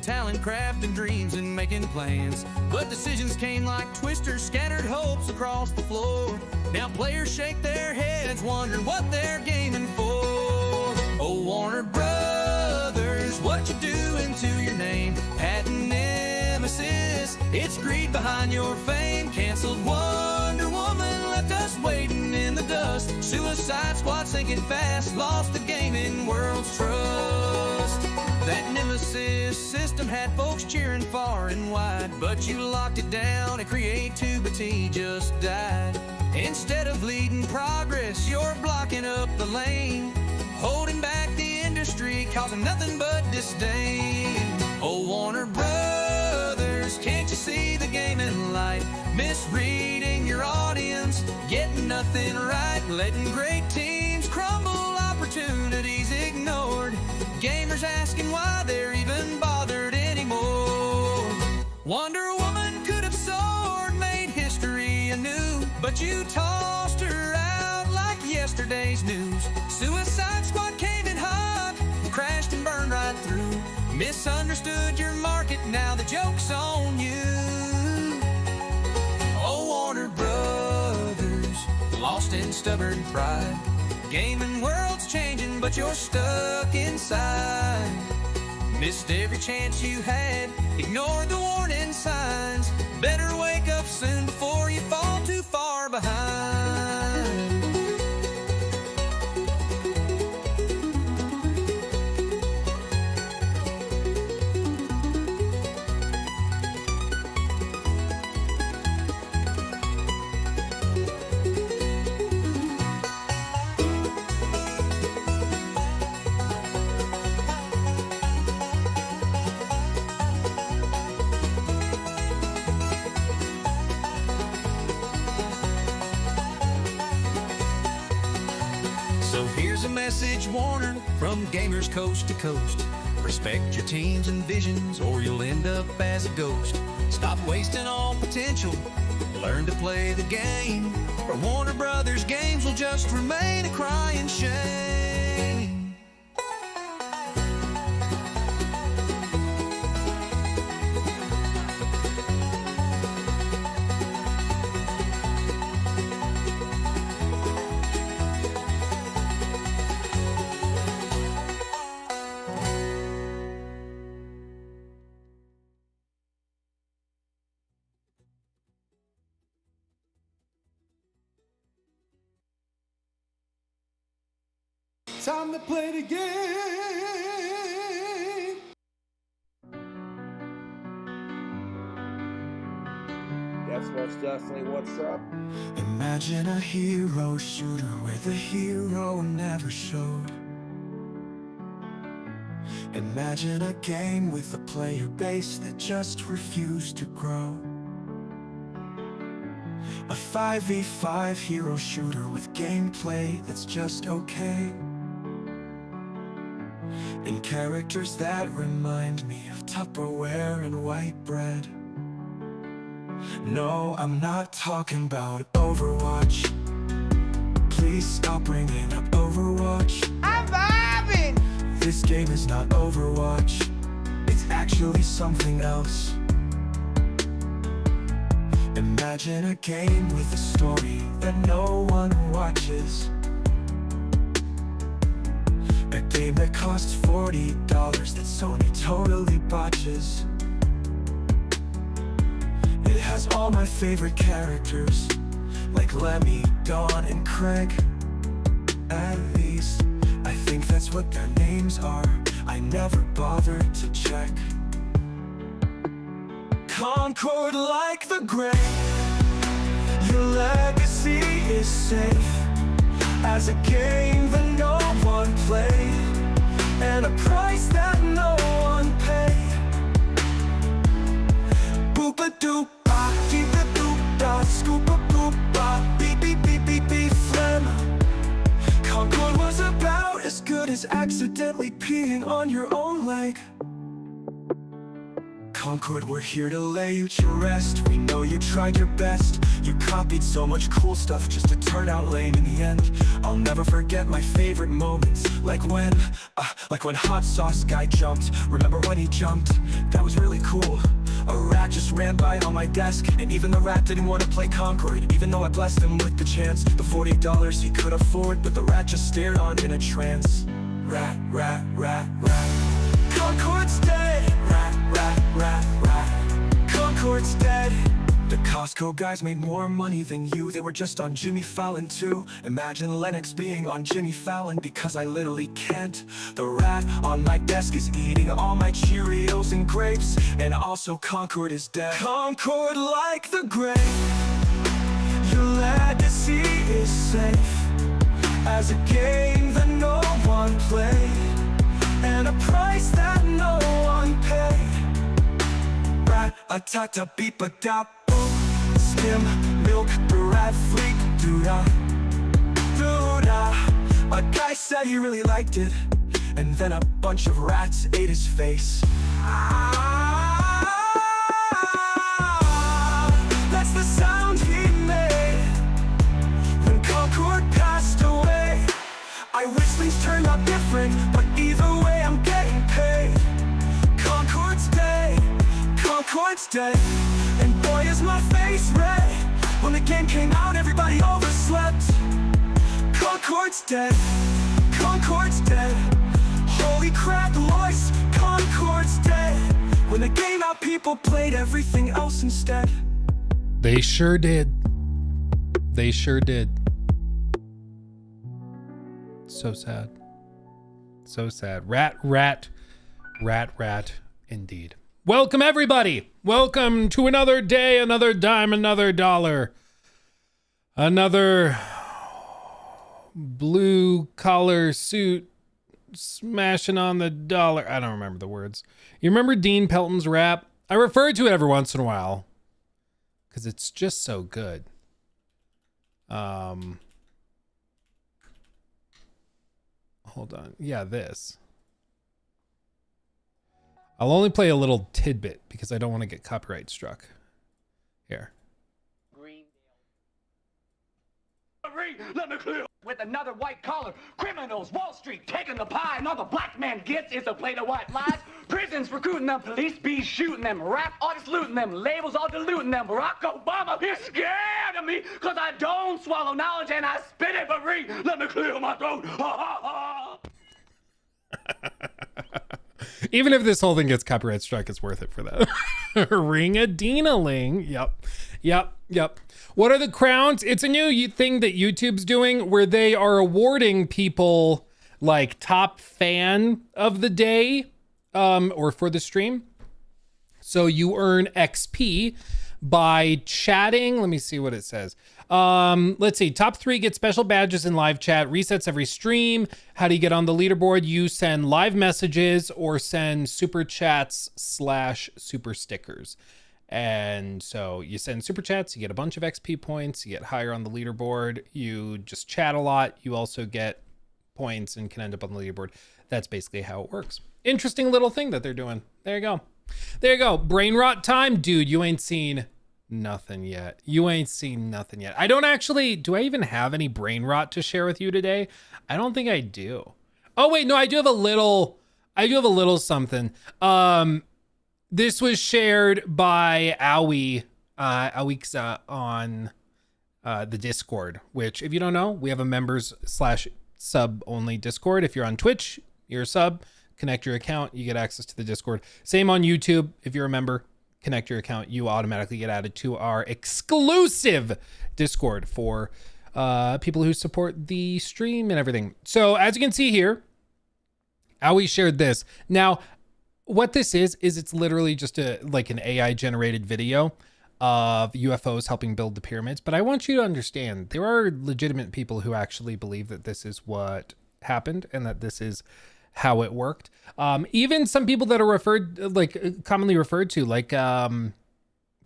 talent, craft, and dreams and making plans. But decisions came like twisters, scattered hopes across the floor. Now players shake their heads, wondering what they're gaming for. Oh, Warner Brothers, what you doing to your name? Patent nemesis, it's greed behind your fame. Canceled Wonder Woman, left us waiting in the dust. Suicide Squad sinking fast, lost the gaming world's trust. That nemesis system had folks cheering far and wide, but you locked it down and creativity just died. Instead of leading progress, you're blocking up the lane, holding back the industry, causing nothing but disdain. Oh, Warner Brothers, can't you see the gaming light? Misreading your audience, getting nothing right, letting great teams crumble, opportunities ignored, gamers asking why they're even bothered anymore. Wonder Woman could have soared, made history anew, but you tossed her out like yesterday's news. Suicide Squad came in hot, crashed and burned right through. Misunderstood your market, now the joke's on you. Oh, Warner Brothers, lost in stubborn pride. Gaming world's changing, but you're stuck inside. Missed every chance you had, ignored the warning signs. Better wake up soon before you fall too far behind. Message, Warner, from gamers coast to coast. Respect your teams and visions, or you'll end up as a ghost. Stop wasting all potential, learn to play the game, or Warner Brothers games will just remain a crying shame. Time to play the game. That's most definitely what's up. Imagine a hero shooter where the hero never showed. Imagine a game with a player base that just refused to grow. A 5v5 hero shooter with gameplay that's just okay, and characters that remind me of Tupperware and white bread. No, I'm not talking about Overwatch. Please stop bringing up Overwatch. I'm vibing! This game is not Overwatch. It's actually something else. Imagine a game with a story that no one watches. A game that costs $40 that Sony totally botches. It has all my favorite characters, like Lemmy, Dawn, and Craig. At least, I think that's what their names are. I never bothered to check. Concord like the grave, your legacy is safe as a game that no one played, and a price that no one paid. Boopa-doop-ba, deep-a-doop-da, scoop-a-boop-ba, beep-beep-beep-beep-beep, phlegm. Concord was about as good as accidentally peeing on your own leg. Concord, we're here to lay you to rest. We know you tried your best. You copied so much cool stuff just to turn out lame in the end. I'll never forget my favorite moments, like when hot sauce guy jumped. Remember when he jumped? That was really cool. A rat just ran by on my desk, and even the rat didn't want to play Concord, even though I blessed him with the chance. The $40 he could afford, but the rat just stared on in a trance. Rat, rat, rat, rat. Concord's dead. Rat, rat, rat, rat. Concord's dead. The Costco guys made more money than you. They were just on Jimmy Fallon too. Imagine Lennox being on Jimmy Fallon, because I literally can't. The rat on my desk is eating all my Cheerios and grapes, and also Concord is dead. Concord like the grave, your legacy is safe as a game that no one played, and a price that no one paid. Rat-a-ta-ta beep-a-dap. Skim, milk, the rat fleek, doo-da, doo-da. A guy said he really liked it, and then a bunch of rats ate his face. That's the sound he made when Concord passed away. I wish things turned out different, but either way I'm getting paid. Concord's dead, Concord's dead. And boy is my face red. When the game came out, everybody overslept. Concord's dead, Concord's dead. Holy crap, Lois, Concord's dead. When the game out, people played everything else instead. They sure did. They sure did. So sad. So sad. Rat, rat, rat, rat, indeed. Welcome, everybody. Welcome to another day, another dime, another dollar. Another blue collar suit smashing on the dollar. I don't remember the words. You remember Dean Pelton's rap? I refer to it every once in a while because it's just so good. Hold on. Yeah, this. I'll only play a little tidbit because I don't want to get copyright struck. Here. Let me clear. With another white collar, criminals, Wall Street taking the pie, and all the black man gets is a plate of white lies. Prisons recruiting them, police be shooting them, rap artists looting them, labels all diluting them. Barack Obama is scared of me, cause I don't swallow knowledge and I spit it for free. Let me clear my throat. Ha ha ha. Even if this whole thing gets copyright struck, it's worth it for that. Ring-a-ding-a-ling. Yep. What are the crowns? It's a new thing that YouTube's doing where they are awarding people like top fan of the day or for the stream. So you earn XP by chatting. Let me see what it says. Let's see. Top 3 get special badges in live chat, resets every stream. How do you get on the leaderboard? You send live messages or send super chats / super stickers. And so you send super chats, you get a bunch of XP points, you get higher on the leaderboard. You just chat a lot. You also get points and can end up on the leaderboard. That's basically how it works. Interesting little thing that they're doing. There you go. There you go. Brain rot time. Dude, you ain't seen nothing yet. You ain't seen nothing yet. I don't actually, do I even have any brain rot to share with you today? I don't think I do. Oh wait, no, I do have a little something. This was shared by Awi, Awixa on the Discord, which if you don't know, we have a members / sub only Discord. If you're on Twitch, you're a sub, connect your account, you get access to the Discord. Same on YouTube. If you're a member, connect your account, you automatically get added to our exclusive Discord for people who support the stream and everything. So as you can see here, Awi shared this. Now, what this is it's literally just like an AI generated video of UFOs helping build the pyramids. But I want you to understand there are legitimate people who actually believe that this is what happened and that this is how it worked. Even some people that are commonly referred to, like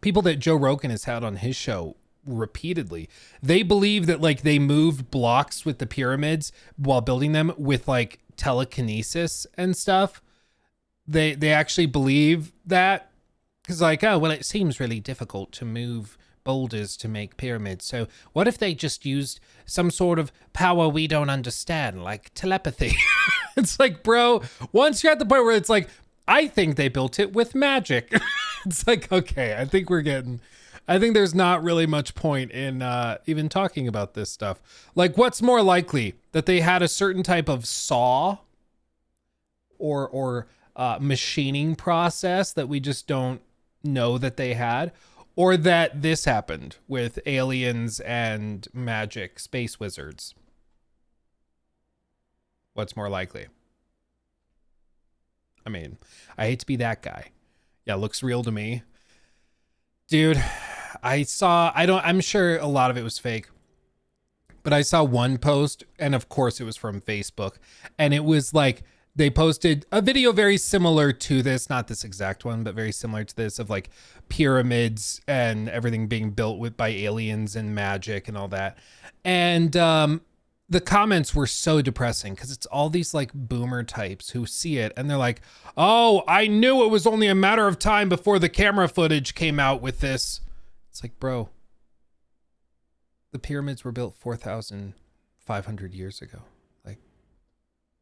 people that Joe Rogan has had on his show repeatedly, they believe that like they moved blocks with the pyramids while building them with like telekinesis and stuff. They actually believe that Because like, oh, well, it seems really difficult to move boulders to make pyramids. So what if they just used some sort of power we don't understand, like telepathy? It's like, bro, once you're at the point where it's like, I think they built it with magic. It's like, okay, I think there's not really much point in even talking about this stuff. Like, what's more likely, that they had a certain type of saw or machining process that we just don't know that they had, or that this happened with aliens and magic space wizards? What's more likely? I mean, I hate to be that guy. Yeah, looks real to me. Dude, I'm sure a lot of it was fake, but I saw one post, and of course it was from Facebook, and it was like, they posted a video very similar to this, not this exact one, but very similar to this, of like pyramids and everything being built by aliens and magic and all that. And the comments were so depressing because it's all these like boomer types who see it and they're like, oh, I knew it was only a matter of time before the camera footage came out with this. It's like, bro, the pyramids were built 4,500 years ago.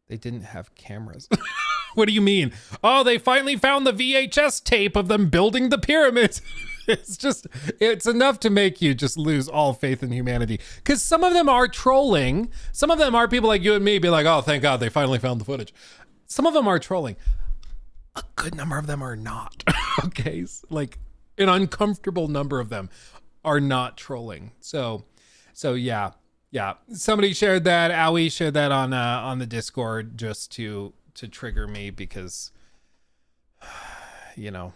They didn't have cameras. What do you mean? Oh, they finally found the VHS tape of them building the pyramids. It's enough to make you just lose all faith in humanity. Because some of them are trolling. Some of them are people like you and me be like, oh, thank God they finally found the footage. Some of them are trolling. A good number of them are not. Okay? Like an uncomfortable number of them are not trolling. So yeah. Yeah, somebody shared that. Owie shared that on the Discord just to trigger me because, you know,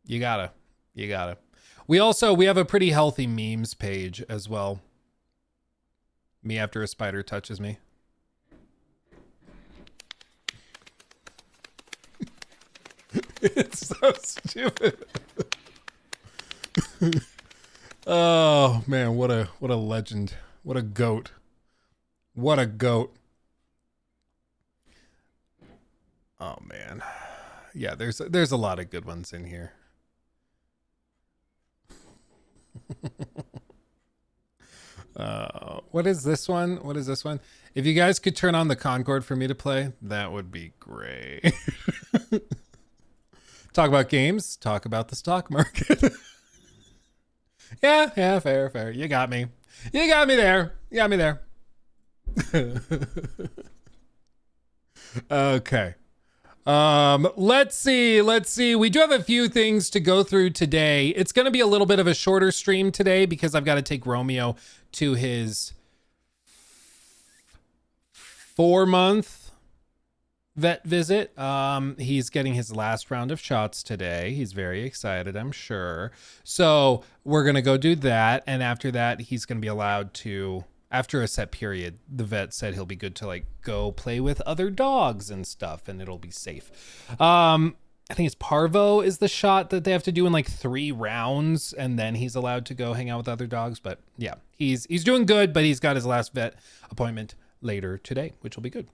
you gotta. We have a pretty healthy memes page as well. Me after a spider touches me. It's so stupid. Oh man, what a legend. What a goat. What a goat. Oh man. Yeah, there's a lot of good ones in here. What is this one? If you guys could turn on the Concord for me to play, that would be great. Talk about games, talk about the stock market. Yeah, fair. You got me. You got me there. Okay. Let's see. We do have a few things to go through today. It's going to be a little bit of a shorter stream today because I've got to take Romeo to his 4-month vet visit. He's getting his last round of shots today. He's very excited, I'm sure. So we're going to go do that. And after that, he's going to be allowed to, after a set period, the vet said he'll be good to like go play with other dogs and stuff and it'll be safe. I think it's parvo is the shot that they have to do in like 3 rounds and then he's allowed to go hang out with other dogs. But yeah, he's doing good, but he's got his last vet appointment later today, which will be good.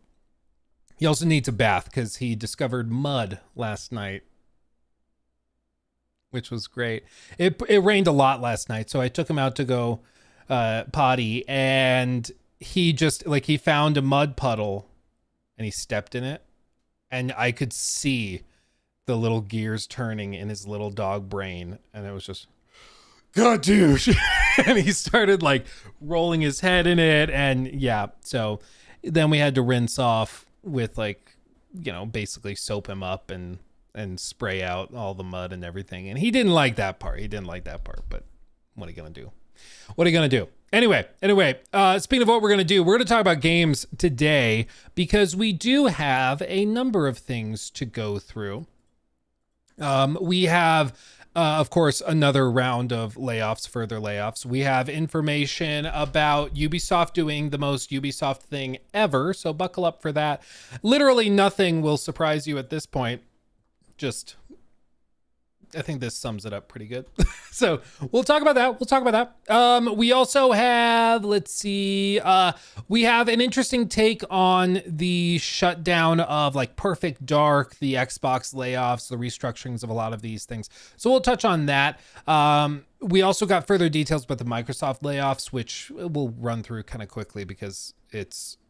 He also needs a bath because he discovered mud last night, which was great. It rained a lot last night, so I took him out to go potty, and he just like he found a mud puddle, and he stepped in it, and I could see the little gears turning in his little dog brain, and it was just, God, douche, and he started like rolling his head in it, and yeah, so then we had to rinse off with like, you know, basically soap him up and spray out all the mud and everything. And he didn't like that part. But what are you going to do? Anyway, speaking of what we're going to do, we're going to talk about games today because we do have a number of things to go through. We have, of course, another round of further layoffs. We have information about Ubisoft doing the most Ubisoft thing ever, so buckle up for that. Literally nothing will surprise you at this point. Just I think this sums it up pretty good. So we'll talk about that. We also have, let's see, we have an interesting take on the shutdown of like Perfect Dark, the Xbox layoffs, the restructurings of a lot of these things. So we'll touch on that. We also got further details about the Microsoft layoffs, which we'll run through kind of quickly because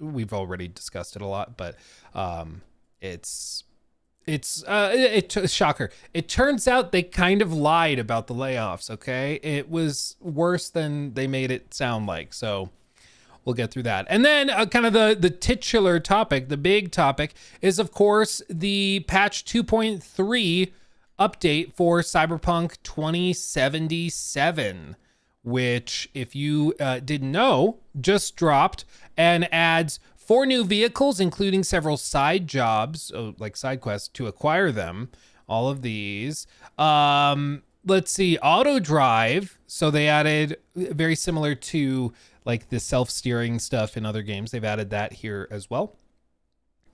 we've already discussed it a lot, but it's shocker. It turns out they kind of lied about the layoffs. Okay. It was worse than they made it sound like. So we'll get through that. And then kind of the titular topic, the big topic is of course the patch 2.3 update for Cyberpunk 2077, which if you didn't know, just dropped and adds 4 new vehicles, including several side jobs, like side quests to acquire them. All of these. Let's see, auto drive. So they added, very similar to like the self-steering stuff in other games, they've added that here as well.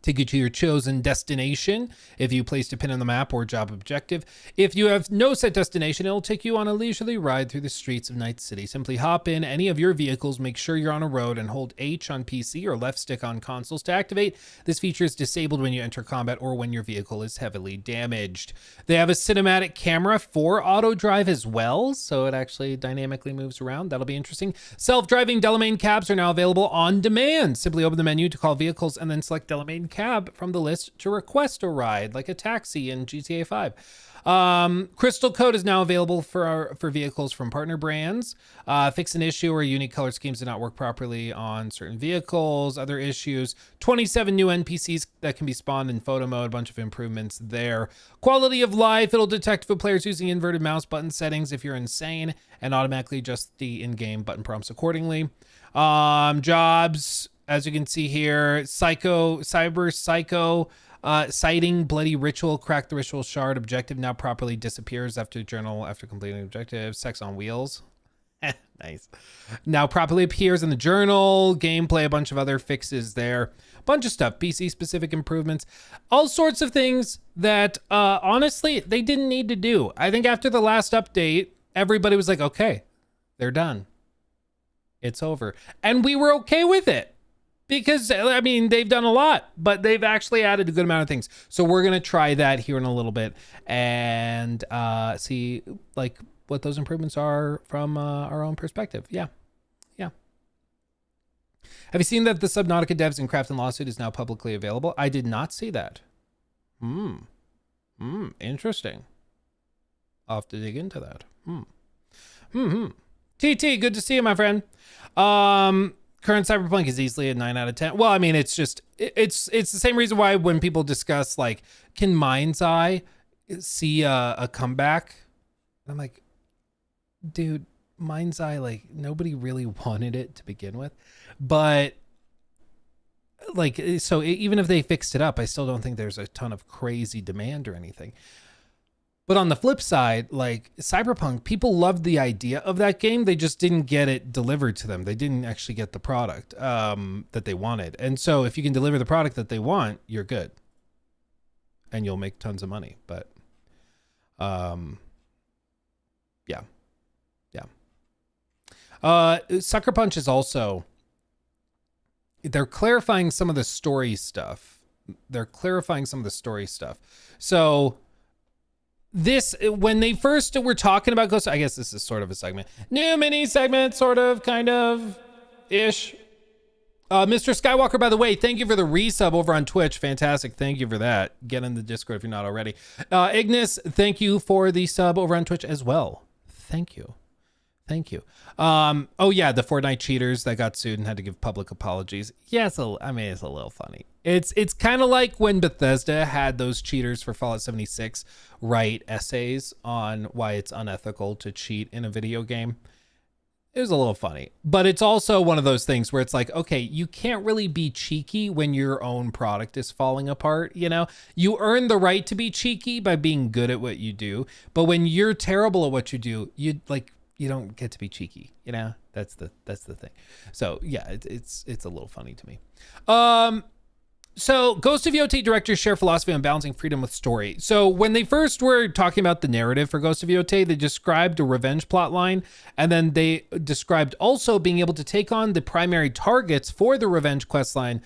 Take you to your chosen destination if you placed a pin on the map or job objective. If you have no set destination, it'll take you on a leisurely ride through the streets of Night City. Simply hop in any of your vehicles, make sure you're on a road, and hold H on PC or left stick on consoles to activate. This feature is disabled when you enter combat or when your vehicle is heavily damaged. They have a cinematic camera for auto drive as well, so it actually dynamically moves around. That'll be interesting. Self-driving Delamain cabs are now available on demand. Simply open the menu to call vehicles and then select Delamain cab from the list to request a ride, like a taxi in GTA 5. Crystal Code is now available for vehicles from partner brands. Fix an issue where unique color schemes did not work properly on certain vehicles. Other issues, 27 new NPCs that can be spawned in photo mode, a bunch of improvements there. Quality of life, it'll detect if a player's using inverted mouse button settings if you're insane, and automatically adjust the in-game button prompts accordingly. Jobs, as you can see here, cyber psycho, citing bloody ritual, crack the ritual shard, objective now properly disappears after completing objective, sex on wheels. Nice. Now properly appears in the journal, gameplay, a bunch of other fixes there, bunch of stuff, PC specific improvements, all sorts of things that honestly, they didn't need to do. I think after the last update, everybody was like, okay, they're done. It's over. And we were okay with it. Because, I mean, they've done a lot, but they've actually added a good amount of things. So we're going to try that here in a little bit and see, like, what those improvements are from our own perspective. Yeah. Have you seen that the Subnautica devs in Craft and Lawsuit is now publicly available? I did not see that. Interesting. I'll have to dig into that. TT, good to see you, my friend. Current Cyberpunk is easily a 9 out of 10. Well, I mean, it's just, it's the same reason why when people discuss, like, can Mind's Eye see a comeback? I'm like, dude, Mind's Eye, like, nobody really wanted it to begin with. But, like, so even if they fixed it up, I still don't think there's a ton of crazy demand or anything. But on the flip side, like Cyberpunk, people loved the idea of that game. They just didn't get it delivered to them. They didn't actually get the product that they wanted. And so if you can deliver the product that they want, you're good. And you'll make tons of money. But yeah. Sucker Punch is also, they're clarifying some of the story stuff. So this, when they first were talking about Ghost, I guess this is sort of a segment. New mini segment, sort of, kind of, ish. Mr. Skywalker, by the way, thank you for the resub over on Twitch. Fantastic. Thank you for that. Get in the Discord if you're not already. Ignis, thank you for the sub over on Twitch as well. Thank you. Oh yeah, the Fortnite cheaters that got sued and had to give public apologies. Yeah, so I mean, it's a little funny. It's kind of like when Bethesda had those cheaters for Fallout 76 write essays on why it's unethical to cheat in a video game. It was a little funny, but it's also one of those things where it's like, okay, you can't really be cheeky when your own product is falling apart. You know, you earn the right to be cheeky by being good at what you do, but when you're terrible at what you do, you don't get to be cheeky. You know, that's the thing. So yeah, it's a little funny to me. So Ghost of Yotei directors share philosophy on balancing freedom with story. So when they first were talking about the narrative for Ghost of Yotei, they described a revenge plot line, and then they described also being able to take on the primary targets for the revenge quest line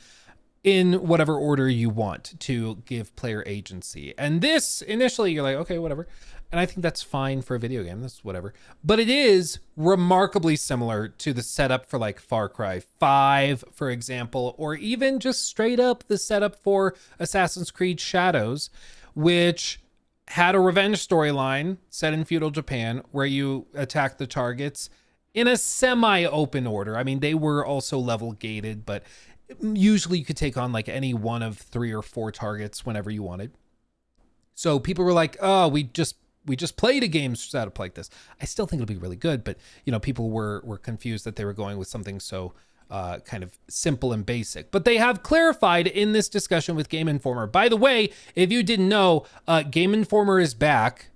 in whatever order you want to give player agency. And this, initially, you're like, okay, whatever. And I think that's fine for a video game. That's whatever. But it is remarkably similar to the setup for like Far Cry 5, for example, or even just straight up the setup for Assassin's Creed Shadows, which had a revenge storyline set in feudal Japan where you attack the targets in a semi-open order. I mean, they were also level gated, but usually you could take on like any one of 3 or 4 targets whenever you wanted. So people were like, oh, we just played a game setup like this. I still think it'll be really good, but you know, people were confused that they were going with something so kind of simple and basic. But they have clarified in this discussion with Game Informer. By the way, if you didn't know, Game Informer is back.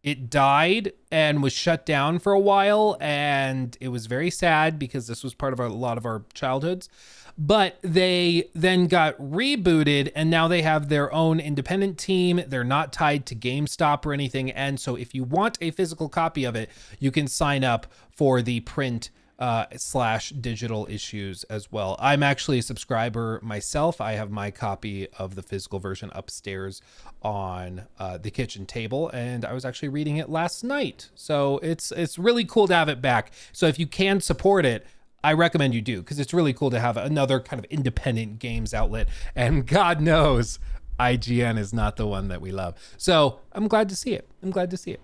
It died and was shut down for a while, and it was very sad because this was part of a lot of our childhoods. But they then got rebooted, and now they have their own independent team. They're not tied to GameStop or anything. And so if you want a physical copy of it, you can sign up for the print / digital issues as well. I'm actually a subscriber myself. I have my copy of the physical version upstairs on the kitchen table, and I was actually reading it last night. So it's really cool to have it back. So if you can support it, I recommend you do, because it's really cool to have another kind of independent games outlet. And God knows IGN is not the one that we love. So I'm glad to see it.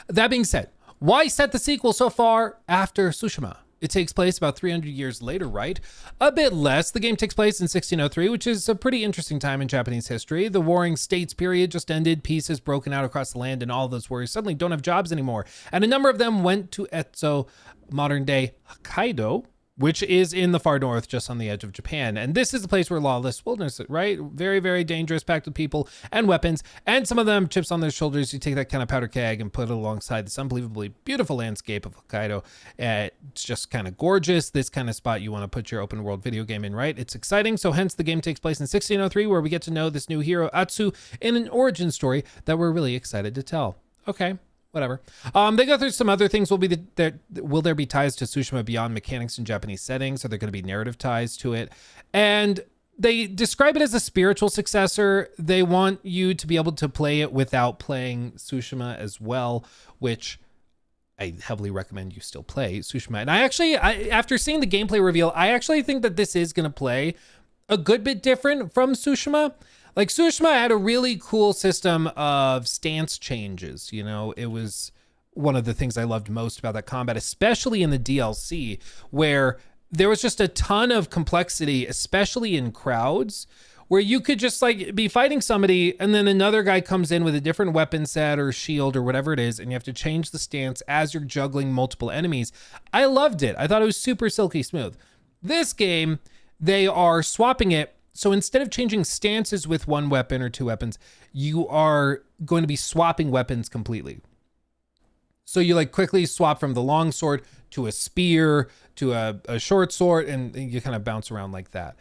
That being said, why set the sequel so far after Tsushima? It takes place about 300 years later, right? A bit less. The game takes place in 1603, which is a pretty interesting time in Japanese history. The Warring States period just ended. Peace has broken out across the land, and all those warriors suddenly don't have jobs anymore. And a number of them went to Etso, modern-day Hokkaido, which is in the far north, just on the edge of Japan. And this is the place where lawless wilderness, right? Very, very dangerous, packed with people and weapons. And some of them chips on their shoulders. You take that kind of powder keg and put it alongside this unbelievably beautiful landscape of Hokkaido. It's just kind of gorgeous. This kind of spot you want to put your open world video game in, right? It's exciting. So hence the game takes place in 1603, where we get to know this new hero, Atsu, in an origin story that we're really excited to tell. Okay. Whatever. They go through some other things. Will there be ties to Tsushima beyond mechanics in Japanese settings? Are there going to be narrative ties to it? And they describe it as a spiritual successor. They want you to be able to play it without playing Tsushima as well, which I heavily recommend you still play Tsushima. And after seeing the gameplay reveal, I actually think that this is going to play a good bit different from Tsushima. Like, Tsushima had a really cool system of stance changes. You know, it was one of the things I loved most about that combat, especially in the DLC, where there was just a ton of complexity, especially in crowds, where you could just like be fighting somebody and then another guy comes in with a different weapon set or shield or whatever it is, and you have to change the stance as you're juggling multiple enemies. I loved it. I thought it was super silky smooth. This game, they are swapping it. So instead of changing stances with one weapon or two weapons, you are going to be swapping weapons completely. So you like quickly swap from the long sword to a spear to a short sword, and you kind of bounce around like that.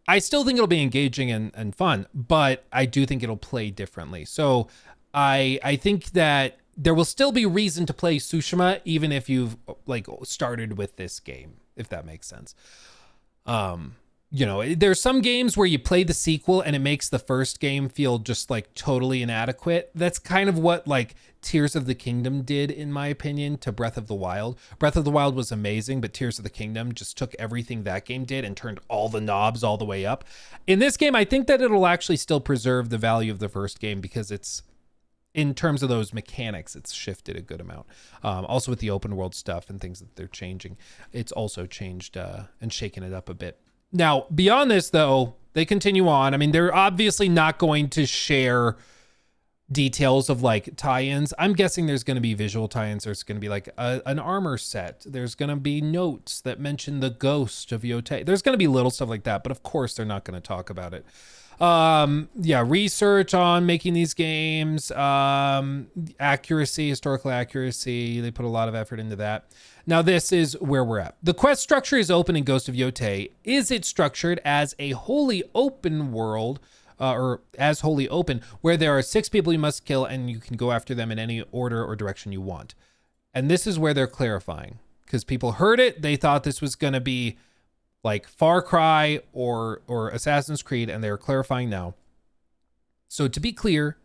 I still think it'll be engaging and fun, but I do think it'll play differently. So I think that there will still be reason to play Tsushima, even if you've like started with this game, if that makes sense. You know, there's some games where you play the sequel and it makes the first game feel just like totally inadequate. That's kind of what like Tears of the Kingdom did, in my opinion, to Breath of the Wild. Breath of the Wild was amazing, but Tears of the Kingdom just took everything that game did and turned all the knobs all the way up. In this game, I think that it'll actually still preserve the value of the first game, because it's, in terms of those mechanics, it's shifted a good amount. Also with the open world stuff and things that they're changing, it's also changed and shaken it up a bit. Now, beyond this, though, they continue on. I mean, they're obviously not going to share details of like tie-ins. I'm guessing there's going to be visual tie-ins. There's going to be like an armor set. There's going to be notes that mention the ghost of Yotei. There's going to be little stuff like that, but of course they're not going to talk about it. Yeah, research on making these games, accuracy, historical accuracy. They put a lot of effort into that. Now, this is where we're at. The quest structure is open in Ghost of Yotei. Is it structured as a wholly open world, or as wholly open, where there are 6 people you must kill and you can go after them in any order or direction you want? And this is where they're clarifying, because people heard it. They thought this was going to be like Far Cry or Assassin's Creed, and they're clarifying now. So to be clear,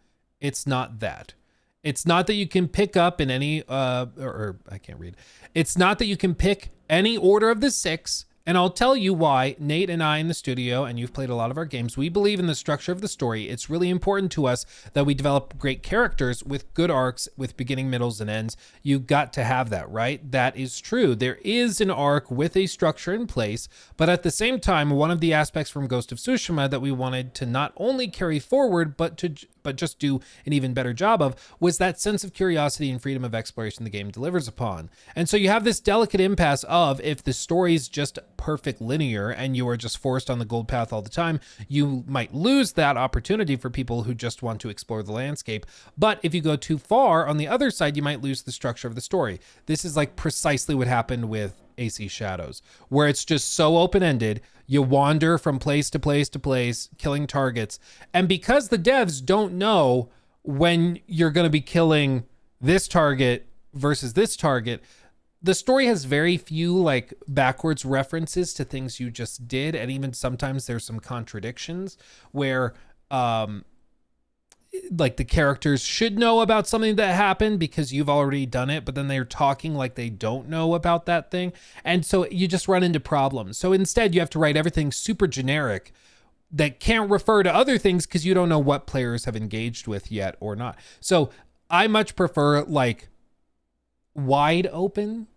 it's not that. It's not that you can pick up in any, or I can't read. It's not that you can pick any order of the 6. And I'll tell you why. Nate and I in the studio, and you've played a lot of our games, we believe in the structure of the story. It's really important to us that we develop great characters with good arcs, with beginning, middles, and ends. You got to have that, right? That is true. There is an arc with a structure in place, but at the same time, one of the aspects from Ghost of Tsushima that we wanted to not only carry forward, but just do an even better job of, was that sense of curiosity and freedom of exploration the game delivers upon. And so you have this delicate impasse of, if the story's just perfect linear and you are just forced on the gold path all the time, you might lose that opportunity for people who just want to explore the landscape. But if you go too far on the other side, you might lose the structure of the story. This is like precisely what happened with AC Shadows, where it's just so open-ended. You wander from place to place to place, killing targets. And because the devs don't know when you're going to be killing this target versus this target, the story has very few like backwards references to things you just did. And even sometimes there's some contradictions where, like the characters should know about something that happened because you've already done it, but then they're talking like they don't know about that thing. And so you just run into problems. So instead you have to write everything super generic that can't refer to other things because you don't know what players have engaged with yet or not. So I much prefer like wide open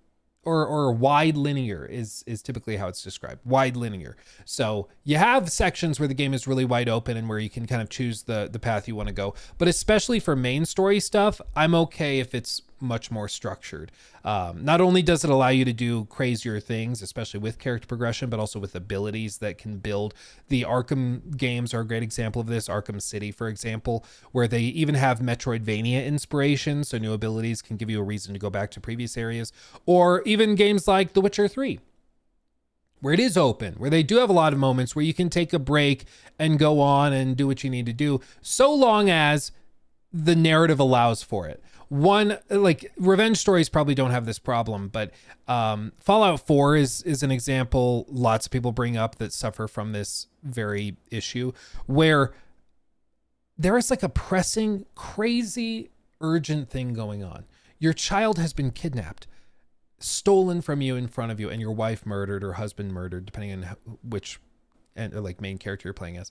or wide linear is typically how it's described. Wide linear. So you have sections where the game is really wide open and where you can kind of choose the path you want to go. But especially for main story stuff, I'm okay if it's much more structured. Not only does it allow you to do crazier things, especially with character progression, but also with abilities that can build. The Arkham games are a great example of this. Arkham City, for example, where they even have Metroidvania inspiration, so new abilities can give you a reason to go back to previous areas. Or even games like The Witcher 3, where it is open, where they do have a lot of moments where you can take a break and go on and do what you need to do, so long as the narrative allows for it. One, like revenge stories probably don't have this problem, but Fallout 4 is an example lots of people bring up that suffer from this very issue, where there is like a pressing, crazy, urgent thing going on. Your child has been kidnapped, stolen from you in front of you, and your wife murdered or husband murdered, depending on which like main character you're playing as.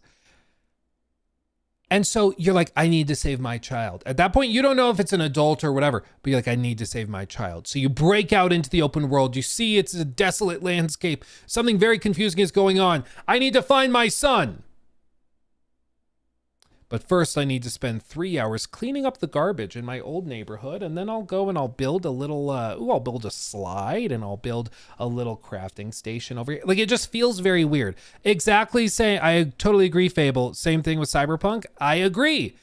And so you're like, I need to save my child. At that point, you don't know if it's an adult or whatever, but you're like, I need to save my child. So you break out into the open world. You see it's a desolate landscape. Something very confusing is going on. I need to find my son. But first I need to spend 3 hours cleaning up the garbage in my old neighborhood. And then I'll go and I'll build a little, I'll build a slide and I'll build a little crafting station over here. Like, it just feels very weird. Exactly saying, I totally agree, Fable. Same thing with Cyberpunk. I agree.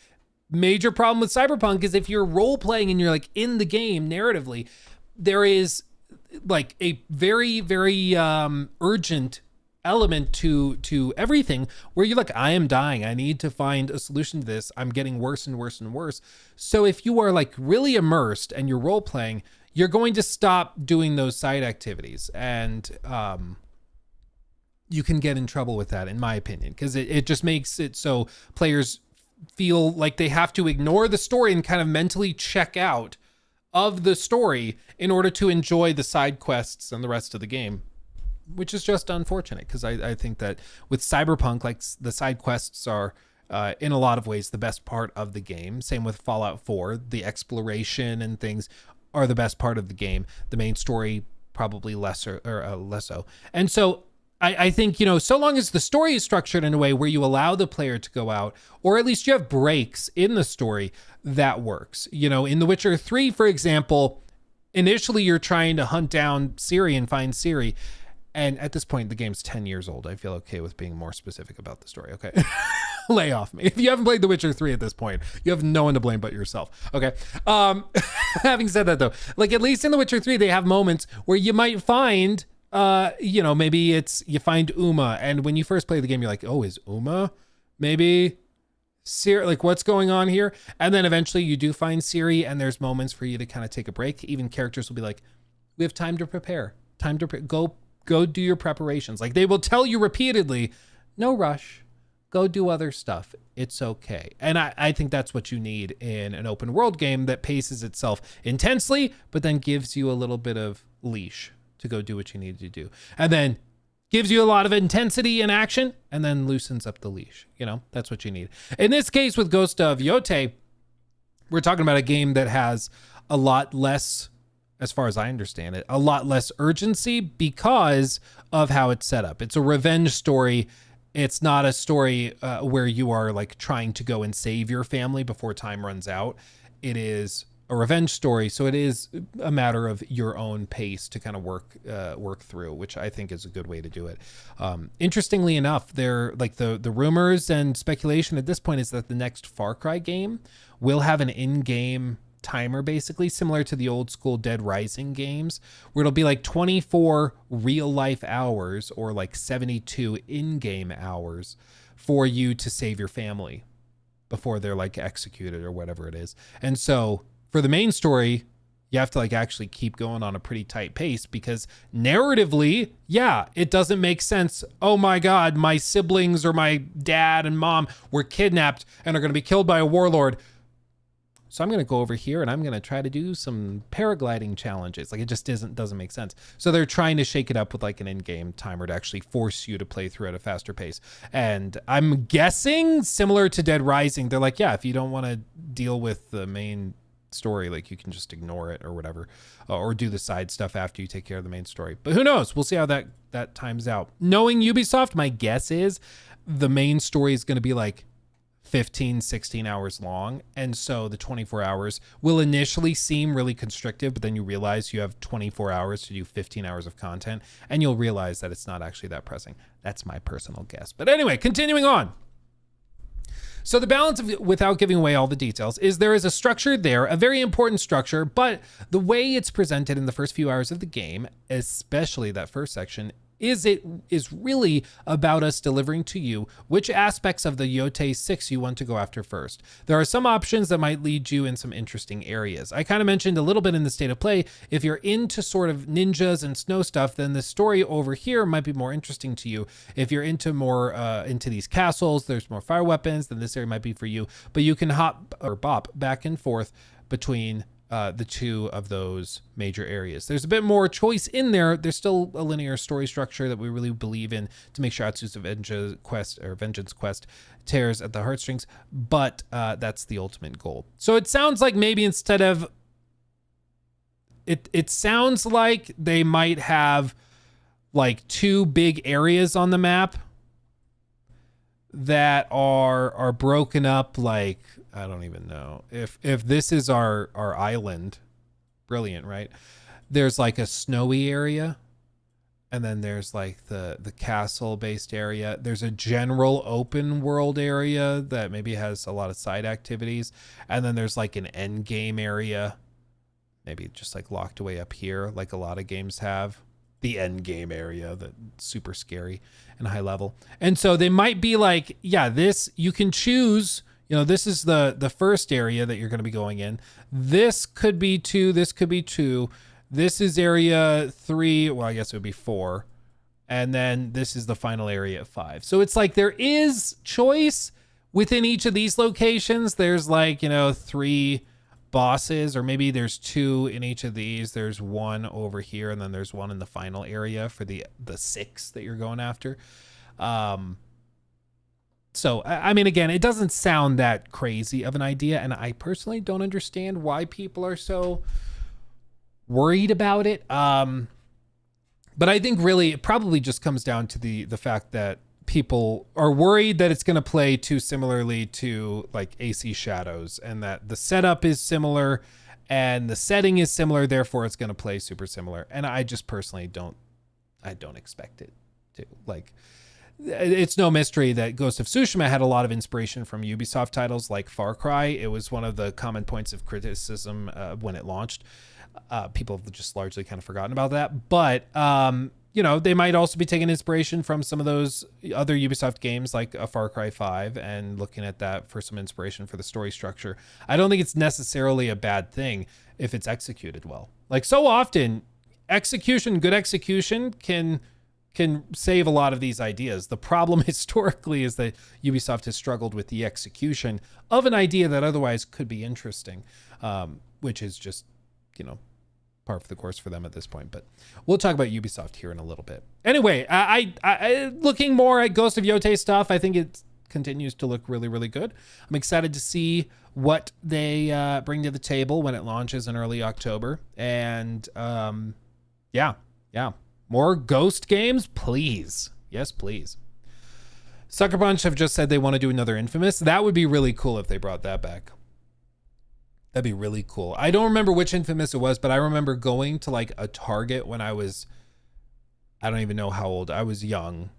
Major problem with Cyberpunk is if you're role playing and you're like in the game narratively, there is like a very, very urgent element to everything where you're like, I am dying. I need to find a solution to this. I'm getting worse and worse and worse. So if you are like really immersed and you're role playing, you're going to stop doing those side activities. And you can get in trouble with that, in my opinion, because it just makes it so players feel like they have to ignore the story and kind of mentally check out of the story in order to enjoy the side quests and the rest of the game, which is just unfortunate, because I think that with Cyberpunk, like, the side quests are in a lot of ways the best part of the game. Same with Fallout 4. The exploration and things are the best part of the game. The main story probably less so. And so I think, you know, so long as the story is structured in a way where you allow the player to go out, or at least you have breaks in the story, that works. You know, in The Witcher 3, for example, initially you're trying to hunt down Ciri and find Ciri. And at this point, the game's 10 years old. I feel okay with being more specific about the story, okay? lay off me. If you haven't played The Witcher 3 at this point, you have no one to blame but yourself. Okay. Having said that though, like at least in The Witcher 3, they have moments where you might find, maybe it's, you find Uma, and when you first play the game, you're like, oh, is Uma maybe Ciri? Like what's going on here? And then eventually you do find Ciri, and there's moments for you to kind of take a break. Even characters will be like, we have time to prepare, go do your preparations. Like they will tell you repeatedly, no rush, go do other stuff. It's okay. And I think that's what you need in an open world game that paces itself intensely, but then gives you a little bit of leash to go do what you need to do. And then gives you a lot of intensity and action, and then loosens up the leash. That's what you need. In this case with Ghost of Yotei, we're talking about a game that has a lot less, as far as I understand it, a lot less urgency because of how it's set up. It's a revenge story. It's not a story where you are like trying to go and save your family before time runs out. It is a revenge story, so it is a matter of your own pace to kind of work through, which I think is a good way to do it. Interestingly enough, they're like the rumors and speculation at this point is that the next Far Cry game will have an in-game timer, basically similar to the old school Dead Rising games, where it'll be like 24 real life hours or like 72 in-game hours for you to save your family before they're like executed or whatever it is. And so for the main story, you have to like actually keep going on a pretty tight pace because narratively, yeah, it doesn't make sense. Oh my God, my siblings or my dad and mom were kidnapped and are going to be killed by a warlord. So I'm going to go over here and I'm going to try to do some paragliding challenges. Like it just doesn't make sense. So they're trying to shake it up with like an in-game timer to actually force you to play through at a faster pace. And I'm guessing similar to Dead Rising, they're like, yeah, if you don't want to deal with the main story, like you can just ignore it or whatever, or do the side stuff after you take care of the main story. But who knows? We'll see how that times out. Knowing Ubisoft, my guess is the main story is going to be like 15, 16 hours long. And so the 24 hours will initially seem really constrictive, but then you realize you have 24 hours to do 15 hours of content, and you'll realize that it's not actually that pressing. That's my personal guess. But anyway, continuing on. So the balance of, without giving away all the details, is there is a structure there, a very important structure, but the way it's presented in the first few hours of the game, especially that first section, is really about us delivering to you which aspects of the Yotei 6 you want to go after first. There are some options that might lead you in some interesting areas. I kind of mentioned a little bit in the state of play, if you're into sort of ninjas and snow stuff, then the story over here might be more interesting to you. If you're into more into these castles, there's more fire weapons, then this area might be for you. But you can hop or bop back and forth between the two of those major areas. There's a bit more choice in there. There's still a linear story structure that we really believe in to make sure Atsu's Vengeance Quest tears at the heartstrings, but that's the ultimate goal. So it sounds like maybe instead of it sounds like they might have like two big areas on the map that are broken up, like I don't even know if this is our island. Brilliant, right? There's like a snowy area, and then there's like the castle based area. There's a general open world area that maybe has a lot of side activities, and then there's like an end game area, maybe just like locked away up here, like a lot of games have. The end game area that's super scary and high level. And so they might be like, yeah, this you can choose, this is the first area that you're going to be going in. This could be 2, this could be 2. This is area 3, well, I guess it would be 4. And then this is the final area of 5. So it's like there is choice within each of these locations. There's like, 3 bosses, or maybe there's 2 in each of these. There's 1 over here, and then there's 1 in the final area for the 6 that you're going after. So I mean, again, it doesn't sound that crazy of an idea, and I personally don't understand why people are so worried about it. But I think really it probably just comes down to the fact that people are worried that it's going to play too similarly to like AC Shadows, and that the setup is similar and the setting is similar, therefore it's going to play super similar. And I just personally don't expect it to. Like, it's no mystery that Ghost of Tsushima had a lot of inspiration from Ubisoft titles like Far Cry. It was one of the common points of criticism when it launched. People have just largely kind of forgotten about that. But, you know, they might also be taking inspiration from some of those other Ubisoft games like a Far Cry 5 and looking at that for some inspiration for the story structure. I don't think it's necessarily a bad thing if it's executed well. Like so often, good execution can save a lot of these ideas. The problem historically is that Ubisoft has struggled with the execution of an idea that otherwise could be interesting, which is just, you know, par for the course for them at this point. But we'll talk about Ubisoft here in a little bit. Anyway, I looking more at Ghost of Yotei stuff, I think it continues to look really, really good. I'm excited to see what they bring to the table when it launches in early October. And yeah. More Ghost games, please. Yes, please. Sucker Punch have just said they want to do another Infamous. That would be really cool if they brought that back. That'd be really cool. I don't remember which Infamous it was, but I remember going to like a Target when I don't even know how old. I was young.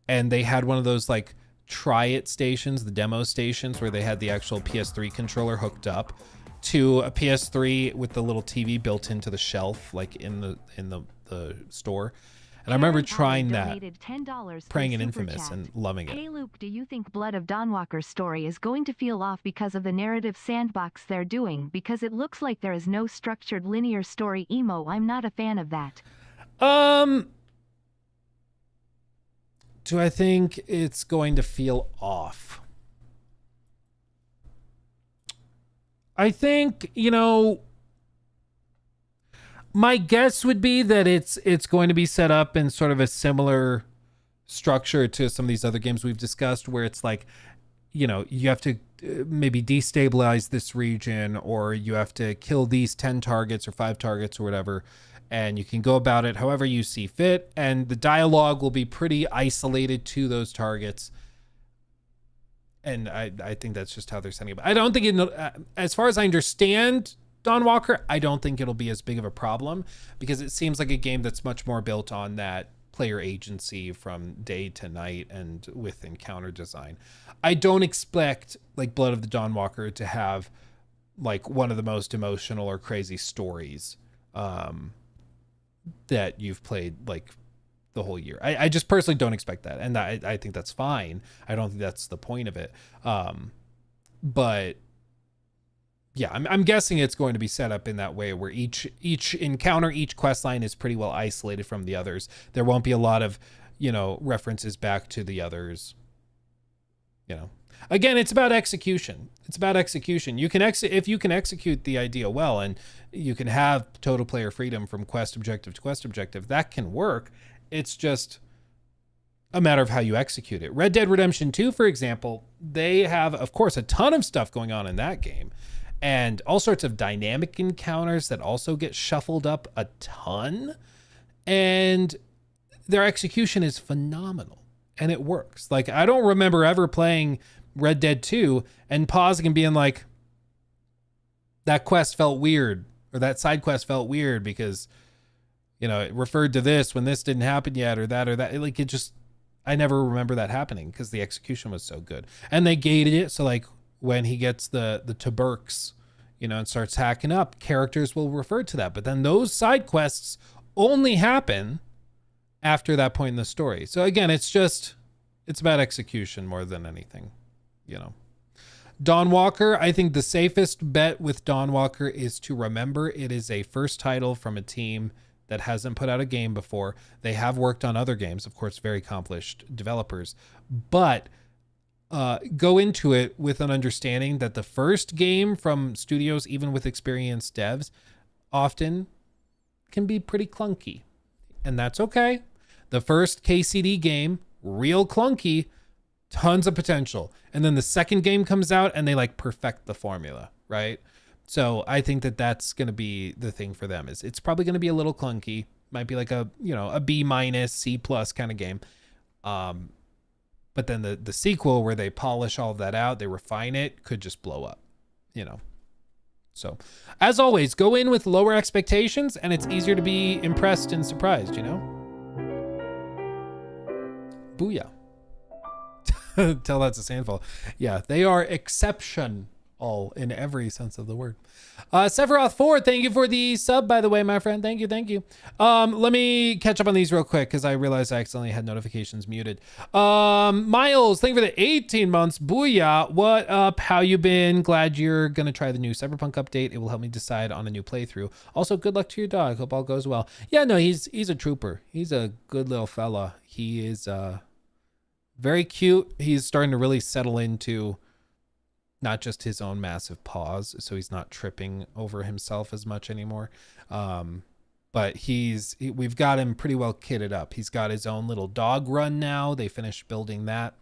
And they had one of those like try it stations, the demo stations where they had the actual PS3 controller hooked up to a PS3 with the little TV built into the shelf, like in the store. And I remember trying that, praying in Infamous and loving it. Hey Luke, do you think Blood of Dawnwalker's story is going to feel off because of the narrative sandbox they're doing? Because it looks like there is no structured linear story emo. I'm not a fan of that. Do I think it's going to feel off? I think, you know, my guess would be that it's going to be set up in sort of a similar structure to some of these other games we've discussed, where it's like, you know, you have to maybe destabilize this region, or you have to kill these 10 targets or 5 targets or whatever, and you can go about it however you see fit, and the dialogue will be pretty isolated to those targets. And I think that's just how they're setting it up. I don't think as far as I understand Dawnwalker, I don't think it'll be as big of a problem, because it seems like a game that's much more built on that player agency from day to night and with encounter design. I don't expect like Blood of the Dawnwalker to have like one of the most emotional or crazy stories that you've played like the whole year. I just personally don't expect that, and I think that's fine. I don't think that's the point of it. But yeah, I'm guessing it's going to be set up in that way where each encounter, each quest line is pretty well isolated from the others. There won't be a lot of, you know, references back to the others. You know, again, it's about execution. It's about execution. You can if you can execute the idea well, and you can have total player freedom from quest objective to quest objective, that can work. It's just a matter of how you execute it. Red Dead Redemption 2, for example, they have, of course, a ton of stuff going on in that game, and all sorts of dynamic encounters that also get shuffled up a ton, and their execution is phenomenal, and it works. Like, I don't remember ever playing Red Dead 2 and pausing and being like, that quest felt weird, or that side quest felt weird because, you know, it referred to this when this didn't happen yet, or that. Like, it just, I never remember that happening because the execution was so good. And they gated it, so like when he gets the tuberks, you know, and starts hacking up, characters will refer to that. But then those side quests only happen after that point in the story. So again, it's about execution more than anything, you know. Dawnwalker, I think the safest bet with Dawnwalker is to remember it is a first title from a team that hasn't put out a game before. They have worked on other games, of course, very accomplished developers, but go into it with an understanding that the first game from studios, even with experienced devs, often can be pretty clunky, and that's okay. The first KCD game, real clunky, tons of potential. And then the second game comes out and they like perfect the formula, right? So I think that that's going to be the thing for them. Is it's probably going to be a little clunky. Might be like a, you know, a B-, C+ kind of game. But then the sequel where they polish all of that out, they refine it, could just blow up, you know. So as always, go in with lower expectations and it's easier to be impressed and surprised, you know? Booyah. Tell that's a Sandfall. Yeah, they are exceptional in every sense of the word. Sephiroth 4, thank you for the sub, by the way, my friend. Thank you. Let me catch up on these real quick because I realized I accidentally had notifications muted. Miles, thank you for the 18 months. Booyah. What up? How you been? Glad you're gonna try the new Cyberpunk update. It will help me decide on a new playthrough. Also, good luck to your dog. Hope all goes well. Yeah, no, he's a trooper. He's a good little fella. He is very cute. He's starting to really settle into not just his own massive paws, so he's not tripping over himself as much anymore. But we've got him pretty well kitted up. He's got his own little dog run now. They finished building that.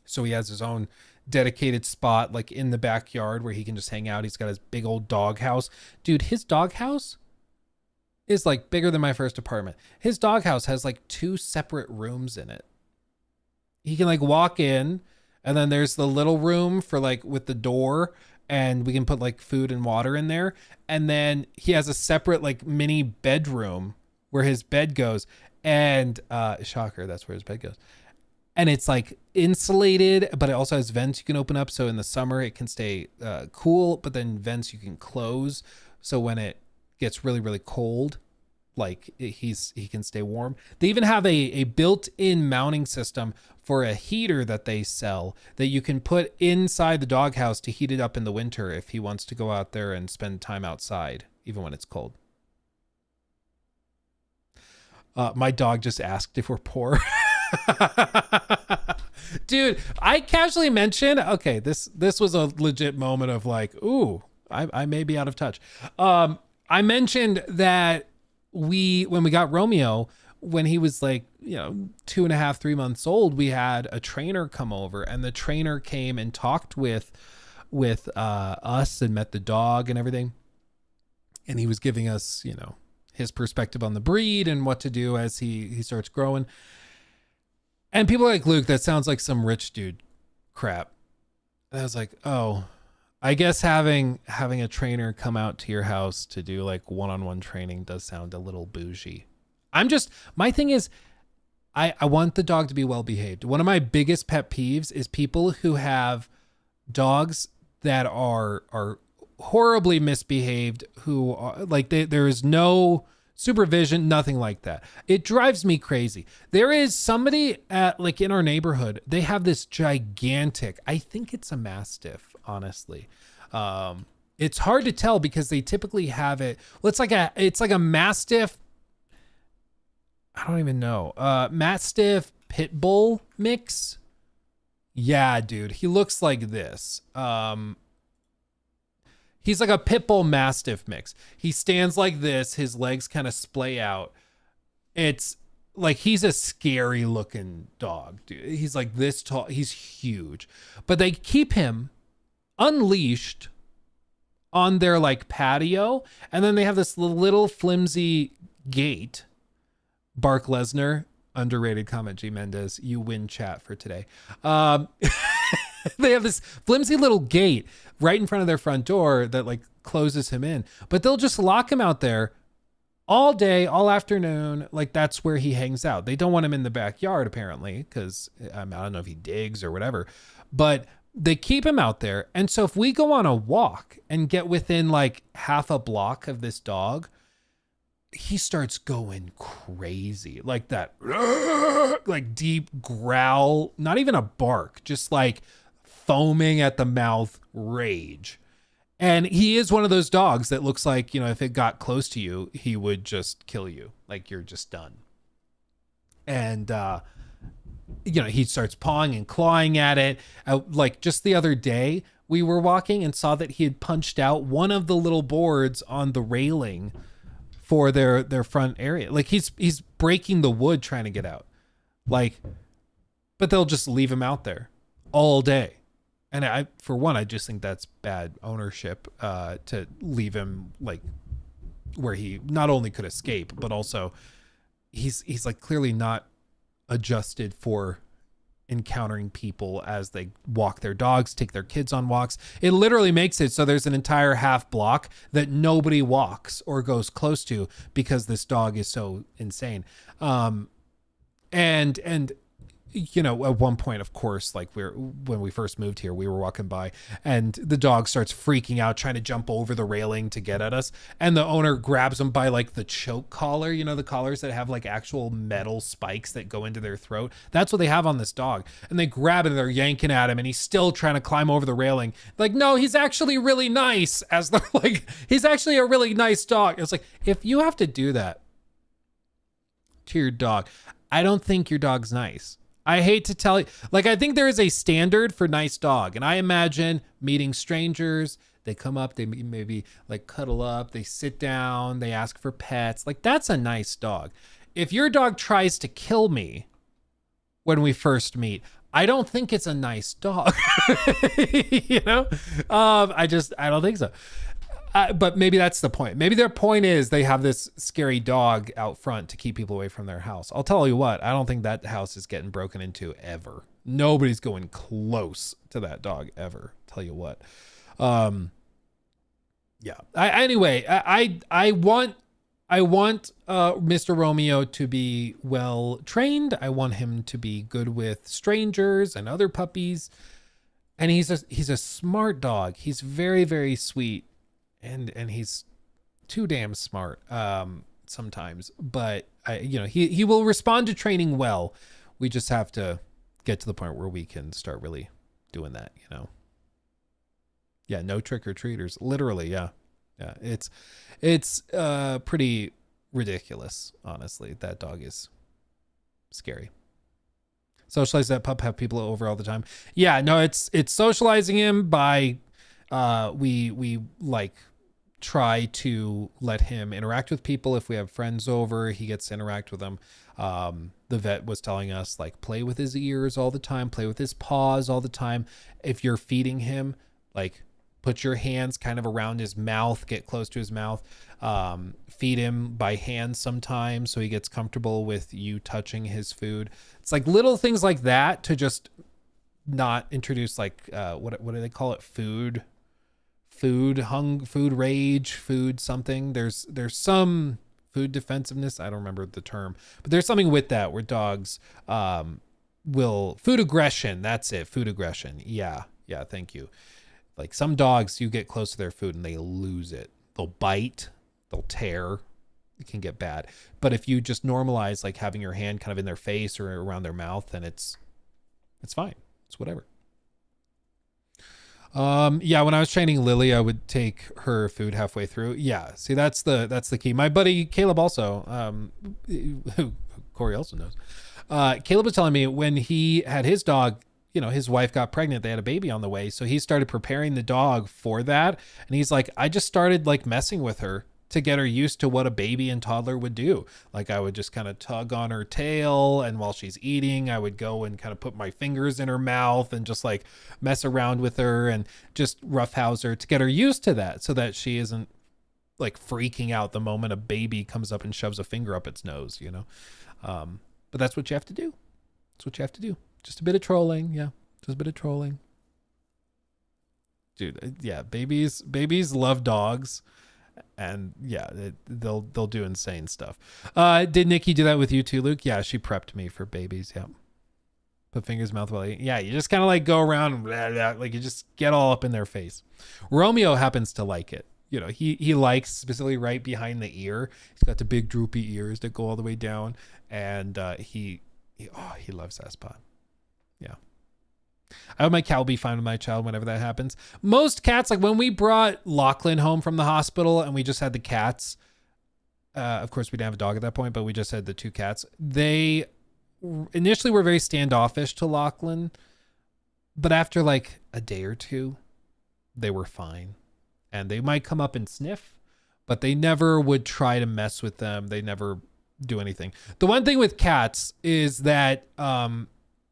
So he has his own dedicated spot like in the backyard where he can just hang out. He's got his big old dog house. Dude, his dog house is like bigger than my first apartment. His dog house has like 2 separate rooms in it. He can like walk in, and then there's the little room for like with the door, and we can put like food and water in there. And then he has a separate like mini bedroom where his bed goes, and shocker, that's where his bed goes. And it's like insulated, but it also has vents you can open up. So in the summer it can stay cool, but then vents you can close. So when it gets really, really cold, like he can stay warm. They even have a built-in mounting system for a heater that they sell that you can put inside the doghouse to heat it up in the winter if he wants to go out there and spend time outside, even when it's cold. My dog just asked if we're poor. Dude, I casually mentioned, okay, this was a legit moment of like, ooh, I may be out of touch. I mentioned that when we got Romeo, when he was like, 2.5, 3 months old, we had a trainer come over, and the trainer came and talked with us and met the dog and everything. And he was giving us, his perspective on the breed and what to do as he starts growing. And people are like, Luke, that sounds like some rich dude crap. And I was like, oh, I guess having a trainer come out to your house to do like one-on-one training does sound a little bougie. My thing is, I want the dog to be well behaved. One of my biggest pet peeves is people who have dogs that are horribly misbehaved, who are like, there is no supervision, nothing like that. It drives me crazy. There is somebody in our neighborhood, they have this gigantic, I think it's a Mastiff, honestly. It's hard to tell because they typically have it. Well, it's like a Mastiff. I don't even know. Mastiff Pit Bull mix. Yeah, dude, he looks like this. He's like a Pit Bull Mastiff mix. He stands like this. His legs kind of splay out. It's like he's a scary looking dog, dude. He's like this tall. He's huge. But they keep him unleashed on their like patio. And then they have this little flimsy gate. Bark Lesnar, underrated comment, G Mendez. You win chat for today. They have this flimsy little gate right in front of their front door that like closes him in, but they'll just lock him out there all day, all afternoon. Like that's where he hangs out. They don't want him in the backyard apparently, because I don't know if he digs or whatever, but they keep him out there. And so if we go on a walk and get within like half a block of this dog, he starts going crazy, like that, like deep growl, not even a bark, just like foaming at the mouth rage. And he is one of those dogs that looks like, if it got close to you, he would just kill you. Like you're just done. And, he starts pawing and clawing at it. Like just the other day we were walking and saw that he had punched out one of the little boards on the railing for their front area. Like he's breaking the wood trying to get out. Like, but they'll just leave him out there all day. And I just think that's bad ownership, to leave him like where he not only could escape, but also he's like clearly not adjusted for encountering people as they walk their dogs, take their kids on walks. It literally makes it so there's an entire half block that nobody walks or goes close to because this dog is so insane. And you know, at one point, of course, like when we first moved here, we were walking by and the dog starts freaking out, trying to jump over the railing to get at us. And the owner grabs him by like the choke collar, you know, the collars that have like actual metal spikes that go into their throat. That's what they have on this dog. And they grab it and they're yanking at him and he's still trying to climb over the railing. Like, no, he's actually really nice. As they're like, he's actually a really nice dog. It's like, if you have to do that to your dog, I don't think your dog's nice. I hate to tell you, like, I think there is a standard for nice dog. And I imagine meeting strangers, they come up, they maybe like cuddle up, they sit down, they ask for pets. Like, that's a nice dog. If your dog tries to kill me when we first meet, I don't think it's a nice dog. You know? I don't think so. But maybe that's the point. Maybe their point is they have this scary dog out front to keep people away from their house. I'll tell you what, I don't think that house is getting broken into ever. Nobody's going close to that dog ever. Tell you what. Yeah. I want Mr. Romeo to be well trained. I want him to be good with strangers and other puppies. And he's a smart dog. He's very, very sweet. And he's too damn smart sometimes, but he will respond to training well. We just have to get to the point where we can start really doing that, you know. Yeah, no trick or treaters, literally. Yeah, it's pretty ridiculous, honestly. That dog is scary. Socialize that pup, have people over all the time. Yeah, no, it's socializing him by we like try to let him interact with people. If we have friends over, he gets to interact with them. The vet was telling us, like, play with his ears all the time, play with his paws all the time. If you're feeding him, like, put your hands kind of around his mouth, get close to his mouth. Feed him by hand sometimes so he gets comfortable with you touching his food. It's like little things like that to just not introduce, like, what do they call it? Food rage, food something. There's some food defensiveness. I don't remember the term, but there's something with that where dogs food aggression. That's it. Food aggression. Yeah. Thank you. Like some dogs, you get close to their food and they lose it. They'll bite, they'll tear. It can get bad. But if you just normalize like having your hand kind of in their face or around their mouth, then it's fine. It's whatever. Yeah, when I was training Lily, I would take her food halfway through. Yeah, see, that's the key. My buddy Caleb also, who Corey also knows. Caleb was telling me when he had his dog, you know, his wife got pregnant, they had a baby on the way, so he started preparing the dog for that. And he's like, I just started like messing with her to get her used to what a baby and toddler would do. Like I would just kind of tug on her tail, and while she's eating, I would go and kind of put my fingers in her mouth and just like mess around with her and just roughhouse her to get her used to that, so that she isn't like freaking out the moment a baby comes up and shoves a finger up its nose, you know? But that's what you have to do. That's what you have to do. Just a bit of trolling. Yeah. Just a bit of trolling. Dude. Yeah. Babies love dogs. And yeah, they'll do insane stuff. Did Nikki do that with you too, Luke? Yeah, she prepped me for babies. Yeah, put fingers mouth while eating. Yeah, you just kind of like go around and blah, blah, like you just get all up in their face. Romeo happens to like it. You know, he likes specifically right behind the ear. He's got the big droopy ears that go all the way down, and he loves that spot. Yeah. I hope my cat will be fine with my child whenever that happens. Most cats, like when we brought Lachlan home from the hospital and we just had the cats, of course we didn't have a dog at that point, but we just had the two cats. They initially were very standoffish to Lachlan, but after like a day or two, they were fine. And they might come up and sniff, but they never would try to mess with them. They never do anything. The one thing with cats is that,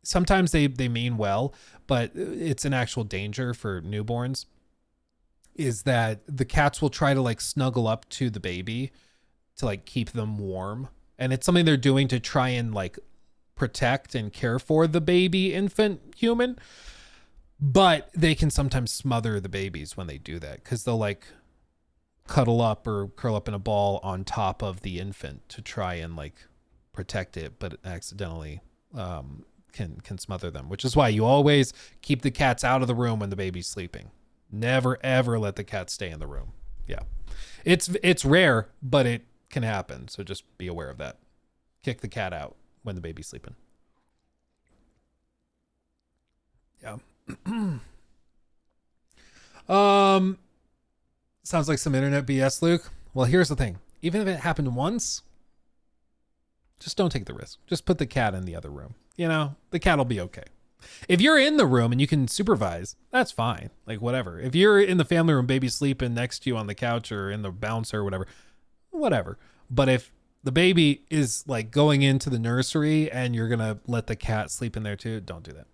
sometimes they mean well, but it's an actual danger for newborns, is that the cats will try to like snuggle up to the baby to like keep them warm. And it's something they're doing to try and like protect and care for the baby infant human. But they can sometimes smother the babies when they do that, because they'll like cuddle up or curl up in a ball on top of the infant to try and like protect it, but accidentally can smother them, which is why you always keep the cats out of the room when the baby's sleeping. Never, ever let the cat stay in the room. Yeah. It's rare, but it can happen. So just be aware of that. Kick the cat out when the baby's sleeping. Yeah. Sounds like some internet BS, Luke. Well, here's the thing. Even if it happened once, just don't take the risk. Just put the cat in the other room. You know, the cat will be okay. If you're in the room and you can supervise, that's fine. Like, whatever. If you're in the family room, baby sleeping next to you on the couch or in the bouncer or whatever. But if the baby is like going into the nursery and you're going to let the cat sleep in there too, don't do that.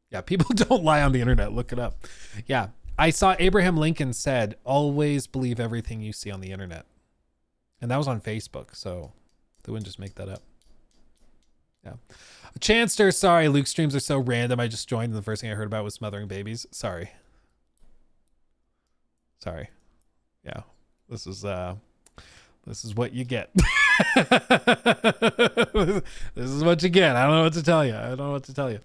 Yeah, people don't lie on the internet. Look it up. Yeah, I saw Abraham Lincoln said, always believe everything you see on the internet. And that was on Facebook, so they wouldn't just make that up. Yeah. Chanster, sorry, Luke's streams are so random. I just joined and the first thing I heard about was smothering babies. Sorry. Yeah. This is what you get. This is what you get. I don't know what to tell you.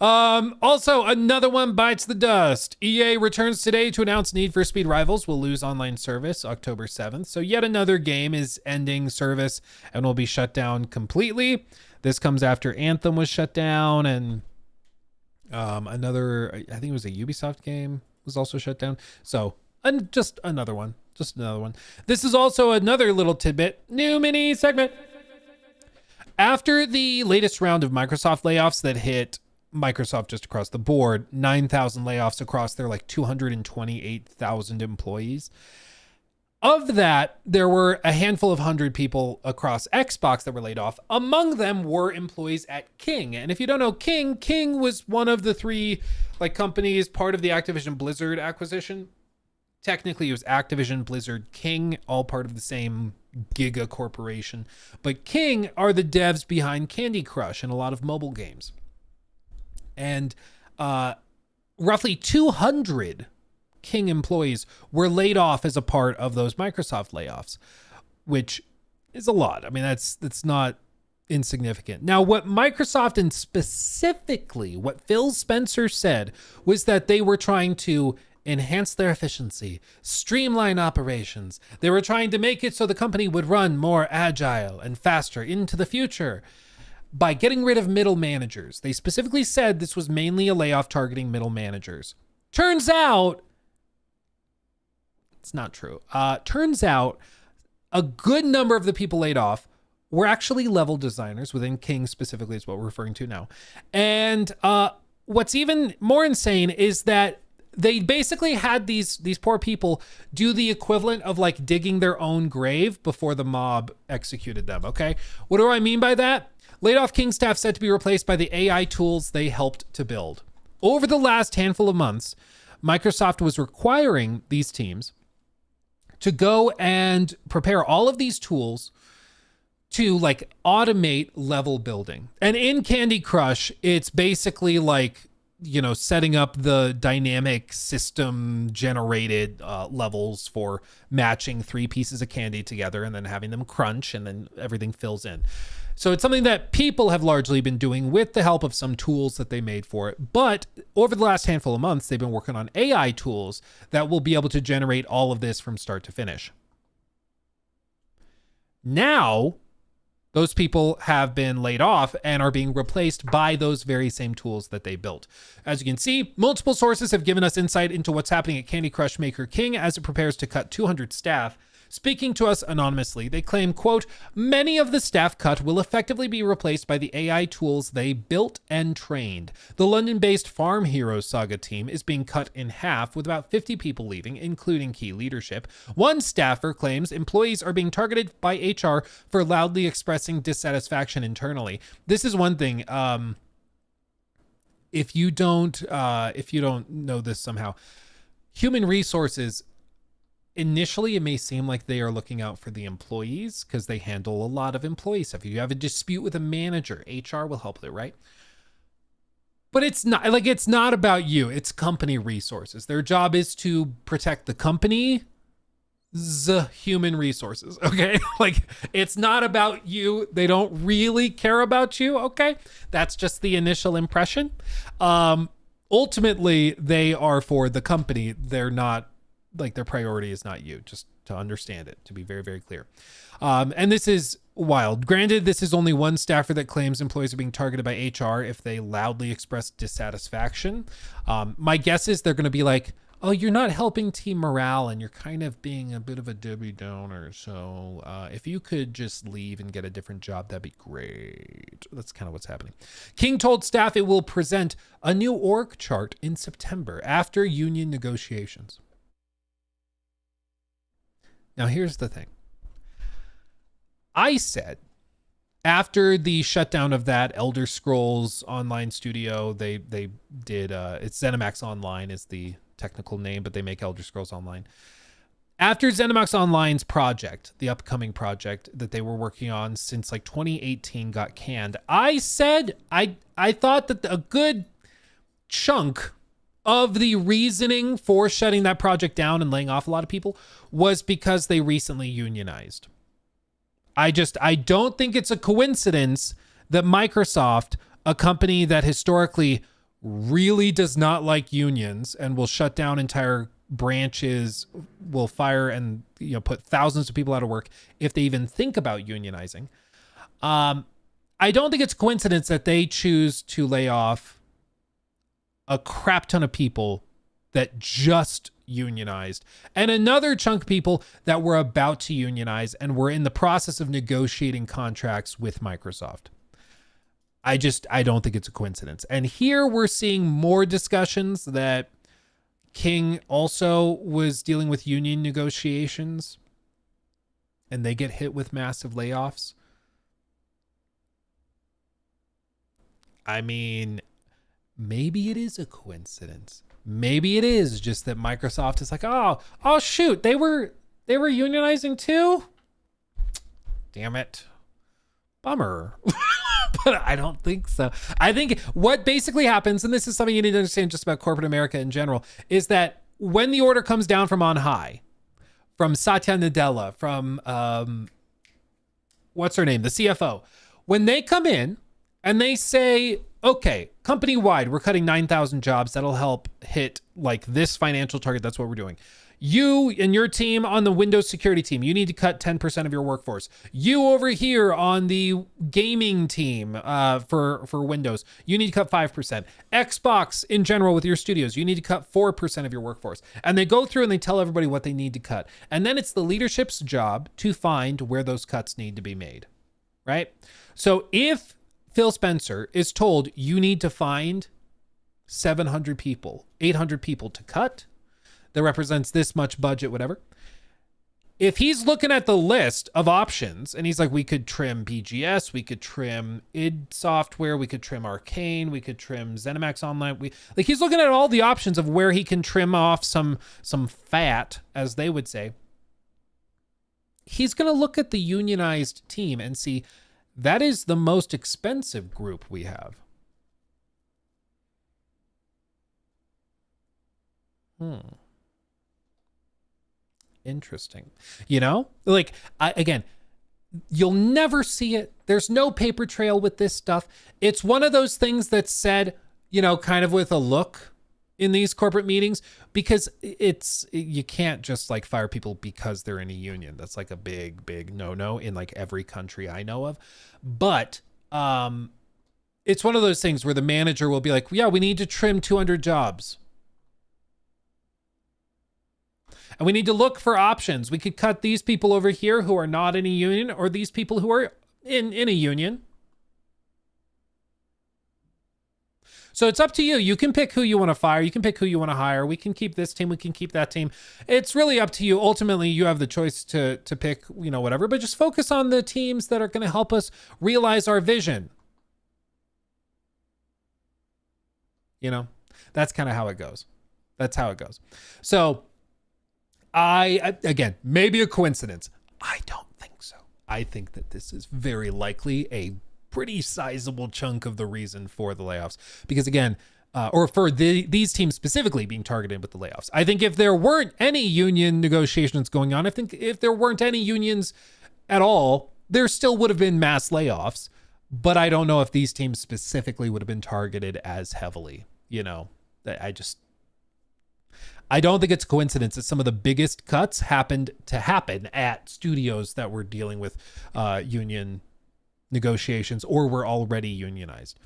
Also, another one bites the dust. EA returns today to announce Need for Speed Rivals will lose online service October 7th. So yet another game is ending service and will be shut down completely. This comes after Anthem was shut down and another, I think it was a Ubisoft game was also shut down. So just another one. This is also another little tidbit, new mini segment. After the latest round of Microsoft layoffs that hit Microsoft just across the board, 9,000 layoffs across their like 228,000 employees. Of that, there were a handful of 100 people across Xbox that were laid off. Among them were employees at King. And if you don't know King was one of the three like companies part of the Activision Blizzard acquisition. Technically, it was Activision, Blizzard, King, all part of the same giga corporation. But King are the devs behind Candy Crush and a lot of mobile games. And roughly 200 King employees were laid off as a part of those Microsoft layoffs, which is a lot. I mean, that's not insignificant. Now, what Microsoft and specifically what Phil Spencer said was that they were trying to enhance their efficiency, streamline operations. They were trying to make it so the company would run more agile and faster into the future by getting rid of middle managers. They specifically said this was mainly a layoff targeting middle managers. Turns out, it's not true. Turns out a good number of the people laid off were actually level designers within King specifically is what we're referring to now. And what's even more insane is that they basically had these poor people do the equivalent of like digging their own grave before the mob executed them, okay? What do I mean by that? Laid off King staff said to be replaced by the AI tools they helped to build. Over the last handful of months, Microsoft was requiring these teams to go and prepare all of these tools to like automate level building. And in Candy Crush, it's basically like, you know, setting up the dynamic system generated levels for matching 3 pieces of candy together and then having them crunch and then everything fills in. So it's something that people have largely been doing with the help of some tools that they made for it. But over the last handful of months, they've been working on AI tools that will be able to generate all of this from start to finish. Now, those people have been laid off and are being replaced by those very same tools that they built. As you can see, multiple sources have given us insight into what's happening at Candy Crush maker King as it prepares to cut 200 staff. Speaking to us anonymously, they claim, quote, many of the staff cut will effectively be replaced by the AI tools they built and trained. The London-based Farm Heroes Saga team is being cut in half with about 50 people leaving, including key leadership. One staffer claims employees are being targeted by HR for loudly expressing dissatisfaction internally. This is one thing. If you don't know this somehow, human resources, initially, it may seem like they are looking out for the employees because they handle a lot of employee stuff. If you have a dispute with a manager, HR will help with it, right? But it's not about you. It's company resources. Their job is to protect the company, human resources. Okay. Like, it's not about you. They don't really care about you. Okay. That's just the initial impression. Ultimately, they are for the company. They're not, like, their priority is not you, just to understand it, to be very, very clear. And this is wild. Granted, this is only one staffer that claims employees are being targeted by HR if they loudly express dissatisfaction. My guess is they're going to be like, oh, you're not helping team morale and you're kind of being a bit of a Debbie Downer. So if you could just leave and get a different job, that'd be great. That's kind of what's happening. King told staff it will present a new org chart in September after union negotiations. Now, here's the thing. I said after the shutdown of that Elder Scrolls Online studio, they did, it's ZeniMax Online is the technical name, but they make Elder Scrolls Online. After ZeniMax Online's project, the upcoming project that they were working on since like 2018 got canned, I said I thought that a good chunk of the reasoning for shutting that project down and laying off a lot of people was because they recently unionized. I don't think it's a coincidence that Microsoft, a company that historically really does not like unions and will shut down entire branches, will fire and put thousands of people out of work if they even think about unionizing. I don't think it's a coincidence that they choose to lay off a crap ton of people that just unionized and another chunk of people that were about to unionize and were in the process of negotiating contracts with Microsoft. I don't think it's a coincidence. And here we're seeing more discussions that King also was dealing with union negotiations and they get hit with massive layoffs. I mean, maybe it is a coincidence. Maybe it is just that Microsoft is like, oh shoot, they were unionizing too? Damn it. Bummer. But I don't think so. I think what basically happens, and this is something you need to understand just about corporate America in general, is that when the order comes down from on high, from Satya Nadella, from what's her name, the CFO, when they come in and they say, okay, company-wide, we're cutting 9,000 jobs. That'll help hit like this financial target. That's what we're doing. You and your team on the Windows security team, you need to cut 10% of your workforce. You over here on the gaming team for Windows, you need to cut 5%. Xbox in general with your studios, you need to cut 4% of your workforce. And they go through and they tell everybody what they need to cut. And then it's the leadership's job to find where those cuts need to be made, right? So if Phil Spencer is told you need to find 700 people, 800 people to cut, that represents this much budget, whatever. If he's looking at the list of options and he's like, we could trim BGS, we could trim id Software, we could trim Arcane, we could trim ZeniMax Online. He's looking at all the options of where he can trim off some fat, as they would say. He's going to look at the unionized team and see that is the most expensive group we have. Interesting. Again, you'll never see it. There's no paper trail with this stuff. It's one of those things that's said, kind of with a look in these corporate meetings, because you can't just like fire people because they're in a union. That's like a big no-no in like every country I know of. But it's one of those things where the manager will be like, yeah, we need to trim 200 jobs. And we need to look for options. We could cut these people over here who are not in a union, or these people who are in a union. So it's up to you. You can pick who you want to fire. You can pick who you want to hire. We can keep this team. We can keep that team. It's really up to you. Ultimately, you have the choice to pick, whatever, but just focus on the teams that are going to help us realize our vision. That's kind of how it goes. That's how it goes. So again, maybe a coincidence. I don't think so. I think that this is very likely a pretty sizable chunk of the reason for the layoffs. Because again, or for these teams specifically being targeted with the layoffs. I think if there weren't any union negotiations going on, I think if there weren't any unions at all, there still would have been mass layoffs. But I don't know if these teams specifically would have been targeted as heavily. You know, I don't think it's a coincidence that some of the biggest cuts happened at studios that were dealing with union negotiations or were already unionized.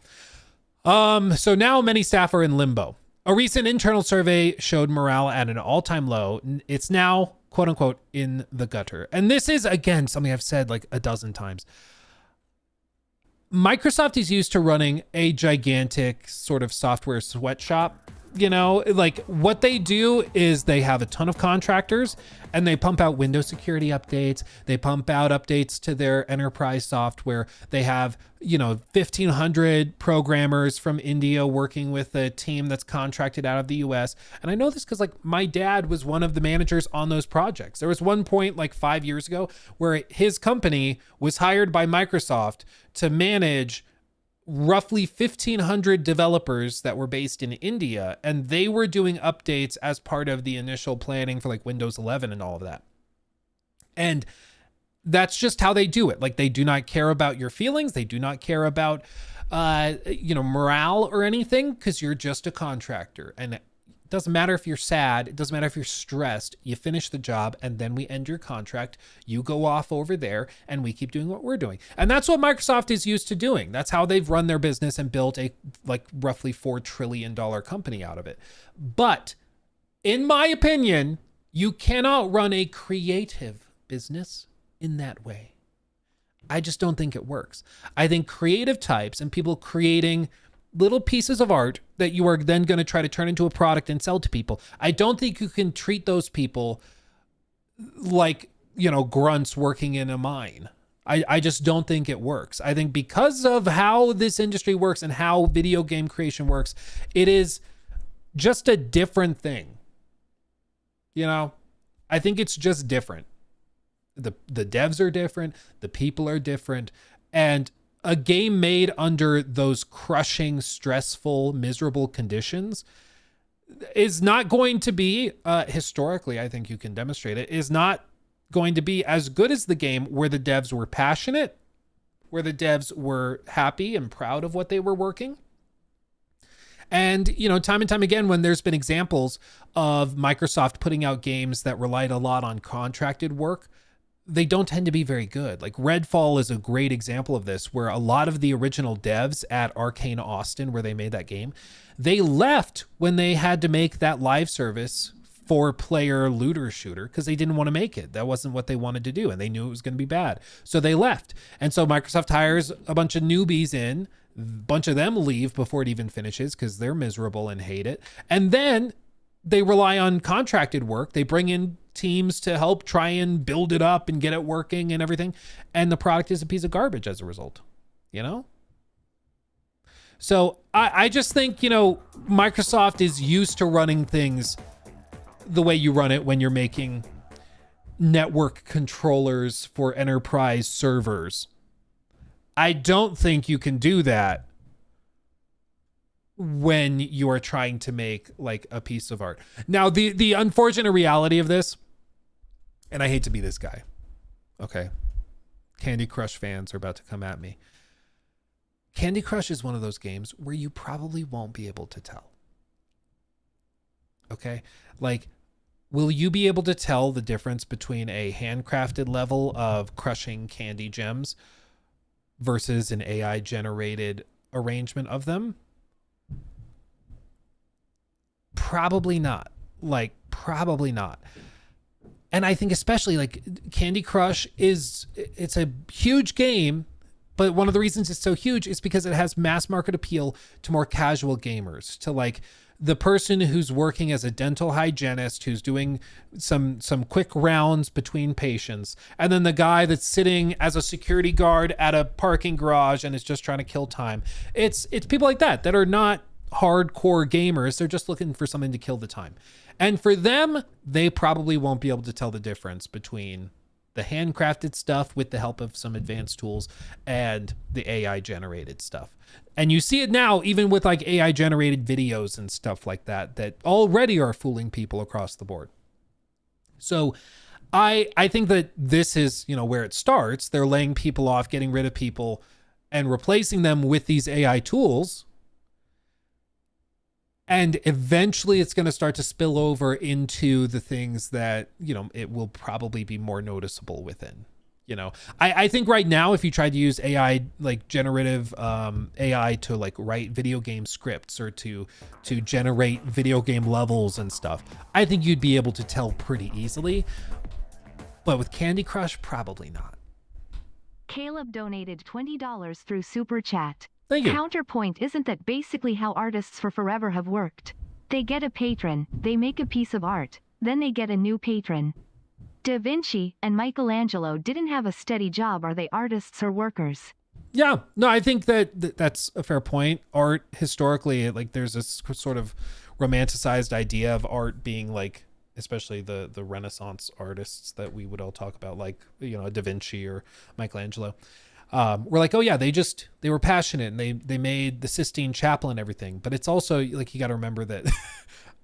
So now many staff are in limbo. A recent internal survey showed morale at an all-time low. It's now, quote unquote, in the gutter. And this is, again, something I've said like a dozen times. Microsoft is used to running a gigantic sort of software sweatshop. You know, like what they do is they have a ton of contractors and they pump out Windows security updates. They pump out updates to their enterprise software. They have, 1,500 programmers from India working with a team that's contracted out of the US. And I know this because like my dad was one of the managers on those projects. There was one point like 5 years ago where his company was hired by Microsoft to manage roughly 1,500 developers that were based in India, and they were doing updates as part of the initial planning for like Windows 11 and all of that. And that's just how they do it. Like they do not care about your feelings. They do not care about, morale or anything because you're just a contractor. And it doesn't matter if you're sad. It doesn't matter if you're stressed. You finish the job and then we end your contract. You go off over there and we keep doing what we're doing. And that's what Microsoft is used to doing. That's how they've run their business and built a like roughly $4 trillion company out of it. But in my opinion, you cannot run a creative business in that way. I just don't think it works. I think creative types and people creating little pieces of art that you are then going to try to turn into a product and sell to people. I don't think you can treat those people like, grunts working in a mine. I just don't think it works. I think because of how this industry works and how video game creation works, it is just a different thing. I think it's just different. The devs are different. The people are different. And a game made under those crushing, stressful, miserable conditions is not going to be, historically, I think you can demonstrate it, is not going to be as good as the game where the devs were passionate, where the devs were happy and proud of what they were working. And, time and time again, when there's been examples of Microsoft putting out games that relied a lot on contracted work, they don't tend to be very good. Like Redfall is a great example of this, where a lot of the original devs at Arcane Austin, where they made that game, they left when they had to make that live service 4-player looter shooter because they didn't want to make it. That wasn't what they wanted to do, and they knew it was going to be bad. So they left. And so Microsoft hires a bunch of newbies in, a bunch of them leave before it even finishes because they're miserable and hate it. And then they rely on contracted work. They bring in teams to help try and build it up and get it working and everything. And the product is a piece of garbage as a result, So I just think, Microsoft is used to running things the way you run it when you're making network controllers for enterprise servers. I don't think you can do that when you are trying to make like a piece of art. Now, the unfortunate reality of this, and I hate to be this guy, okay? Candy Crush fans are about to come at me. Candy Crush is one of those games where you probably won't be able to tell. Okay? Like, will you be able to tell the difference between a handcrafted level of crushing candy gems versus an AI generated arrangement of them? Probably not. Like, probably not. And I think especially like Candy Crush it's a huge game, but one of the reasons it's so huge is because it has mass market appeal to more casual gamers, to like the person who's working as a dental hygienist, who's doing some quick rounds between patients, and then the guy that's sitting as a security guard at a parking garage and is just trying to kill time. It's people like that are not hardcore gamers. They're just looking for something to kill the time. And for them, they probably won't be able to tell the difference between the handcrafted stuff with the help of some advanced tools and the AI generated stuff. And you see it now, even with like AI generated videos and stuff like that, that already are fooling people across the board. So I think that this is, you know, where it starts. They're laying people off, getting rid of people and replacing them with these AI tools. And eventually it's going to start to spill over into the things that, you know, it will probably be more noticeable within. You know, I think right now, if you tried to use AI, like generative AI to like write video game scripts or to generate video game levels and stuff, I think you'd be able to tell pretty easily. But with Candy Crush, probably not. Caleb donated $20 through Super Chat. Thank you. Counterpoint isn't that basically how artists for forever have worked? They get a patron, they make a piece of art, then they get a new patron. Da Vinci and Michelangelo didn't have a steady job. Are they artists or workers? Yeah, no, I think that's a fair point. Art, historically, like there's this sort of romanticized idea of art being like, especially the Renaissance artists that we would all talk about, like, you know, Da Vinci or Michelangelo. We're like, oh yeah, they were passionate and they made the Sistine Chapel and everything. But it's also like, you got to remember that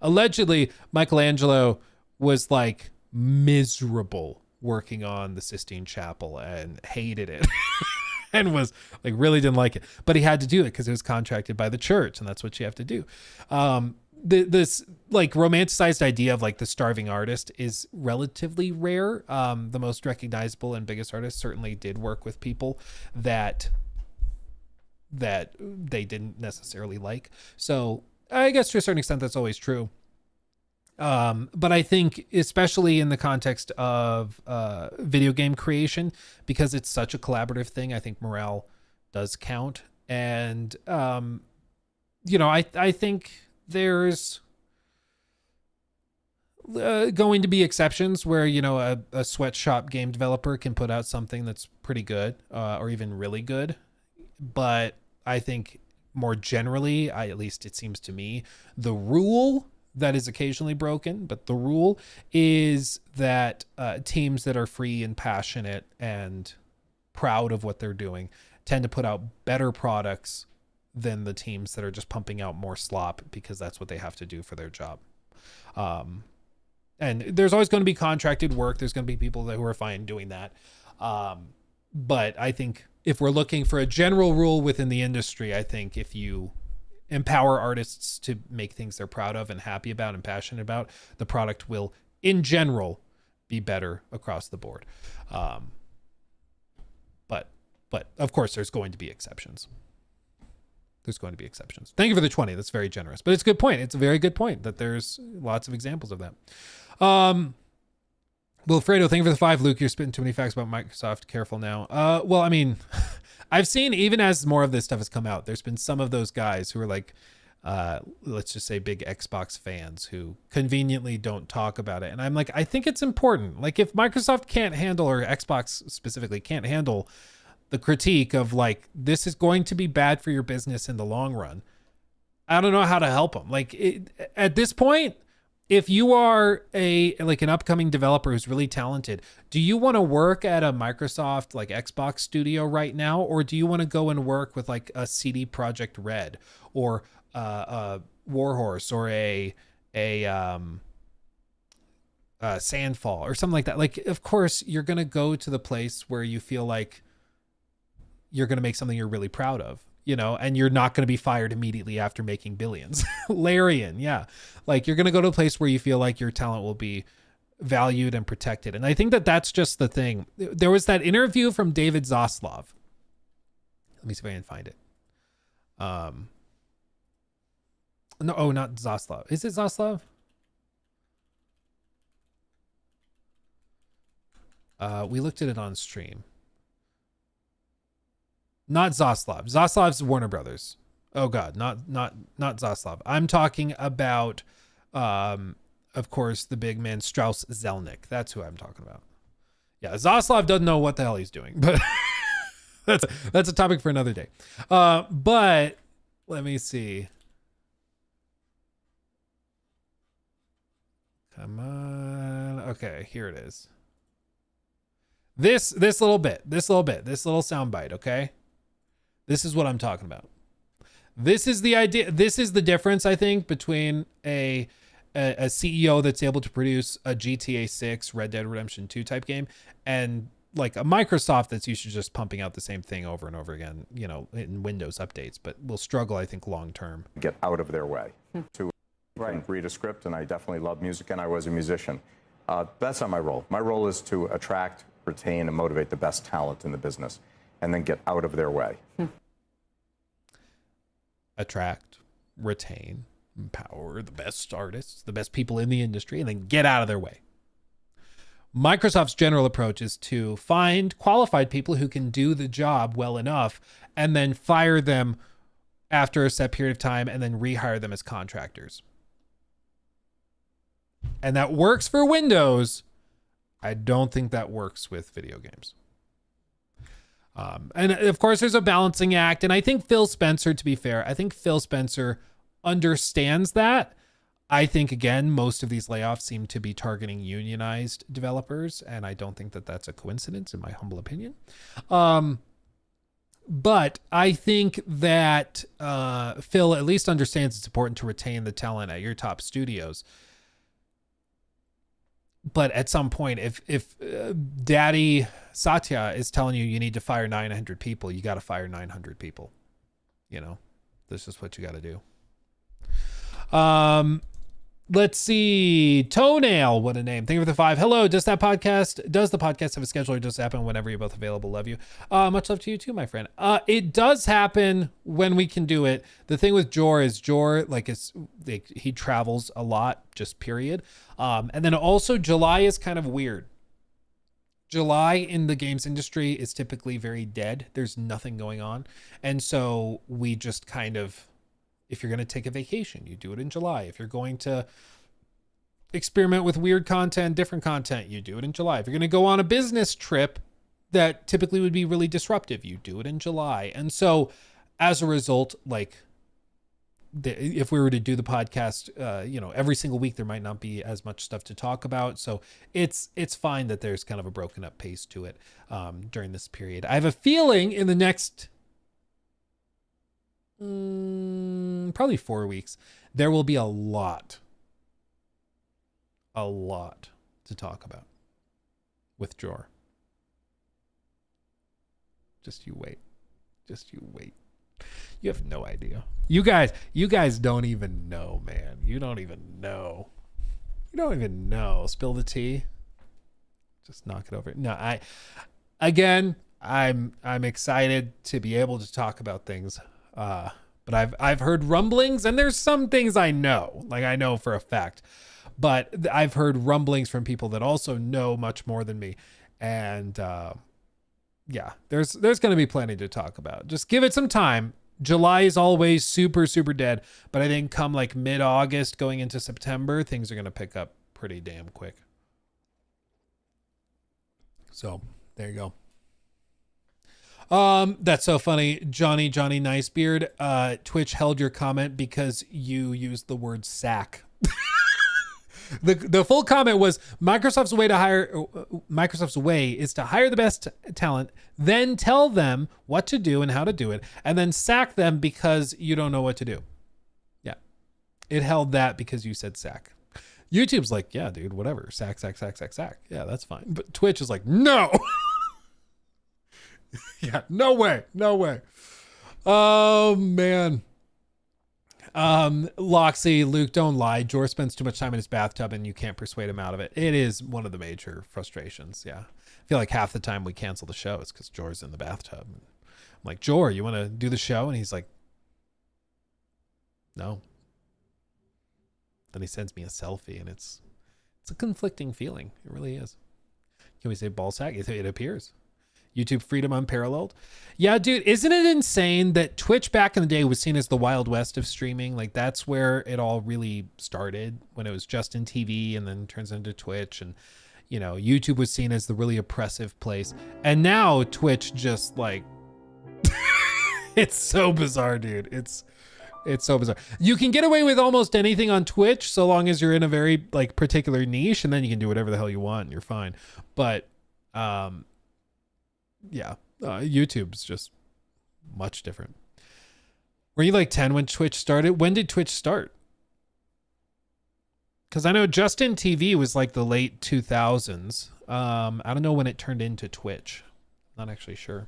allegedly Michelangelo was like miserable working on the Sistine Chapel and hated it and was like, really didn't like it, but he had to do it because it was contracted by the church and that's what you have to do. This like romanticized idea of like the starving artist is relatively rare. The most recognizable and biggest artists certainly did work with people that they didn't necessarily like. So I guess to a certain extent that's always true. But I think especially in the context of video game creation, because it's such a collaborative thing, I think morale does count. And you know, I think there's going to be exceptions where, you know, a sweatshop game developer can put out something that's pretty good or even really good. But I think more generally, at least it seems to me, the rule that is occasionally broken, but the rule is that teams that are free and passionate and proud of what they're doing tend to put out better products than the teams that are just pumping out more slop because that's what they have to do for their job. And there's always going to be contracted work. There's going to be people who are fine doing that. But I think if we're looking for a general rule within the industry, I think if you empower artists to make things they're proud of and happy about and passionate about, the product will, in general, be better across the board. But of course, there's going to be exceptions. There's going to be exceptions. Thank you for the 20. That's very generous. But it's a good point. It's a very good point that there's lots of examples of that. Wilfredo, thank you for the 5. Luke, you're spitting too many facts about Microsoft. Careful now. Well, I mean, I've seen, even as more of this stuff has come out, there's been some of those guys who are like, let's just say big Xbox fans who conveniently don't talk about it. And I'm like, I think it's important. Like if Microsoft can't handle, or Xbox specifically can't handle the critique of like, this is going to be bad for your business in the long run, I don't know how to help them. Like at this point, if you are an upcoming developer who's really talented, do you want to work at a Microsoft like Xbox studio right now? Or do you want to go and work with like a CD Projekt Red or a Warhorse or a Sandfall or something like that? Like, of course you're going to go to the place where you feel like you're going to make something you're really proud of, you know, and you're not going to be fired immediately after making billions. Larian. Yeah. Like you're going to go to a place where you feel like your talent will be valued and protected. And I think that that's just the thing. There was that interview from David Zaslav. Let me see if I can find it. No, oh, not Zaslav. Is it Zaslav? We looked at it on stream. Not Zaslav. Zaslav's Warner Brothers. Oh God, not Zaslav. I'm talking about, of course, the big man Strauss Zelnick. That's who I'm talking about. Yeah, Zaslav doesn't know what the hell he's doing, but that's a topic for another day. But let me see. Come on. Okay, here it is. This little soundbite, okay? This is what I'm talking about. This is the idea. This is the difference, I think, between a CEO that's able to produce a GTA 6, Red Dead Redemption 2 type game, and like a Microsoft that's used to just pumping out the same thing over and over again, you know, in Windows updates, but will struggle, I think, long term. Get out of their way to read a script, and I definitely love music, and I was a musician. That's not my role. My role is to attract, retain, and motivate the best talent in the business, and then get out of their way. Attract, retain, empower the best artists, the best people in the industry, and then get out of their way. Microsoft's general approach is to find qualified people who can do the job well enough and then fire them after a set period of time and then rehire them as contractors. And that works for Windows. I don't think that works with video games. And of course, there's a balancing act. And I think Phil Spencer, to be fair, I think Phil Spencer understands that. I think, again, most of these layoffs seem to be targeting unionized developers. And I don't think that that's a coincidence, in my humble opinion. But I think that Phil at least understands it's important to retain the talent at your top studios. But at some point, if Daddy Satya is telling you need to fire 900 people, you got to fire 900 people. You know, this is what you got to do. Let's see. Toenail, what a name. Thank you for the 5. Hello, does the podcast have a schedule, or does it happen whenever you're both available? Love you. Much love to you too, my friend. It does happen when we can do it. The thing with Jor is he travels a lot, just period. And then also July is kind of weird. July in the games industry is typically very dead. There's nothing going on. And so we just kind of, if you're going to take a vacation, you do it in July. If you're going to experiment with weird content, different content, you do it in July. If you're going to go on a business trip that typically would be really disruptive, you do it in July. And so as a result, like if we were to do the podcast, every single week, there might not be as much stuff to talk about. So it's fine that there's kind of a broken up pace to it during this period. I have a feeling in the next probably 4 weeks, there will be a lot to talk about with Jor. Just you wait. You have no idea. You guys don't even know, man. You don't even know. Spill the tea. Just knock it over. No, I'm excited to be able to talk about things. But I've heard rumblings, and there's some things I know for a fact, but I've heard rumblings from people that also know much more than me. And, yeah, there's going to be plenty to talk about. Just give it some time. July is always super, super dead, but I think come like mid-August going into September, things are going to pick up pretty damn quick. So there you go. That's so funny. Johnny Nicebeard, Twitch held your comment because you used the word sack. The full comment was Microsoft's way is to hire the best talent, then tell them what to do and how to do it, and then sack them because you don't know what to do. Yeah. It held that because you said sack. YouTube's like, yeah, dude, whatever. Sack. Yeah, that's fine. But Twitch is like, no. Yeah, no way. Oh, man. Loxy, Luke, don't lie. Jor spends too much time in his bathtub and you can't persuade him out of it. It is one of the major frustrations. Yeah. I feel like half the time we cancel the show is because Jor's in the bathtub. I'm like, Jor, you want to do the show? And he's like, no. Then he sends me a selfie and it's a conflicting feeling. It really is. Can we say ball sack? It appears. YouTube freedom unparalleled. Yeah, dude, isn't it insane that Twitch back in the day was seen as the Wild West of streaming? Like that's where it all really started, when it was Justin TV and then turns into Twitch, and YouTube was seen as the really oppressive place. And now Twitch just like it's so bizarre, dude. It's so bizarre. You can get away with almost anything on Twitch so long as you're in a very like particular niche, and then you can do whatever the hell you want and you're fine. But yeah, YouTube's just much different. Were you like 10 when Twitch started? When did Twitch start? Because I know Justin TV was like the late 2000s. I don't know when it turned into Twitch. Not actually sure.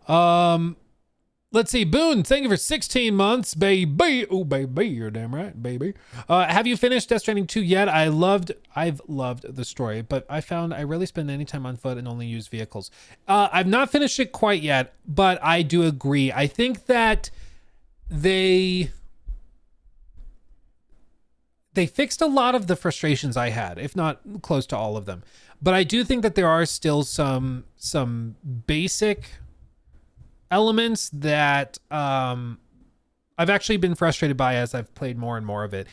Let's see. Boone, thank you for 16 months, baby. Oh, baby, you're damn right, baby. Have you finished Death Stranding 2 yet? I've loved the story, but I found I rarely spend any time on foot and only use vehicles. I've not finished it quite yet, but I do agree. I think that they fixed a lot of the frustrations I had, if not close to all of them. But I do think that there are still some basic elements that I've actually been frustrated by as I've played more and more of it.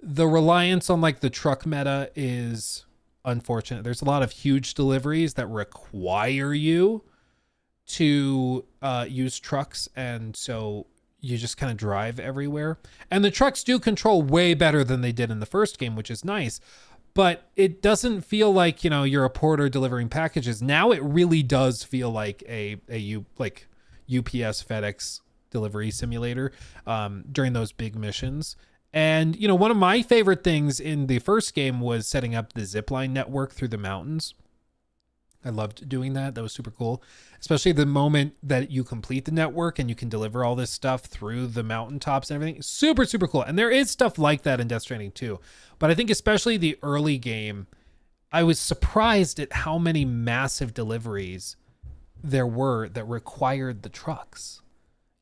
The reliance on like the truck meta is unfortunate. There's a lot of huge deliveries that require you to use trucks, and so you just kind of drive everywhere. And the trucks do control way better than they did in the first game, which is nice. But it doesn't feel like, you know, you're a porter delivering packages. Now it really does feel like a UPS FedEx delivery simulator during those big missions. And, you know, one of my favorite things in the first game was setting up the zipline network through the mountains. I loved doing that. That was super cool, especially the moment that you complete the network and you can deliver all this stuff through the mountaintops and everything. Super, super cool. And there is stuff like that in Death Stranding 2. But I think especially the early game, I was surprised at how many massive deliveries there were that required the trucks.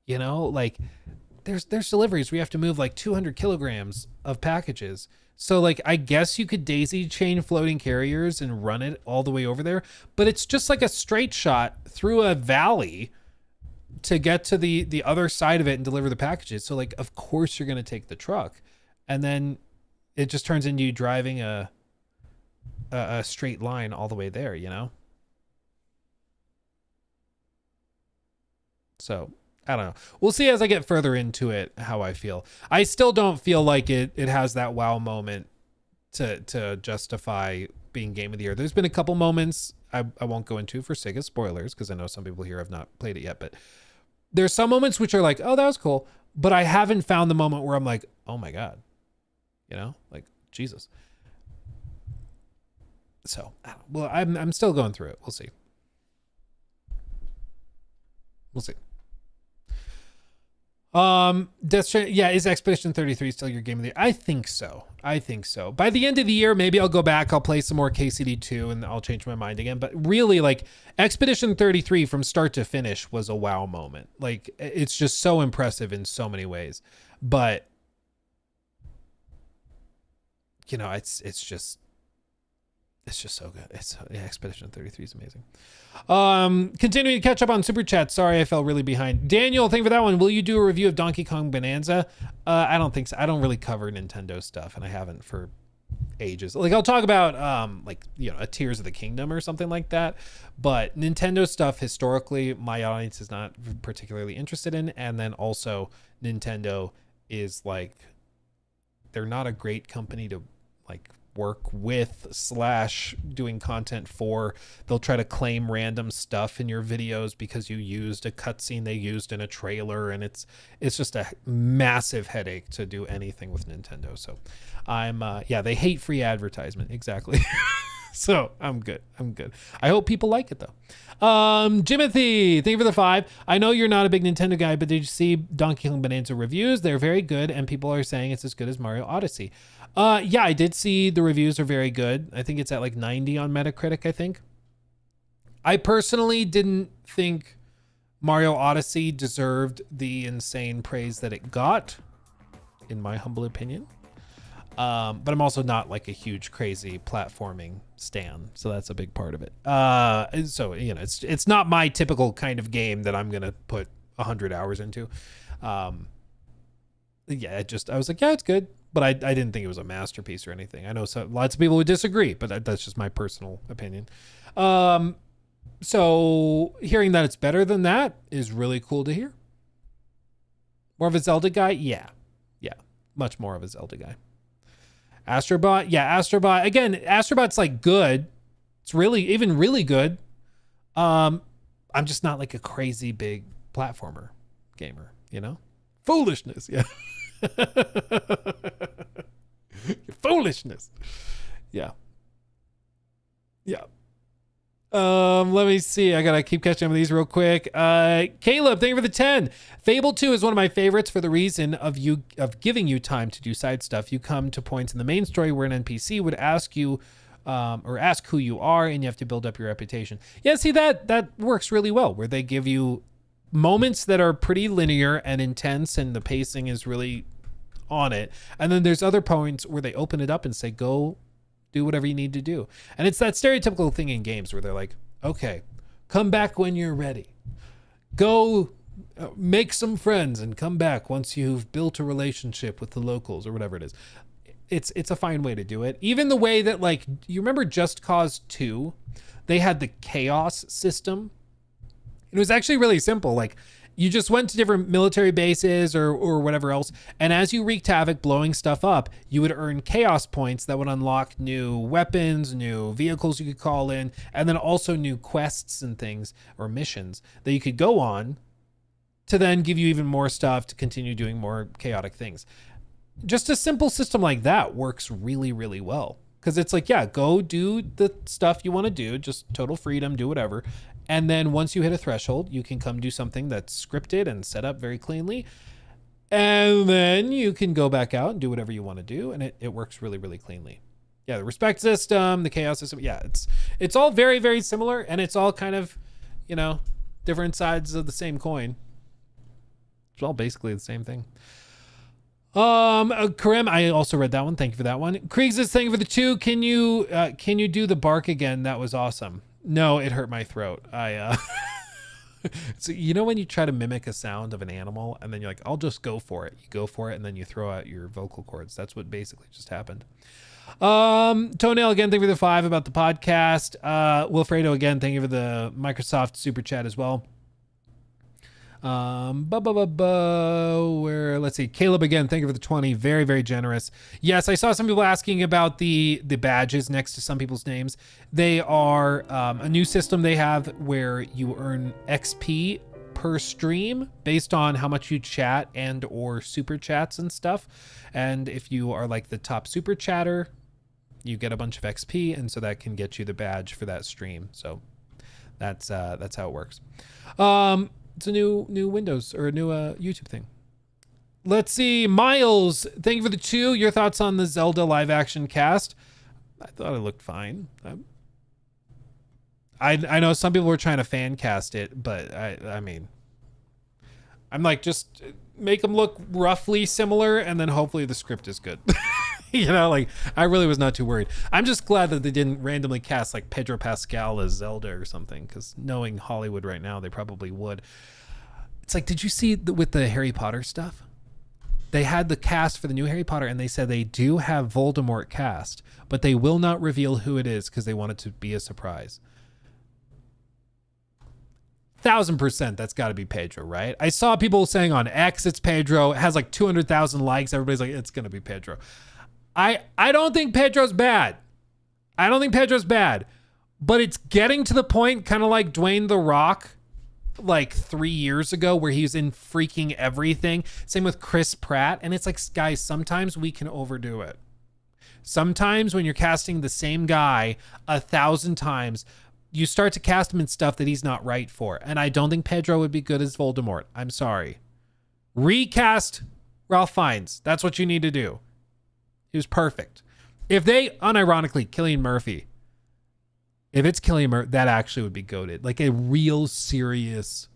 You know, like there's deliveries where you have to move like 200 kilograms of packages. So like, I guess you could daisy chain floating carriers and run it all the way over there, but it's just like a straight shot through a valley to get to the other side of it and deliver the packages. So like, of course you're going to take the truck, and then it just turns into you driving a straight line all the way there, you know? So I don't know. We'll see as I get further into it how I feel. I still don't feel like it has that wow moment to justify being Game of the Year. There's been a couple moments I won't go into for sake of spoilers, because I know some people here have not played it yet, but there's some moments which are like, oh, that was cool, but I haven't found the moment where I'm like, oh my God, you know, like Jesus. So, well, I'm still going through it. We'll see. We'll see. Death Stranding, yeah, is Expedition 33 still your game of the year? I think so. By the end of the year, maybe I'll go back, I'll play some more KCD 2 and I'll change my mind again. But really, like, Expedition 33 from start to finish was a wow moment. Like, it's just so impressive in so many ways. But, you know, it's just so good. Expedition 33 is amazing. Continuing to catch up on Super Chat. Sorry, I fell really behind. Daniel, thank you for that one. Will you do a review of Donkey Kong Bonanza? I don't think so. I don't really cover Nintendo stuff, and I haven't for ages. Like, I'll talk about like, you know, a Tears of the Kingdom or something like that. But Nintendo stuff, historically, my audience is not particularly interested in. And then also, Nintendo is like, they're not a great company to like work with / doing content for. They'll try to claim random stuff in your videos because you used a cutscene they used in a trailer, and it's just a massive headache to do anything with Nintendo. So they hate free advertisement. Exactly. So I'm good. I hope people like it though. Jimothy, thank you for the 5. I know you're not a big Nintendo guy, but did you see Donkey Kong Bonanza reviews? They're very good, and people are saying it's as good as Mario Odyssey. Yeah, I did see the reviews are very good. I think it's at like 90 on Metacritic, I think. I personally didn't think Mario Odyssey deserved the insane praise that it got, in my humble opinion. But I'm also not like a huge crazy platforming stan, so that's a big part of it. So, you know, it's not my typical kind of game that I'm gonna put 100 hours into. I was like, yeah, it's good, but I didn't think it was a masterpiece or anything. I know lots of people would disagree, but that's just my personal opinion. So hearing that it's better than that is really cool to hear. More of a Zelda guy? Yeah, much more of a Zelda guy. Astrobot. Yeah, Astrobot. Again, Astrobot's like good. It's really good. I'm just not like a crazy big platformer gamer, you know? Foolishness, yeah. Foolishness. Yeah. Yeah. Let me see. I gotta keep catching up with these real quick. Caleb, thank you for the 10. Fable 2 is one of my favorites for the reason of giving you time to do side stuff. You come to points in the main story where an NPC would ask you or ask who you are, and you have to build up your reputation. Yeah, see, that works really well, where they give you moments that are pretty linear and intense, and the pacing is really on it. And then there's other points where they open it up and say, go do whatever you need to do. And it's that stereotypical thing in games where they're like, okay, come back when you're ready. Go make some friends and come back once you've built a relationship with the locals or whatever it is. It's a fine way to do it. Even the way that, like, you remember Just Cause 2? They had the chaos system. It was actually really simple. Like, you just went to different military bases or whatever else, and as you wreaked havoc blowing stuff up, you would earn chaos points that would unlock new weapons, new vehicles you could call in, and then also new quests and things or missions that you could go on to then give you even more stuff to continue doing more chaotic things. Just a simple system like that works really, really well. Because it's like, yeah, go do the stuff you want to do, just total freedom, do whatever. And then once you hit a threshold, you can come do something that's scripted and set up very cleanly. And then you can go back out and do whatever you want to do. And it works really, really cleanly. Yeah, the respect system, the chaos system. Yeah, it's all very, very similar. And it's all kind of, you know, different sides of the same coin. It's all basically the same thing. Karim, I also read that one. Thank you for that one. Kriegs is thank you for the 2. Can you do the bark again? That was awesome. No, it hurt my throat. So you know when you try to mimic a sound of an animal and then you're like, I'll just go for it. You go for it and then you throw out your vocal cords. That's what basically just happened. Toenail again, thank you for the 5 about the podcast. Wilfredo again, thank you for the Microsoft super chat as well. Where, let's see, Caleb again, thank you for the 20. Very, very generous. Yes, I saw some people asking about the badges next to some people's names. They are a new system they have where you earn XP per stream based on how much you chat and or super chats and stuff. And if you are like the top super chatter, you get a bunch of XP, and so that can get you the badge for that stream. So that's how it works. It's a new Windows or a new YouTube thing. Let's see. Miles, thank you for the 2. Your thoughts on the Zelda live action cast? I thought it looked fine. I know some people were trying to fan cast it, but I mean, I'm like, just make them look roughly similar and then hopefully the script is good. You know, like, I really was not too worried. I'm just glad that they didn't randomly cast like Pedro Pascal as Zelda or something, because knowing Hollywood right now, they probably would. It's like, did you see with the Harry Potter stuff? They had the cast for the new Harry Potter and they said they do have Voldemort cast, but they will not reveal who it is because they want it to be a surprise. 1000% that's got to be Pedro, right? I saw people saying on X it's Pedro. It has like 200,000 likes. Everybody's like, it's going to be Pedro. I don't think Pedro's bad. I don't think Pedro's bad. But it's getting to the point, kind of like Dwayne The Rock, like 3 years ago, where he was in freaking everything. Same with Chris Pratt. And it's like, guys, sometimes we can overdo it. Sometimes when you're casting the same guy 1,000 times, you start to cast him in stuff that he's not right for. And I don't think Pedro would be good as Voldemort. I'm sorry. Recast Ralph Fiennes. That's what you need to do. He was perfect. If they, unironically, Cillian Murphy, if it's Cillian Murphy, that actually would be goated. Like a real serious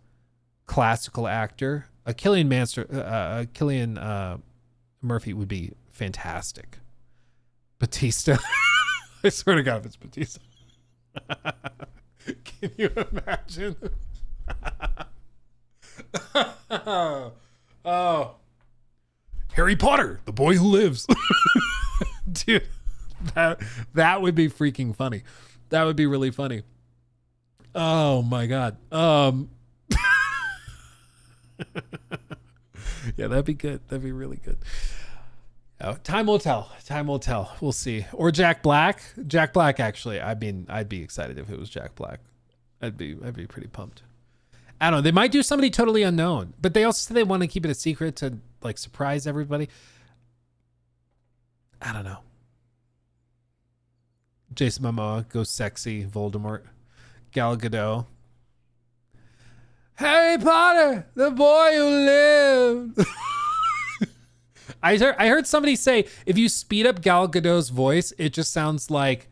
classical actor. Cillian Murphy would be fantastic. Batista. I swear to God, if it's Batista. Can you imagine? Oh. Harry Potter, the boy who lives. Dude, that would be freaking funny. That would be really funny. Oh my God. Yeah, that'd be good. That'd be really good. Oh, time will tell. Time will tell. We'll see. Or Jack Black. Jack Black, actually. I mean, I'd be excited if it was Jack Black. I'd be pretty pumped. I don't know. They might do somebody totally unknown, but they also say they want to keep it a secret to like surprise everybody. I don't know. Jason Momoa goes sexy Voldemort. Gal Gadot. Harry Potter, the boy who lived. I heard somebody say if you speed up Gal Gadot's voice, it just sounds like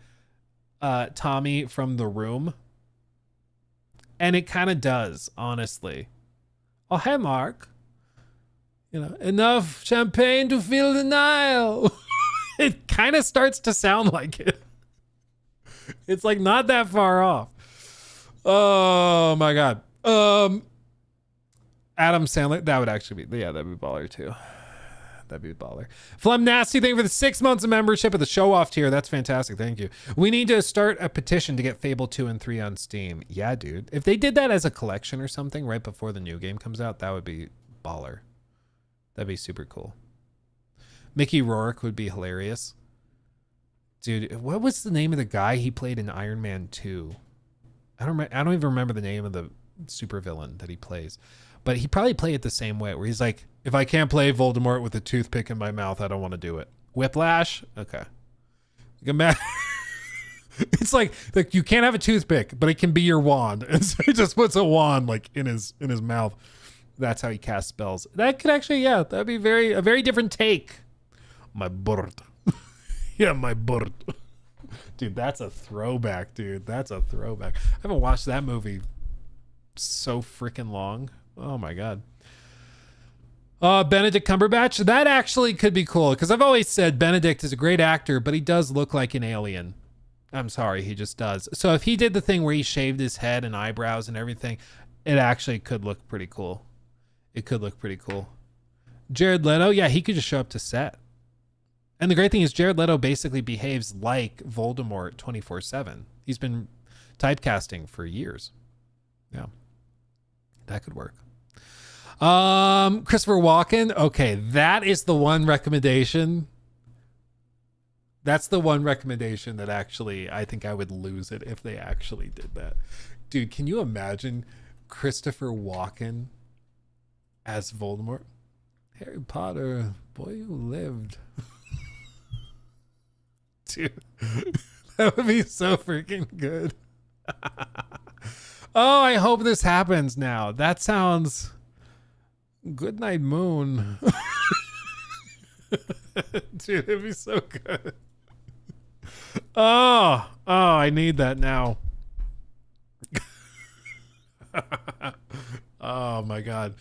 Tommy from The Room. And it kind of does, honestly. Oh, hey, Mark. You know, enough champagne to fill the Nile. It kind of starts to sound like it. It's like not that far off. Oh my God. Adam Sandler. That would actually be, yeah, that'd be baller too. That'd be a baller. Flem Nasty, thank you for the 6 months of membership at the show off tier. That's fantastic. Thank you. We need to start a petition to get Fable 2 and 3 on Steam. Yeah, dude. If they did that as a collection or something right before the new game comes out, that would be baller. That'd be super cool. Mickey Rourke would be hilarious. Dude, what was the name of the guy he played in Iron Man 2? I don't even remember the name of the supervillain that he plays. But he probably played it the same way, where he's like, if I can't play Voldemort with a toothpick in my mouth, I don't want to do it. Whiplash? Okay. It's like you can't have a toothpick, but it can be your wand. And so he just puts a wand like in his mouth. That's how he casts spells. That could actually, yeah, that'd be a very different take. My bird. Yeah, my bird. Dude, that's a throwback, dude. That's a throwback. I haven't watched that movie so freaking long. Oh my God. Benedict Cumberbatch. That actually could be cool because I've always said Benedict is a great actor, but he does look like an alien. I'm sorry, he just does. So if he did the thing where he shaved his head and eyebrows and everything, it actually could look pretty cool. It could look pretty cool. Jared Leto, yeah, he could just show up to set. And the great thing is Jared Leto basically behaves like Voldemort 24/7. He's been typecasting for years. Yeah. That could work. Christopher Walken. Okay, that is the one recommendation. That's the one recommendation that actually I think I would lose it if they actually did that. Dude, can you imagine Christopher Walken as Voldemort? Harry Potter, boy who lived. Dude, that would be so freaking good. Oh, I hope this happens now. That sounds... Good night, moon. Dude, it'd be so good. Oh, I need that now. Oh my God.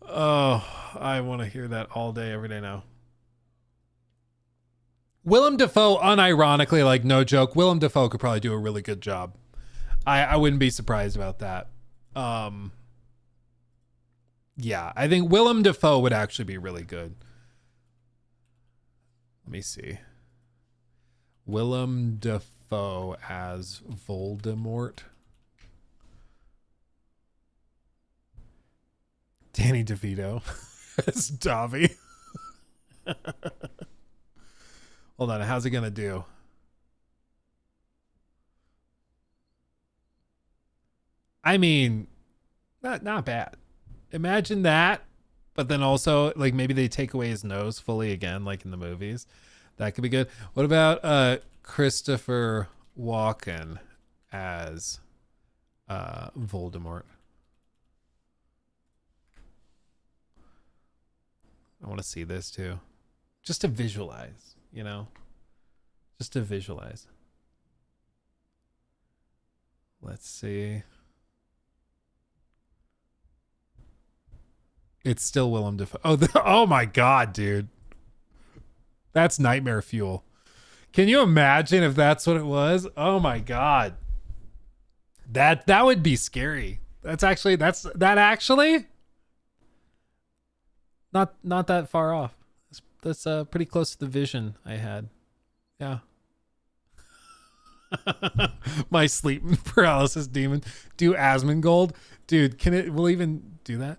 Oh, I want to hear that all day, every day now. Willem Dafoe, unironically, like no joke, Willem Dafoe could probably do a really good job. I wouldn't be surprised about that. Yeah, I think Willem Dafoe would actually be really good. Let me see. Willem Dafoe as Voldemort. Danny DeVito as Dobby. Hold on, how's it gonna do? I mean, not bad. Imagine that, but then also like maybe they take away his nose fully again, like in the movies. That could be good. What about Christopher Walken as Voldemort? I want to see this too, just to visualize, you know, just to visualize. Let's see. It's still Willem Dafoe. Oh my God, dude. That's nightmare fuel. Can you imagine if that's what it was? Oh my God. That would be scary. That's actually not that far off. That's pretty close to the vision I had. Yeah. My sleep paralysis demon. Do Asmongold. Dude, we'll even do that.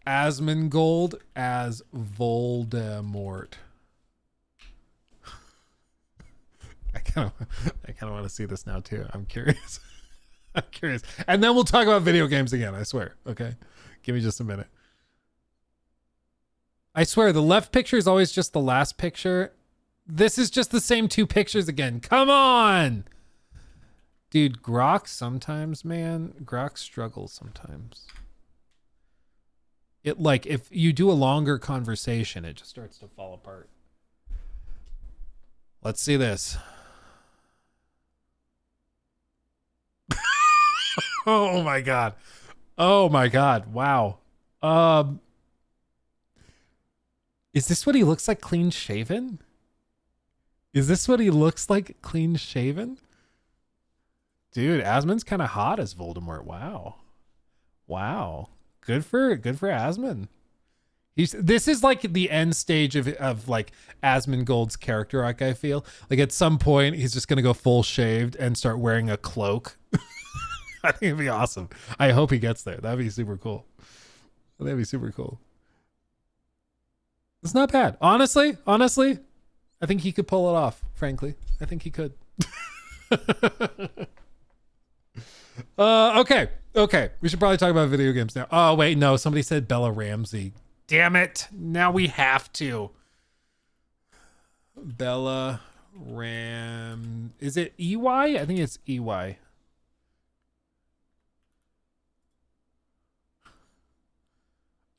Asmongold as Voldemort. I kind of want to see this now too. I'm curious. I'm curious. And then we'll talk about video games again, I swear. Okay. Give me just a minute. I swear, the left picture is always just the last picture. This is just the same two pictures again. Come on! Dude, Grok sometimes, man. Grok struggles sometimes. It, like, if you do a longer conversation, it just starts to fall apart. Let's see this. Oh my God. Oh my God. Wow. Is this what he looks like clean shaven? Is this what he looks like clean shaven? Dude, Asmon's kind of hot as Voldemort. Wow. Wow. Good for Asmon. This is like the end stage of like Asmongold's character arc, I feel. Like at some point he's just gonna go full shaved and start wearing a cloak. I think it'd be awesome. I hope he gets there. That'd be super cool. That'd be super cool. It's not bad. Honestly, I think he could pull it off, frankly. I think he could. Okay. We should probably talk about video games now. Oh, wait, no. Somebody said Bella Ramsey. Damn it. Now we have to. Bella Ram... Is it EY? I think it's EY.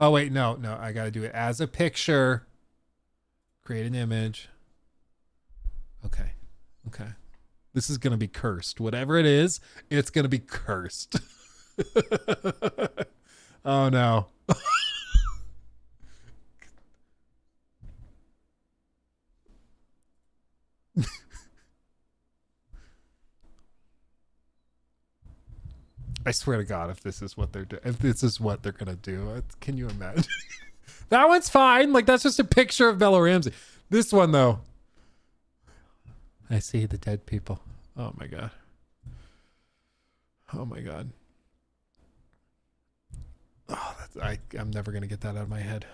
Oh, wait, no. I got to do it as a picture. Create an image. Okay. This is going to be cursed. Whatever it is, it's going to be cursed. Oh, no. I swear to God, if this is what they're doing, if this is what they're gonna do, can you imagine? That one's fine. Like that's just a picture of Bella Ramsey. This one though, I see the dead people. Oh my God. Oh my God. Oh, I'm never gonna get that out of my head.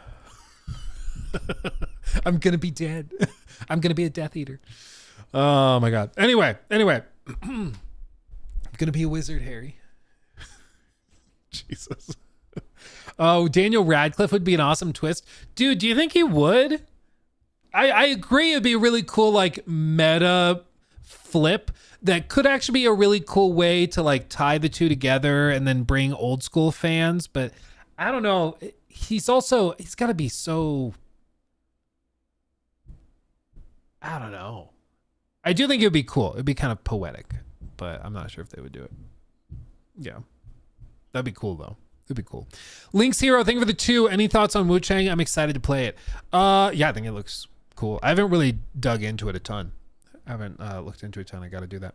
I'm gonna be dead. I'm gonna be a Death Eater. Oh my God. Anyway, I'm gonna be a wizard, Harry. Jesus. Oh, Daniel Radcliffe would be an awesome twist. Dude, do you think he would? I agree it'd be a really cool like meta flip that could actually be a really cool way to like tie the two together and then bring old school fans, but I don't know. He's got to be so, I don't know. I do think it would be cool. It'd be kind of poetic, but I'm not sure if they would do it. Yeah. That'd be cool though. It'd be cool. Link's Hero, thank you for the 2. Any thoughts on Wu Chang? I'm excited to play it. Yeah, I think it looks cool. I haven't really dug into it a ton. I haven't looked into it a ton. I got to do that.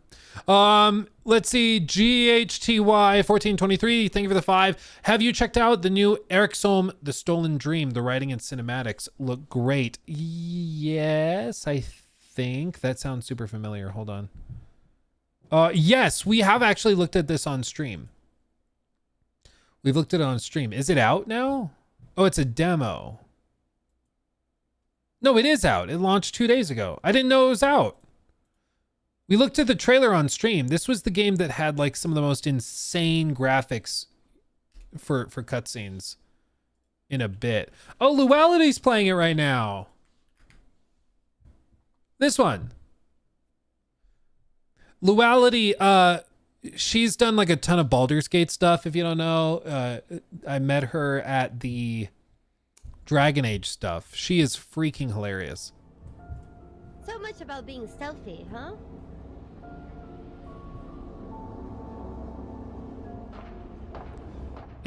Let's see. GHTY1423, thank you for the 5. Have you checked out the new Eric Sohm, The Stolen Dream? The writing and cinematics look great. Yes, I think. That sounds super familiar. Hold on. Yes, we have actually looked at this on stream. We've looked at it on stream. Is it out now? Oh, it's a demo. No, it is out. It launched 2 days ago. I didn't know it was out. We looked at the trailer on stream. This was the game that had like some of the most insane graphics for cutscenes in a bit. Oh, Luality's playing it right now. This one. Luality, she's done like a ton of Baldur's Gate stuff, if you don't know. I met her at the Dragon Age stuff. She is freaking hilarious. So much about being stealthy, huh?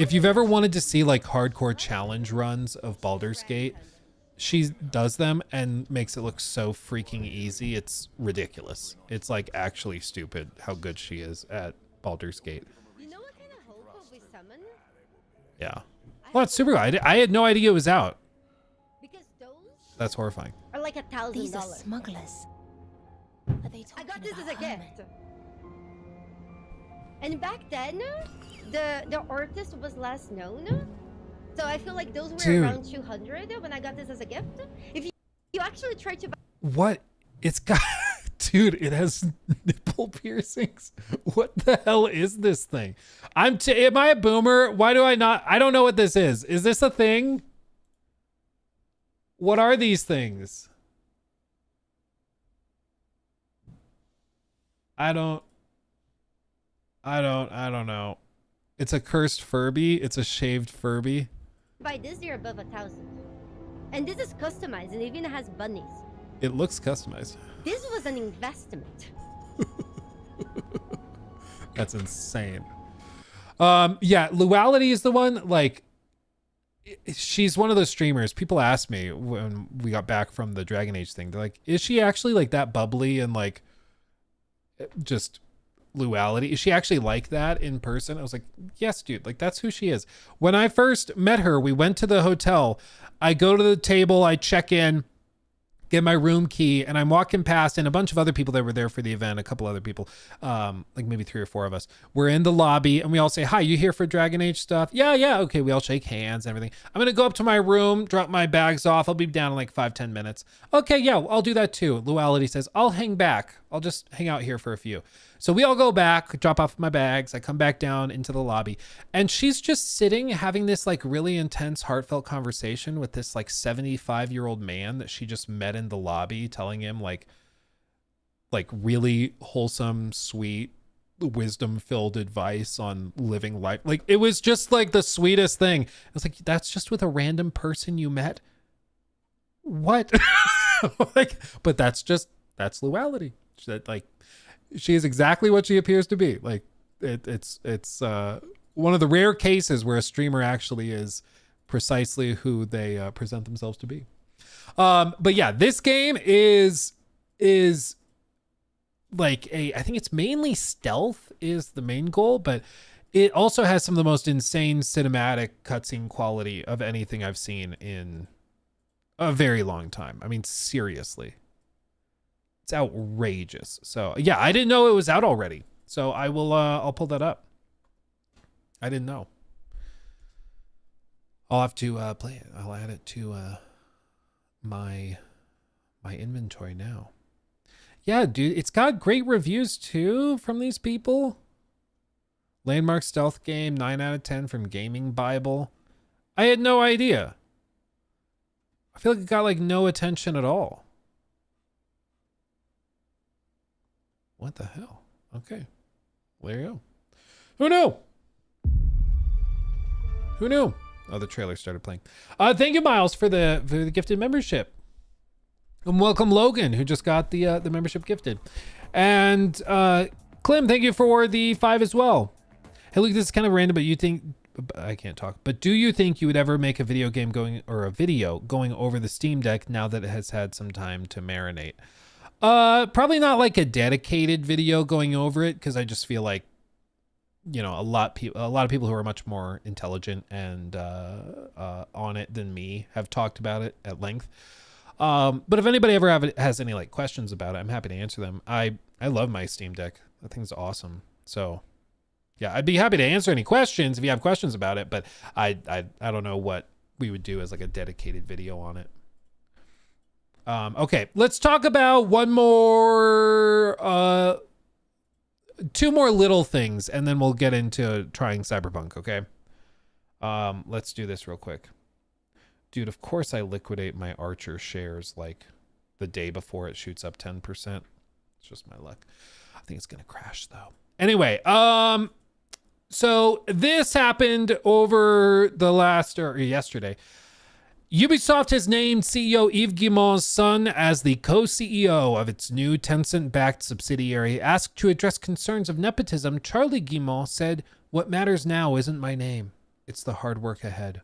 If you've ever wanted to see like hardcore challenge runs of Baldur's Gate, she does them and makes it look so freaking easy. It's ridiculous. It's like actually stupid how good she is at Baldur's Gate. You know what kind of hope will we summon? Yeah. Well, it's super good. I had no idea it was out. Because those That's horrifying. are like $1,000. These are smugglers. Are they I talking got this as a about Herman? gift. And back then, the artist was less known. So I feel like those were Dude. around 200 when I got this as a gift. If you actually try to buy What? It's got Dude, it has nipple piercings. What the hell is this thing? Am I a boomer? Why do I not? I don't know what this is. Is this a thing? What are these things? I don't know. It's a cursed Furby. It's a shaved Furby. By this, you're above 1,000. And this is customized and even has bunnies. It looks customized. This was an investment. That's insane. Yeah, Luality is the one, like, she's one of those streamers. People ask me when we got back from the Dragon Age thing, they're like, is she actually like that bubbly and like just Luality? Is she actually like that in person? I was like, yes, dude, like that's who she is. When I first met her, we went to the hotel. I go to the table, I check in, get my room key, and I'm walking past, and a bunch of other people that were there for the event, a couple other people, like maybe 3 or 4 of us, we're in the lobby, and we all say, hi, you here for Dragon Age stuff? Yeah, okay, we all shake hands and everything. I'm gonna go up to my room, drop my bags off, I'll be down in like 5-10 minutes. Okay, yeah, I'll do that too. Luality says, I'll hang back. I'll just hang out here for a few. So we all go back, drop off my bags, I come back down into the lobby, and she's just sitting having this like really intense, heartfelt conversation with this like 75-year-old man that she just met in the lobby, telling him like really wholesome, sweet, wisdom-filled advice on living life. Like it was just like the sweetest thing. I was like, that's just with a random person you met? What? Like, but that's Luality. That like, she is exactly what she appears to be. Like it's one of the rare cases where a streamer actually is precisely who they present themselves to be. But yeah, this game is like I think it's mainly stealth is the main goal, but it also has some of the most insane cinematic cutscene quality of anything I've seen in a very long time. I mean, seriously. It's outrageous. So yeah, I didn't know it was out already. So I will I'll pull that up. I didn't know. I'll have to play it. I'll add it to my inventory now. Yeah, dude, it's got great reviews too from these people. Landmark stealth game, 9 out of 10 from Gaming Bible. I had no idea. I feel like it got like no attention at all. What the hell? Okay. Well, there you go. Who knew? Who knew? Oh, the trailer started playing. Thank you, Miles, for the gifted membership. And welcome Logan, who just got the membership gifted. And Clem, thank you for the 5 as well. Hey, look, this is kind of random, but you think I can't talk. But do you think you would ever make a video going over the Steam Deck now that it has had some time to marinate? Probably not like a dedicated video going over it, because I just feel like, you know, a lot of people who are much more intelligent and on it than me have talked about it at length. But if anybody ever has any like questions about it, I'm happy to answer them. I love my Steam Deck. That thing's awesome. So yeah, I'd be happy to answer any questions if you have questions about it, but I don't know what we would do as like a dedicated video on it. Okay, let's talk about two more little things, and then we'll get into trying Cyberpunk, okay? Let's do this real quick. Dude, of course I liquidate my Archer shares like the day before it shoots up 10%. It's just my luck. I think it's gonna crash though. Anyway, so this happened over the yesterday. Ubisoft has named CEO Yves Guillemot's son as the co-CEO of its new Tencent-backed subsidiary. Asked to address concerns of nepotism, Charlie Guillemot said, "What matters now isn't my name. It's the hard work ahead."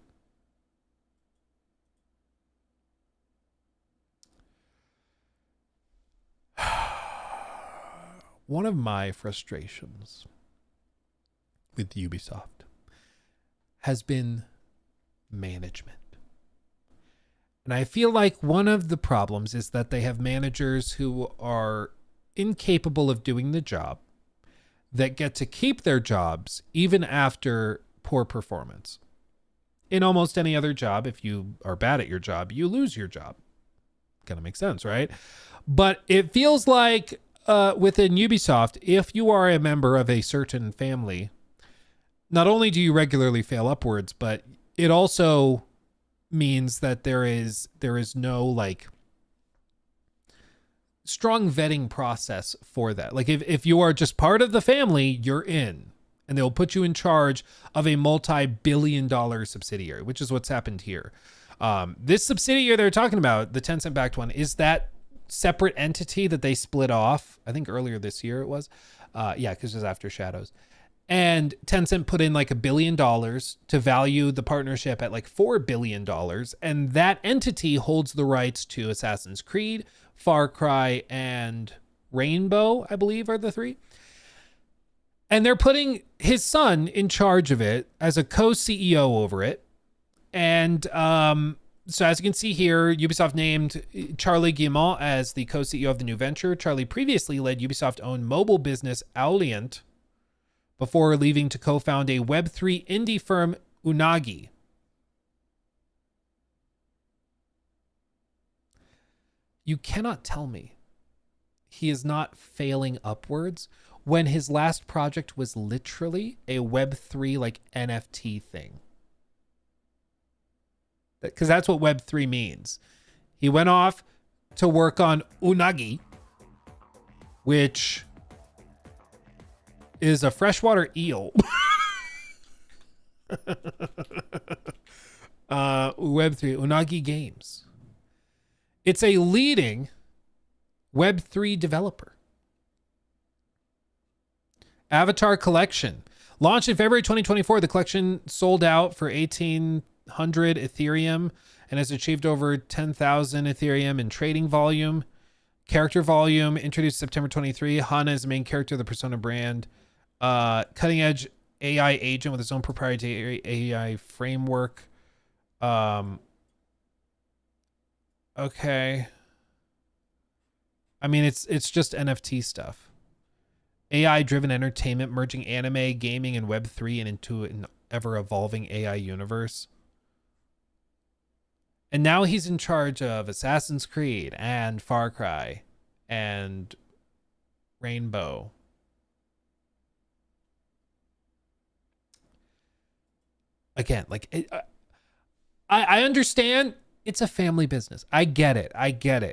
One of my frustrations with Ubisoft has been management. And I feel like one of the problems is that they have managers who are incapable of doing the job, that get to keep their jobs even after poor performance. In almost any other job, if you are bad at your job, you lose your job. Kind of makes sense, right? But it feels like within Ubisoft, if you are a member of a certain family, not only do you regularly fail upwards, but it also means that there is no like strong vetting process for that. Like if you are just part of the family, you're in, and they'll put you in charge of a multi-billion-dollar subsidiary, which is what's happened here. This subsidiary they're talking about, the Tencent-backed one, is that separate entity that they split off. I think earlier this year it was. Yeah, because it was after Shadows. And Tencent put in like $1 billion to value the partnership at like $4 billion. And that entity holds the rights to Assassin's Creed, Far Cry, and Rainbow, I believe are the three. And they're putting his son in charge of it as a co-CEO over it. And so as you can see here, Ubisoft named Charlie Guillemot as the co-CEO of the new venture. Charlie previously led Ubisoft-owned mobile business Aulient before leaving to co-found a Web3 indie firm, Unagi. You cannot tell me he is not failing upwards when his last project was literally a Web3 like NFT thing. Because that's what Web3 means. He went off to work on Unagi, which is a freshwater eel. Web3, Unagi Games. It's a leading Web3 developer. Avatar Collection. Launched in February 2024, the collection sold out for 1,800 Ethereum and has achieved over 10,000 Ethereum in trading volume. Character volume introduced September 23. Hana is the main character of the Persona brand. Cutting edge AI agent with its own proprietary AI framework. Okay. I mean, it's just NFT stuff. AI-driven entertainment merging anime, gaming, and Web3 and into an ever-evolving AI universe. And now he's in charge of Assassin's Creed and Far Cry and Rainbow. Again, like, I understand it's a family business. I get it.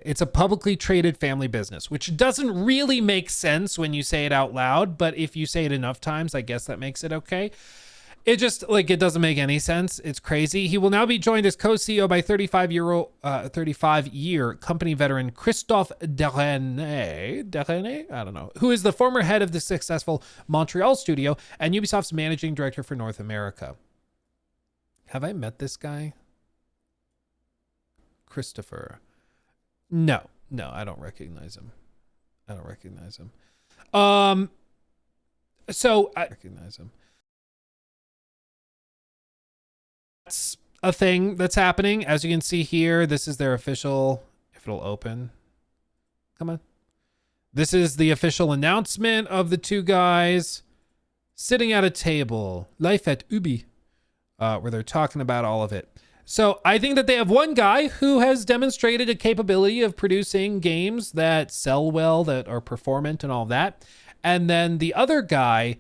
It's a publicly traded family business, which doesn't really make sense when you say it out loud. But if you say it enough times, I guess that makes it okay. It just, like, it doesn't make any sense. It's crazy. He will now be joined as co-CEO by 35-year company veteran Christophe Derenay, I don't know, who is the former head of the successful Montreal studio and Ubisoft's managing director for North America. Have I met this guy? Christopher. No, I don't recognize him. So I recognize him. That's a thing that's happening. As you can see here, this is their official, if it'll open. Come on. This is the official announcement of the two guys sitting at a table. Life at Ubi, where they're talking about all of it. So I think that they have one guy who has demonstrated a capability of producing games that sell well, that are performant and all that. And then the other guy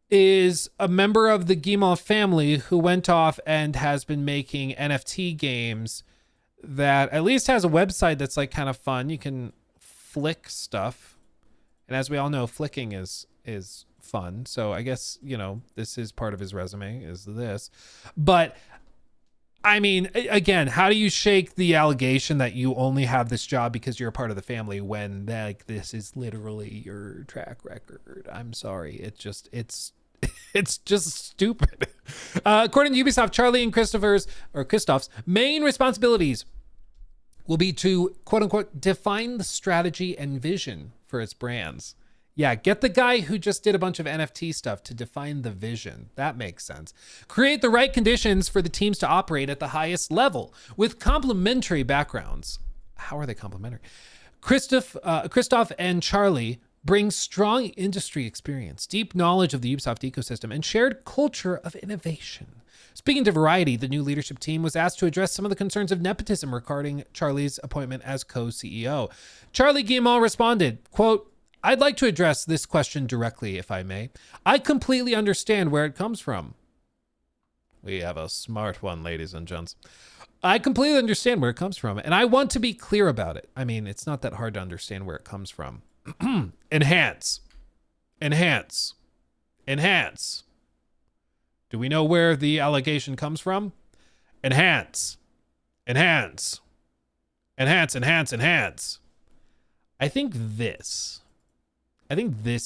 is a member of the Guillemot family who went off and has been making NFT games that at least has a website that's like kind of fun. You can flick stuff. And as we all know, flicking is fun. So I guess, you know, this is part of his resume is this. But I mean, again, how do you shake the allegation that you only have this job because you're a part of the family when like this is literally your track record? I'm sorry. It's just stupid. According to Ubisoft, Charlie and Christoph's main responsibilities will be to quote unquote define the strategy and vision for its brands. Yeah, get the guy who just did a bunch of NFT stuff to define the vision. That makes sense. Create the right conditions for the teams to operate at the highest level with complementary backgrounds. How are they complementary? Christoph and Charlie bring strong industry experience, deep knowledge of the Ubisoft ecosystem, and shared culture of innovation. Speaking to Variety, the new leadership team was asked to address some of the concerns of nepotism regarding Charlie's appointment as co-CEO. Charlie Guillemot responded, quote, I'd like to address this question directly, if I may. I completely understand where it comes from. We have a smart one, ladies and gents. I completely understand where it comes from, and I want to be clear about it. I mean, it's not that hard to understand where it comes from. Enhance. Enhance. Enhance. Do we know where the allegation comes from? Enhance. Enhance. Enhance, enhance, enhance. I think this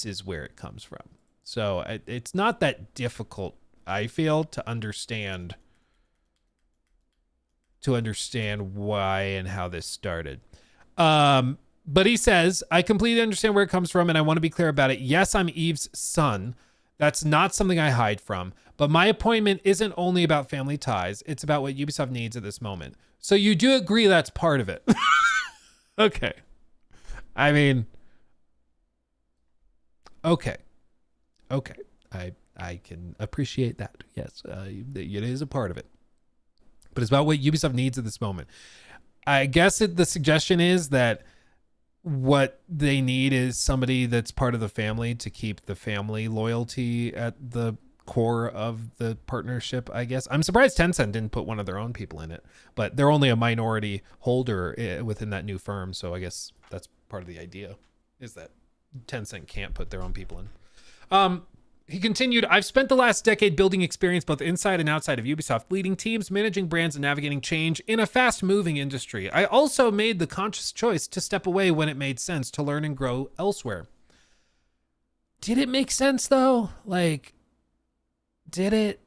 is where it comes from. So it's not that difficult, I feel, to understand why and how this started. But he says, I completely understand where it comes from, and I want to be clear about it. Yes, I'm Eve's son. That's not something I hide from. But my appointment isn't only about family ties. It's about what Ubisoft needs at this moment. So you do agree that's part of it. Okay. I mean, okay. Okay. I can appreciate that. Yes, it is a part of it. But it's about what Ubisoft needs at this moment. I guess the suggestion is that what they need is somebody that's part of the family to keep the family loyalty at the core of the partnership, I guess. I'm surprised Tencent didn't put one of their own people in it, but they're only a minority holder within that new firm. So I guess that's part of the idea, is that Tencent can't put their own people in. He continued, I've spent the last decade building experience both inside and outside of Ubisoft, leading teams, managing brands, and navigating change in a fast-moving industry. I also made the conscious choice to step away when it made sense to learn and grow elsewhere. Did it make sense, though? Like, did it?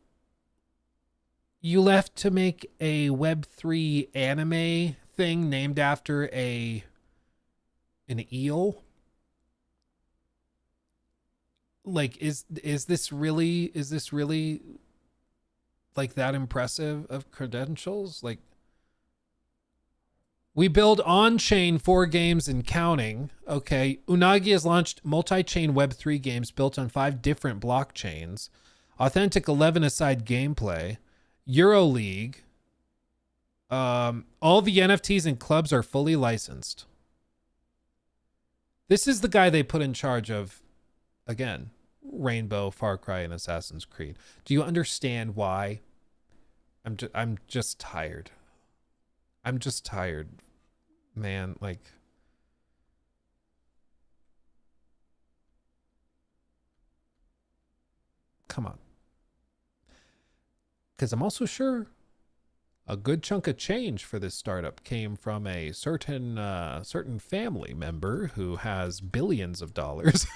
You left to make a Web3 anime thing named after an eel? Like, is this really like that impressive of credentials? Like, we build on-chain 4 games and counting. Okay. Unagi has launched multi-chain Web3 games built on 5 different blockchains. Authentic 11 aside gameplay. EuroLeague. All the NFTs and clubs are fully licensed. This is the guy they put in charge of, again, Rainbow, Far Cry, and Assassin's Creed. Do you understand why? I'm just tired. I'm just tired, man. Like, come on. Because I'm also sure a good chunk of change for this startup came from a certain family member who has billions of dollars.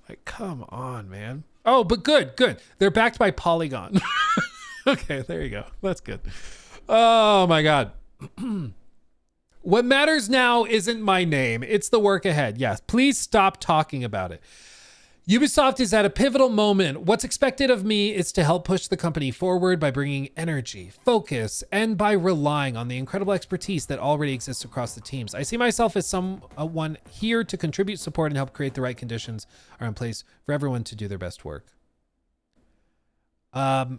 Like, come on, man. Oh, but good. They're backed by Polygon. Okay, there you go. That's good. Oh my God. What matters now isn't my name. It's the work ahead. Yes, please stop talking about it. Ubisoft is at a pivotal moment. What's expected of me is to help push the company forward by bringing energy, focus, and by relying on the incredible expertise that already exists across the teams. I see myself as someone here to contribute, support, and help create the right conditions are in place for everyone to do their best work. Yeah,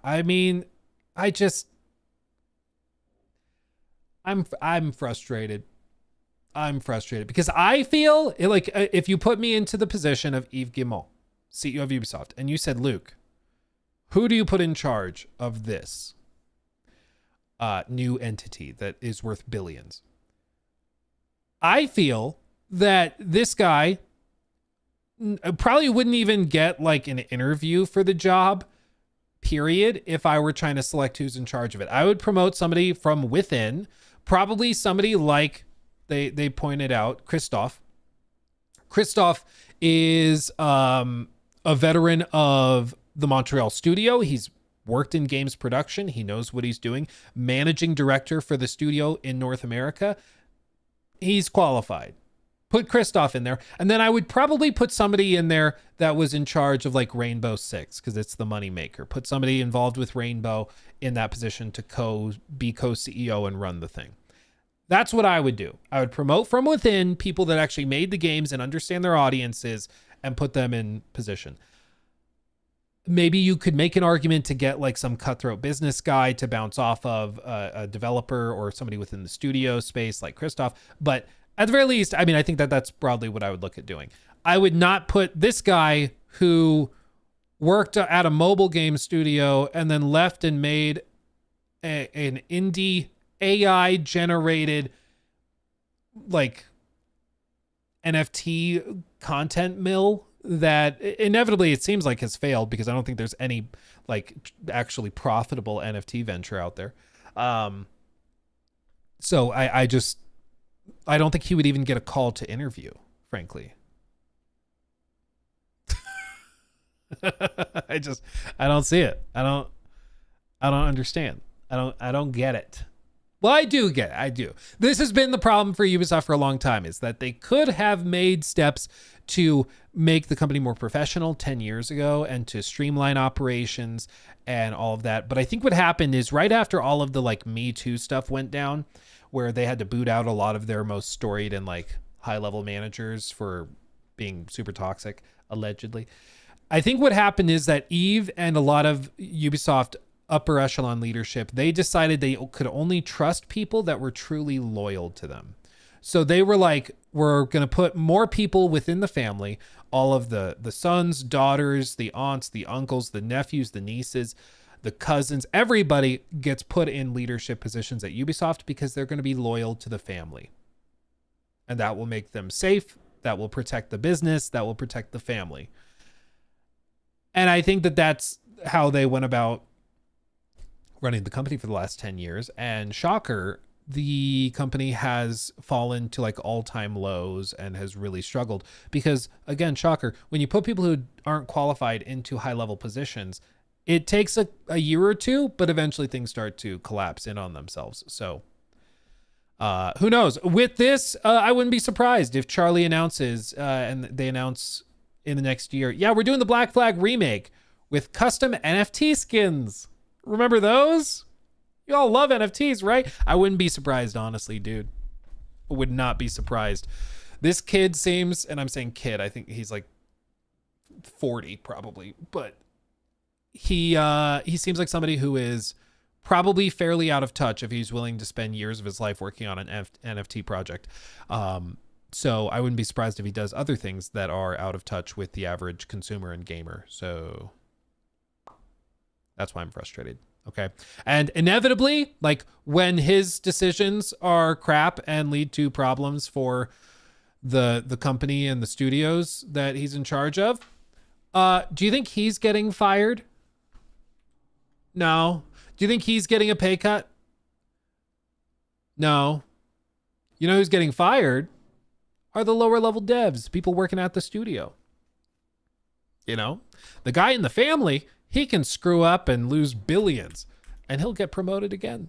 I mean, I'm frustrated. I'm frustrated because I feel like if you put me into the position of Yves Guillemot, CEO of Ubisoft, and you said, Luke, who do you put in charge of this new entity that is worth billions? I feel that this guy probably wouldn't even get like an interview for the job, period, if I were trying to select who's in charge of it. I would promote somebody from within, probably somebody like they pointed out, Christoph. Christoph is a veteran of the Montreal studio. He's worked in games production. He knows what he's doing. Managing director for the studio in North America. He's qualified. Put Christoph in there. And then I would probably put somebody in there that was in charge of like Rainbow Six, because it's the money maker. Put somebody involved with Rainbow in that position to be co-CEO and run the thing. That's what I would do. I would promote from within people that actually made the games and understand their audiences and put them in position. maybe you could make an argument to get like some cutthroat business guy to bounce off of a developer or somebody within the studio space like Christoph. But at the very least, I mean, I think that that's broadly what I would look at doing. I would not put this guy who worked at a mobile game studio and then left and made an indie AI generated like NFT content mill that inevitably it seems like has failed, because I don't think there's any like actually profitable NFT venture out there. So I don't think he would even get a call to interview, frankly. I don't see it. I don't understand. I don't get it. Well, I do get it. I do. This has been the problem for Ubisoft for a long time, is that they could have made steps to make the company more professional 10 years ago and to streamline operations and all of that. But I think what happened is right after all of the like Me Too stuff went down, where they had to boot out a lot of their most storied and like high level managers for being super toxic, allegedly. I think what happened is that Eve and a lot of Ubisoft upper echelon leadership, they decided they could only trust people that were truly loyal to them. So they were like, we're going to put more people within the family, all of the sons, daughters, the aunts, the uncles, the nephews, the nieces, the cousins, everybody gets put in leadership positions at Ubisoft because they're going to be loyal to the family. And that will make them safe. That will protect the business. That will protect the family. And I think that that's how they went about running the company for the last 10 years. And shocker, the company has fallen to like all-time lows and has really struggled because, again, shocker, when you put people who aren't qualified into high-level positions, it takes a year or two, but eventually things start to collapse in on themselves. So who knows? With this, I wouldn't be surprised if Charlie announces and they announce in the next year, yeah, we're doing the Black Flag remake with custom NFT skins. Remember those? You all love NFTs, right? I wouldn't be surprised, honestly, dude. I would not be surprised. This kid seems, and I'm saying kid, I think he's like 40 probably, but he seems like somebody who is probably fairly out of touch if he's willing to spend years of his life working on an NFT project. So I wouldn't be surprised if he does other things that are out of touch with the average consumer and gamer. So that's why I'm frustrated. Okay. And inevitably, like when his decisions are crap and lead to problems for the company and the studios that he's in charge of, do you think he's getting fired? No. Do you think he's getting a pay cut? No. You know who's getting fired? Are the lower level devs, people working at the studio. You know, the guy in the family, he can screw up and lose billions and he'll get promoted again.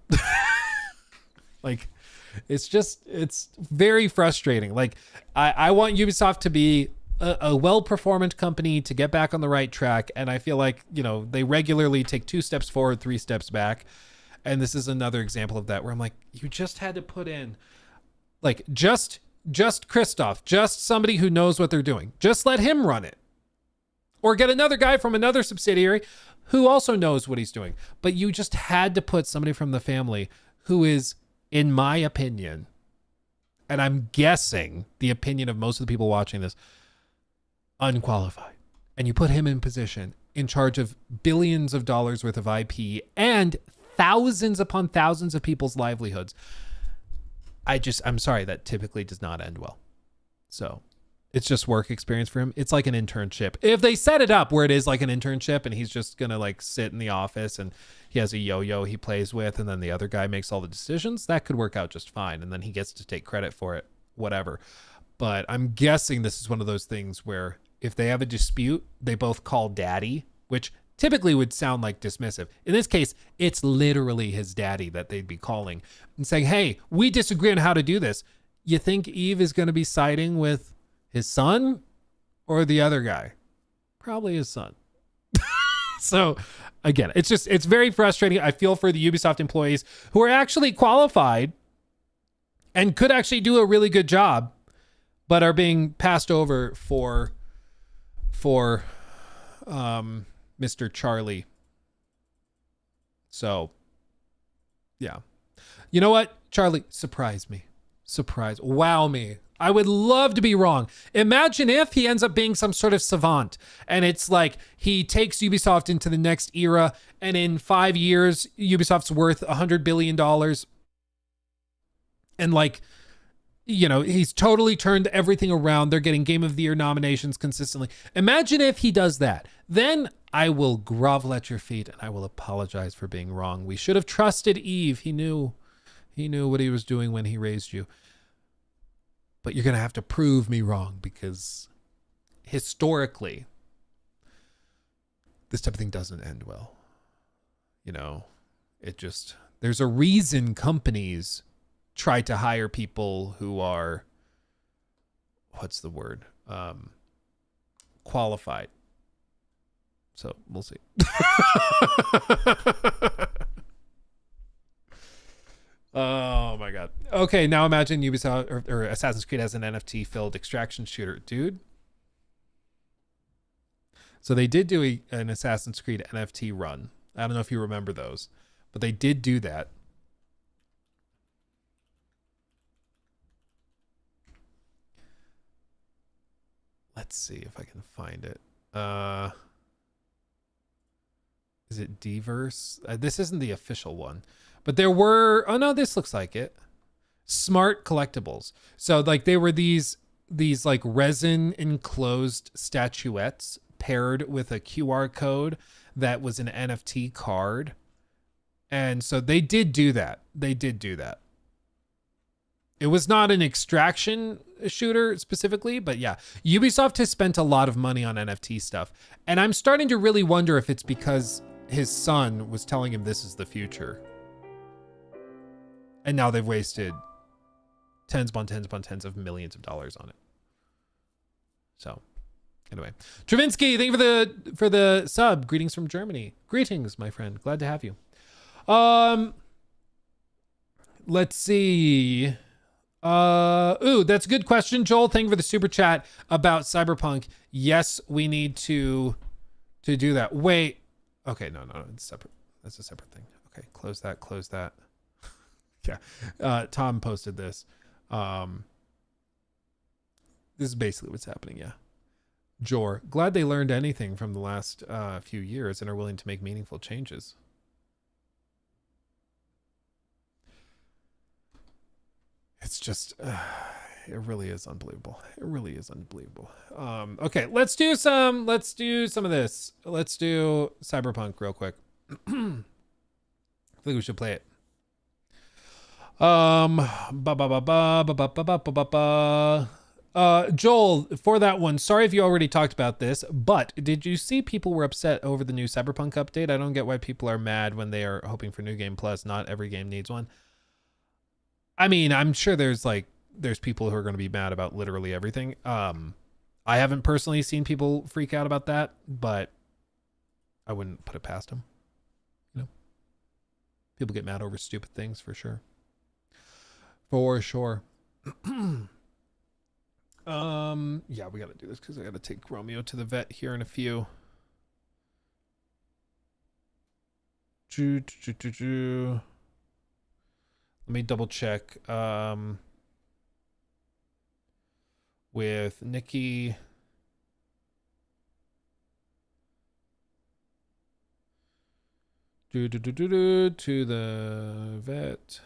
Like, it's very frustrating. Like, I want Ubisoft to be a well-performant company to get back on the right track. And I feel like, you know, they regularly take 2 steps forward, 3 steps back. And this is another example of that where I'm like, you just had to put in like, just Christoph, just somebody who knows what they're doing. Just let him run it. Or get another guy from another subsidiary who also knows what he's doing. But you just had to put somebody from the family who is, in my opinion, and I'm guessing the opinion of most of the people watching this, unqualified. And you put him in position in charge of billions of dollars worth of IP and thousands upon thousands of people's livelihoods. I'm sorry, that typically does not end well. So it's just work experience for him. It's like an internship. If they set it up where it is like an internship and he's just going to like sit in the office and he has a yo-yo he plays with and then the other guy makes all the decisions, that could work out just fine. And then he gets to take credit for it, whatever. But I'm guessing this is one of those things where if they have a dispute, they both call daddy, which typically would sound like dismissive. In this case, it's literally his daddy that they'd be calling and saying, hey, we disagree on how to do this. You think Eve is going to be siding with his son or the other guy? Probably his son. So again, it's very frustrating. I feel for the Ubisoft employees who are actually qualified and could actually do a really good job, but are being passed over for Mr. Charlie. So, yeah. You know what, Charlie? Surprise me. Wow me. I would love to be wrong. Imagine if he ends up being some sort of savant and it's like he takes Ubisoft into the next era and in 5 years, Ubisoft's worth $100 billion. And like, you know, he's totally turned everything around. They're getting Game of the Year nominations consistently. Imagine if he does that. Then I will grovel at your feet and I will apologize for being wrong. We should have trusted Eve. He knew what he was doing when he raised you. But you're going to have to prove me wrong because historically, this type of thing doesn't end well. You know, there's a reason companies try to hire people who are, what's the word? Qualified. So we'll see. Oh my God. Okay, now imagine Ubisoft or Assassin's Creed has an NFT filled extraction shooter, dude. So they did do an Assassin's Creed NFT run. I don't know if you remember those, but they did do that. Let's see if I can find it. Is it Dverse? This isn't the official one. But there were, oh no, this looks like it. Smart collectibles. So like they were these like resin enclosed statuettes paired with a QR code that was an NFT card. And so they did do that. It was not an extraction shooter specifically, but yeah, Ubisoft has spent a lot of money on NFT stuff. And I'm starting to really wonder if it's because his son was telling him this is the future. And now they've wasted tens upon tens of millions of dollars on it. So anyway, Travinsky, thank you for the sub. Greetings from Germany. Greetings, my friend. Glad to have you. Let's see. Ooh, that's a good question, Joel. Thank you for the super chat about Cyberpunk. Yes, we need to do that. Wait. Okay, no, it's separate. That's a separate thing. Okay, close that. Yeah. Tom posted this. This is basically what's happening, yeah. Jor, glad they learned anything from the last few years and are willing to make meaningful changes. It's just, it really is unbelievable. Okay, let's do some of this. Let's do Cyberpunk real quick. I think we should play it. Joel, for that one, sorry if you already talked about this, but did you see people were upset over the new Cyberpunk update? I don't get why people are mad when they are hoping for New Game Plus. Not every game needs one. I mean, I'm sure there's people who are going to be mad about literally everything. I haven't personally seen people freak out about that, but I wouldn't put it past them. You know, people get mad over stupid things for sure. Yeah, we got to do this because I got to take Romeo to the vet here in a few. Let me double check with Nikki. To the vet.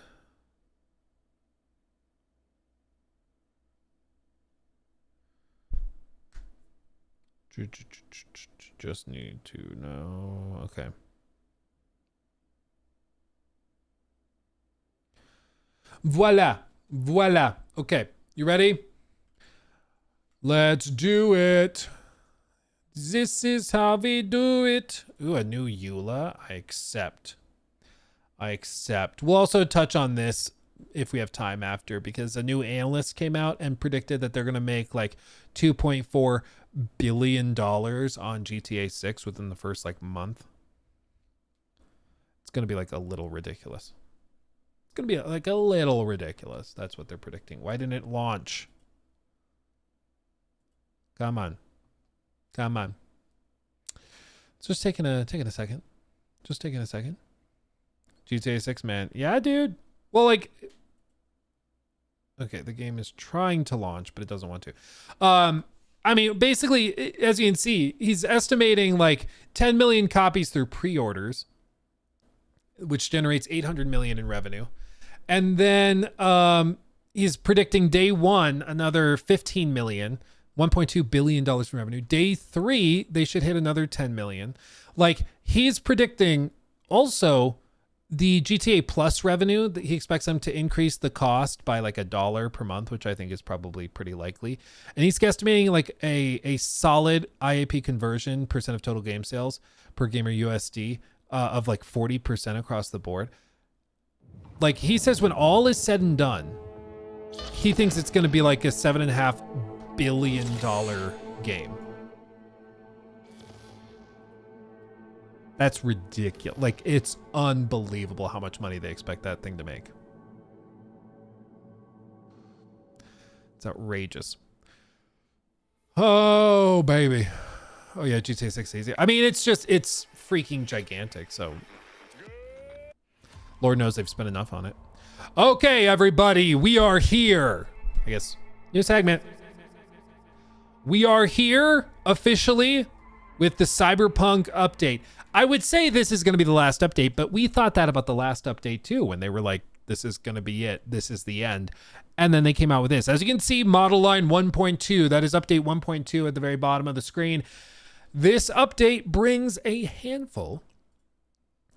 Just need to know. Okay. Voila. Okay, you ready? Let's do it. This is how we do it. Ooh, a new EULA. I accept. We'll also touch on this if we have time after, because a new analyst came out and predicted that they're going to make like $2.4 billion on GTA 6 within the first like month. It's going to be like a little ridiculous. It's going to be like a little ridiculous. That's what they're predicting. Why didn't it launch? Come on. It's just taking a second. Just taking a second. GTA 6, man. Yeah, dude. Well, like, okay, the game is trying to launch, but it doesn't want to. I mean, basically, as you can see, he's estimating like 10 million copies through pre-orders, which generates 800 million in revenue. And then he's predicting day one, another 15 million, $1.2 billion in revenue. Day 3, they should hit another 10 million. Like, he's predicting also the GTA Plus revenue, that he expects them to increase the cost by like $1 per month, which I think is probably pretty likely. And he's guesstimating like a solid IAP conversion percent of total game sales per gamer USD of like 40% across the board. Like, he says when all is said and done, he thinks it's going to be like a $7.5 billion game. That's ridiculous. Like, it's unbelievable how much money they expect that thing to make. It's outrageous. Oh, baby. Oh, yeah, GTA 6 easy. I mean, it's freaking gigantic, so Lord knows they've spent enough on it. Okay, everybody, we are here. I guess, new segment. We are here officially with the Cyberpunk update. I would say this is going to be the last update, but we thought that about the last update too, when they were like, this is going to be it. This is the end. And then they came out with this. As you can see, model line 1.2, that is update 1.2 at the very bottom of the screen. This update brings a handful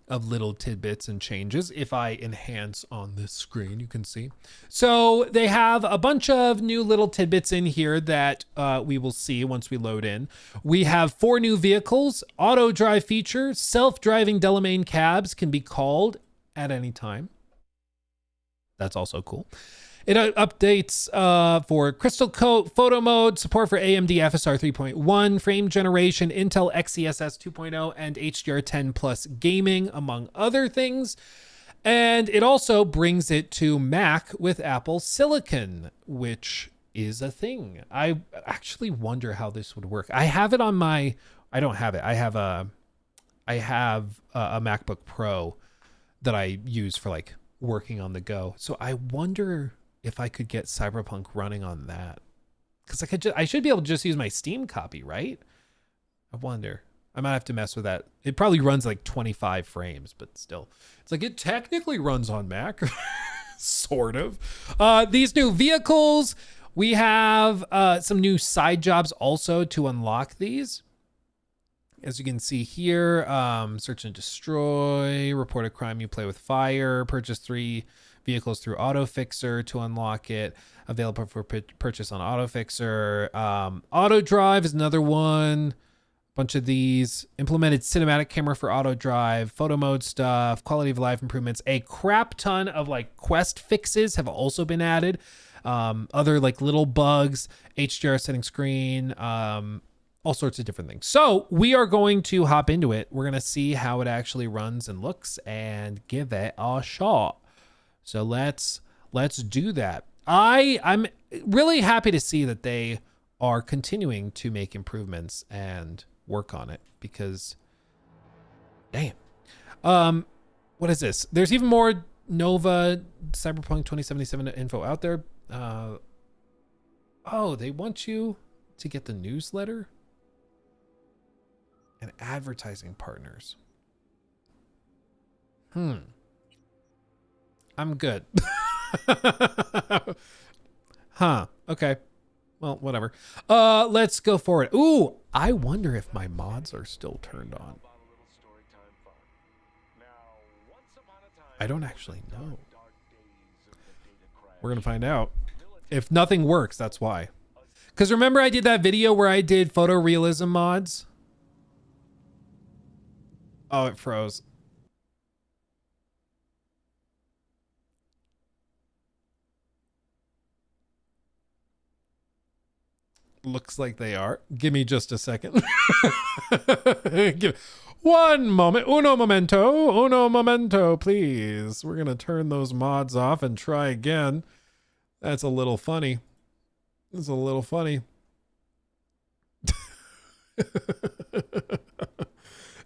of little tidbits and changes. If I enhance on this screen, you can see. So they have a bunch of new little tidbits in here that we will see once we load in. We have 4 new vehicles, auto drive feature, self-driving Delamain cabs can be called at any time. That's also cool. It updates for Crystal Photo Mode, support for AMD FSR 3.1, frame generation, Intel XeSS 2.0, and HDR10 Plus gaming, among other things. And it also brings it to Mac with Apple Silicon, which is a thing. I actually wonder how this would work. I have it on my... I don't have it. I have a MacBook Pro that I use for like working on the go. So I wonder if I could get Cyberpunk running on that, because I should be able to just use my Steam copy, right? I wonder. I might have to mess with that. It probably runs like 25 frames, but still, it's like it technically runs on Mac, sort of. These new vehicles, we have some new side jobs also to unlock these. As you can see here, search and destroy, report a crime you play with fire, purchase 3 vehicles through AutoFixer to unlock it, available for purchase on AutoFixer. Auto drive is another one. Bunch of these. Implemented cinematic camera for auto drive, photo mode stuff, quality of life improvements. A crap ton of like quest fixes have also been added. Other like little bugs, HDR setting screen, all sorts of different things. So we are going to hop into it. We're going to see how it actually runs and looks and give it a shot. So let's do that. I'm really happy to see that they are continuing to make improvements and work on it, because damn. What is this? There's even more Nova Cyberpunk 2077 info out there. Oh, they want you to get the newsletter and advertising partners. I'm good. Huh. Okay. Well, whatever. Let's go for it. Ooh, I wonder if my mods are still turned on. I don't actually know. We're going to find out. If nothing works, that's why. Because remember I did that video where I did photorealism mods? Oh, it froze. Looks like they are. Give me just a second. One moment. Uno momento, please. We're going to turn those mods off and try again. That's a little funny. It's a little funny.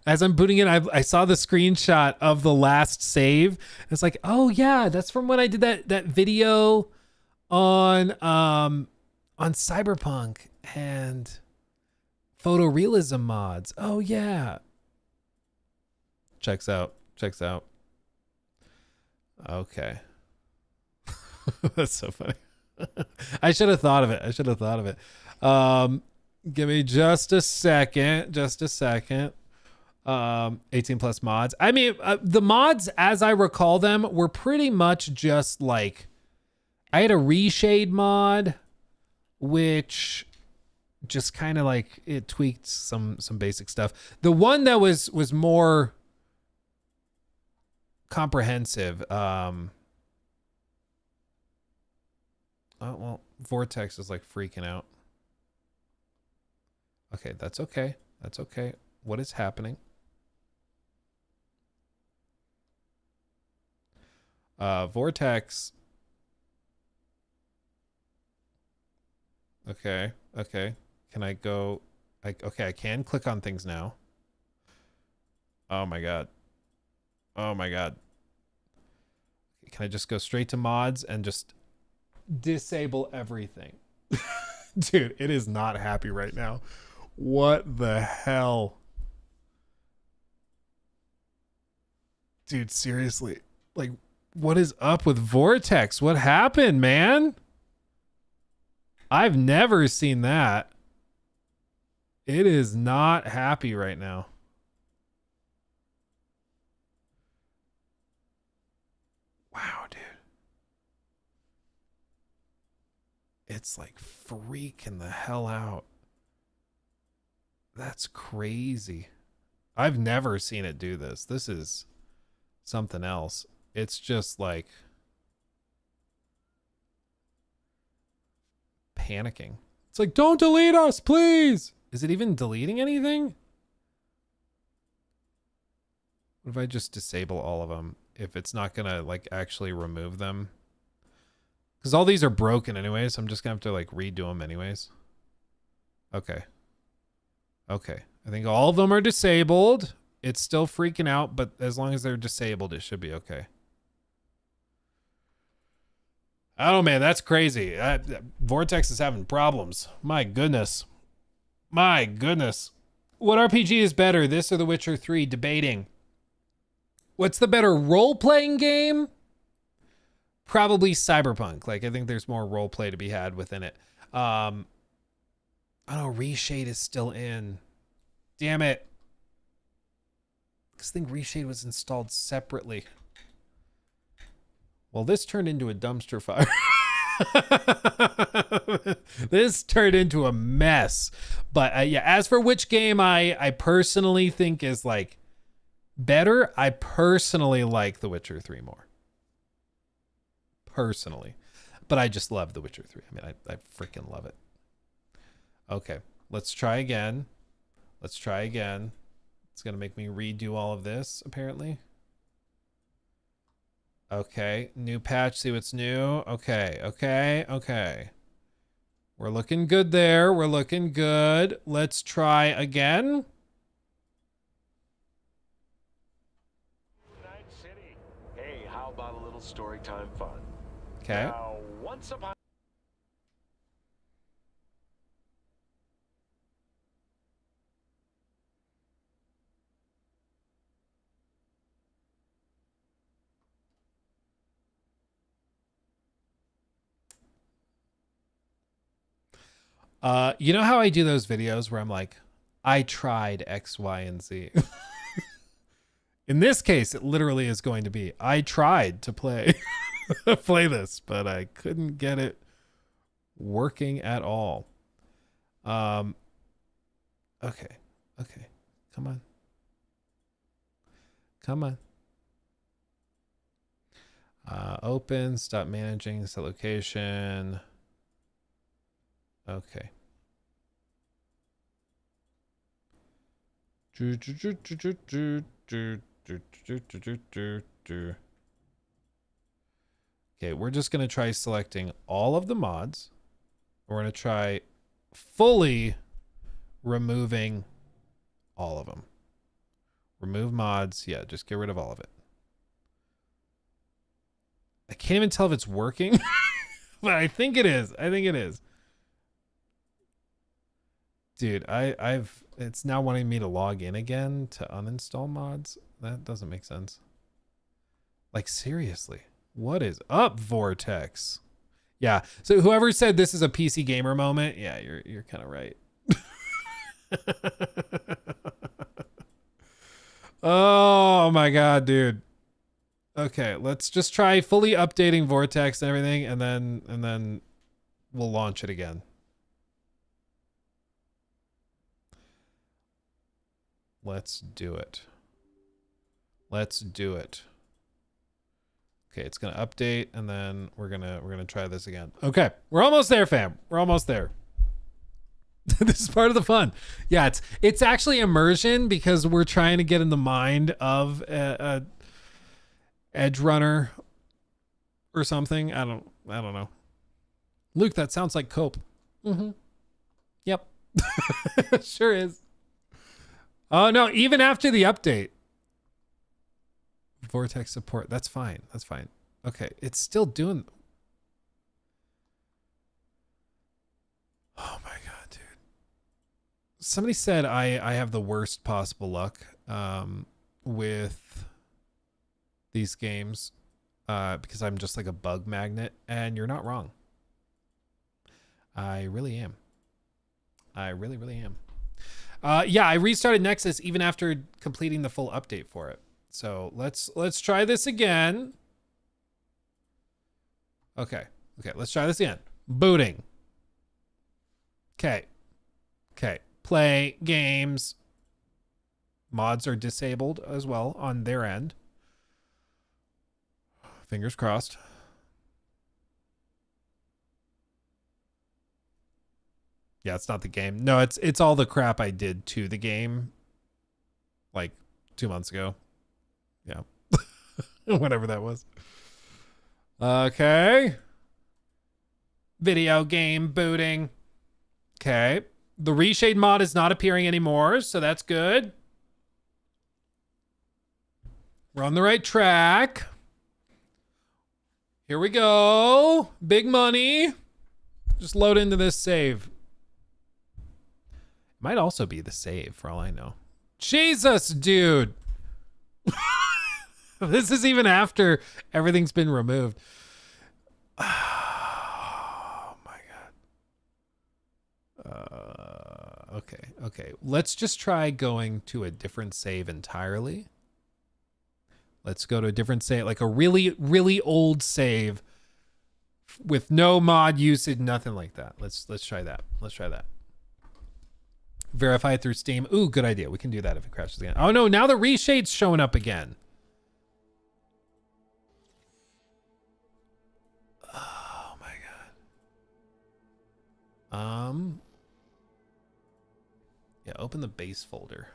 As I'm booting it, I saw the screenshot of the last save. It's like, oh yeah, that's from when I did that video on Cyberpunk and photorealism mods. Oh yeah. Checks out. Okay. That's so funny. I should have thought of it. Give me just a second. 18 plus mods. I mean, the mods, as I recall them, were pretty much just like, I had a reshade mod, which just kind of like it tweaked some basic stuff. The one that was more comprehensive. Oh well, Vortex is like freaking out. Okay, that's okay. What is happening? Vortex. Okay. Can I go? Okay, I can click on things now. Oh my god. Can I just go straight to mods and just disable everything? Dude, it is not happy right now. What the hell? Dude, seriously. Like, what is up with Vortex? What happened, man? I've never seen that. It is not happy right now. Wow, dude. It's like freaking the hell out. That's crazy. I've never seen it do this. This is something else. It's just like panicking. It's like, don't delete us, please. Is it even deleting anything? What if I just disable all of them? If it's not gonna like actually remove them? Because all these are broken anyways, so I'm just gonna have to like redo them anyways. Okay. I think all of them are disabled. It's still freaking out, but as long as they're disabled, it should be okay. Oh man, that's crazy. Vortex is having problems. My goodness. What RPG is better, this or The Witcher 3? Debating. What's the better role-playing game? Probably Cyberpunk. Like, I think there's more role-play to be had within it. Oh no, Reshade is still in. Damn it. I think Reshade was installed separately. Well, this turned into a dumpster fire. This turned into a mess. But yeah, as for which game I personally think is like better, I personally like The Witcher 3 more. Personally. But I just love The Witcher 3. I mean, I freaking love it. Okay, let's try again. It's going to make me redo all of this, apparently. Okay, new patch, see what's new. Okay. We're looking good there. We're looking good. Let's try again. Night City. Hey, how about a little story time fun? Okay. Now, once upon you know how I do those videos where I'm like, I tried X, Y, and Z. In this case, it literally is going to be, I tried to play this, but I couldn't get it working at all. Okay. Come on. Open, stop managing, set location. Okay. Okay, we're just going to try selecting all of the mods. We're going to try fully removing all of them. Remove mods. Yeah, just get rid of all of it. I can't even tell if it's working, but I think it is. I think it is. Dude, it's now wanting me to log in again to uninstall mods. That doesn't make sense. Like, seriously, what is up, Vortex? Yeah, so whoever said this is a PC gamer moment, yeah, you're kind of right. Oh my god, dude. Okay, let's just try fully updating Vortex and everything, and then we'll launch it again. Let's do it. Let's do it. Okay, it's gonna update, and then we're gonna try this again. Okay, we're almost there, fam. We're almost there. This is part of the fun. Yeah, it's actually immersion because we're trying to get in the mind of a edge runner or something. I don't know. Luke, that sounds like cope. Mm-hmm. Yep. Sure is. Oh no, even after the update. Vortex support. That's fine. That's fine. Okay, it's still doing. Oh my god, dude. Somebody said I have the worst possible luck with these games because I'm just like a bug magnet, and you're not wrong. I really am. I really, really am. Yeah, I restarted Nexus even after completing the full update for it. So let's try this again. Okay, let's try this again. Booting. Okay, play games. Mods are disabled as well on their end. Fingers crossed. Yeah, it's not the game. No, it's all the crap I did to the game like 2 months ago. Yeah. Whatever that was. Okay. Video game booting. Okay. The reshade mod is not appearing anymore, so that's good. We're on the right track. Here we go. Big money. Just load into this save. Might also be the save for all I know. Jesus, dude. This is even after everything's been removed. Oh my god. Okay. Let's just try going to a different save entirely. Let's go to a different save, like a really, really old save with no mod usage, nothing like that. Let's try that. Let's try that. Verify it through Steam. Ooh, good idea. We can do that if it crashes again. Oh no, now the reshade's showing up again. Oh my god. Yeah, open the base folder.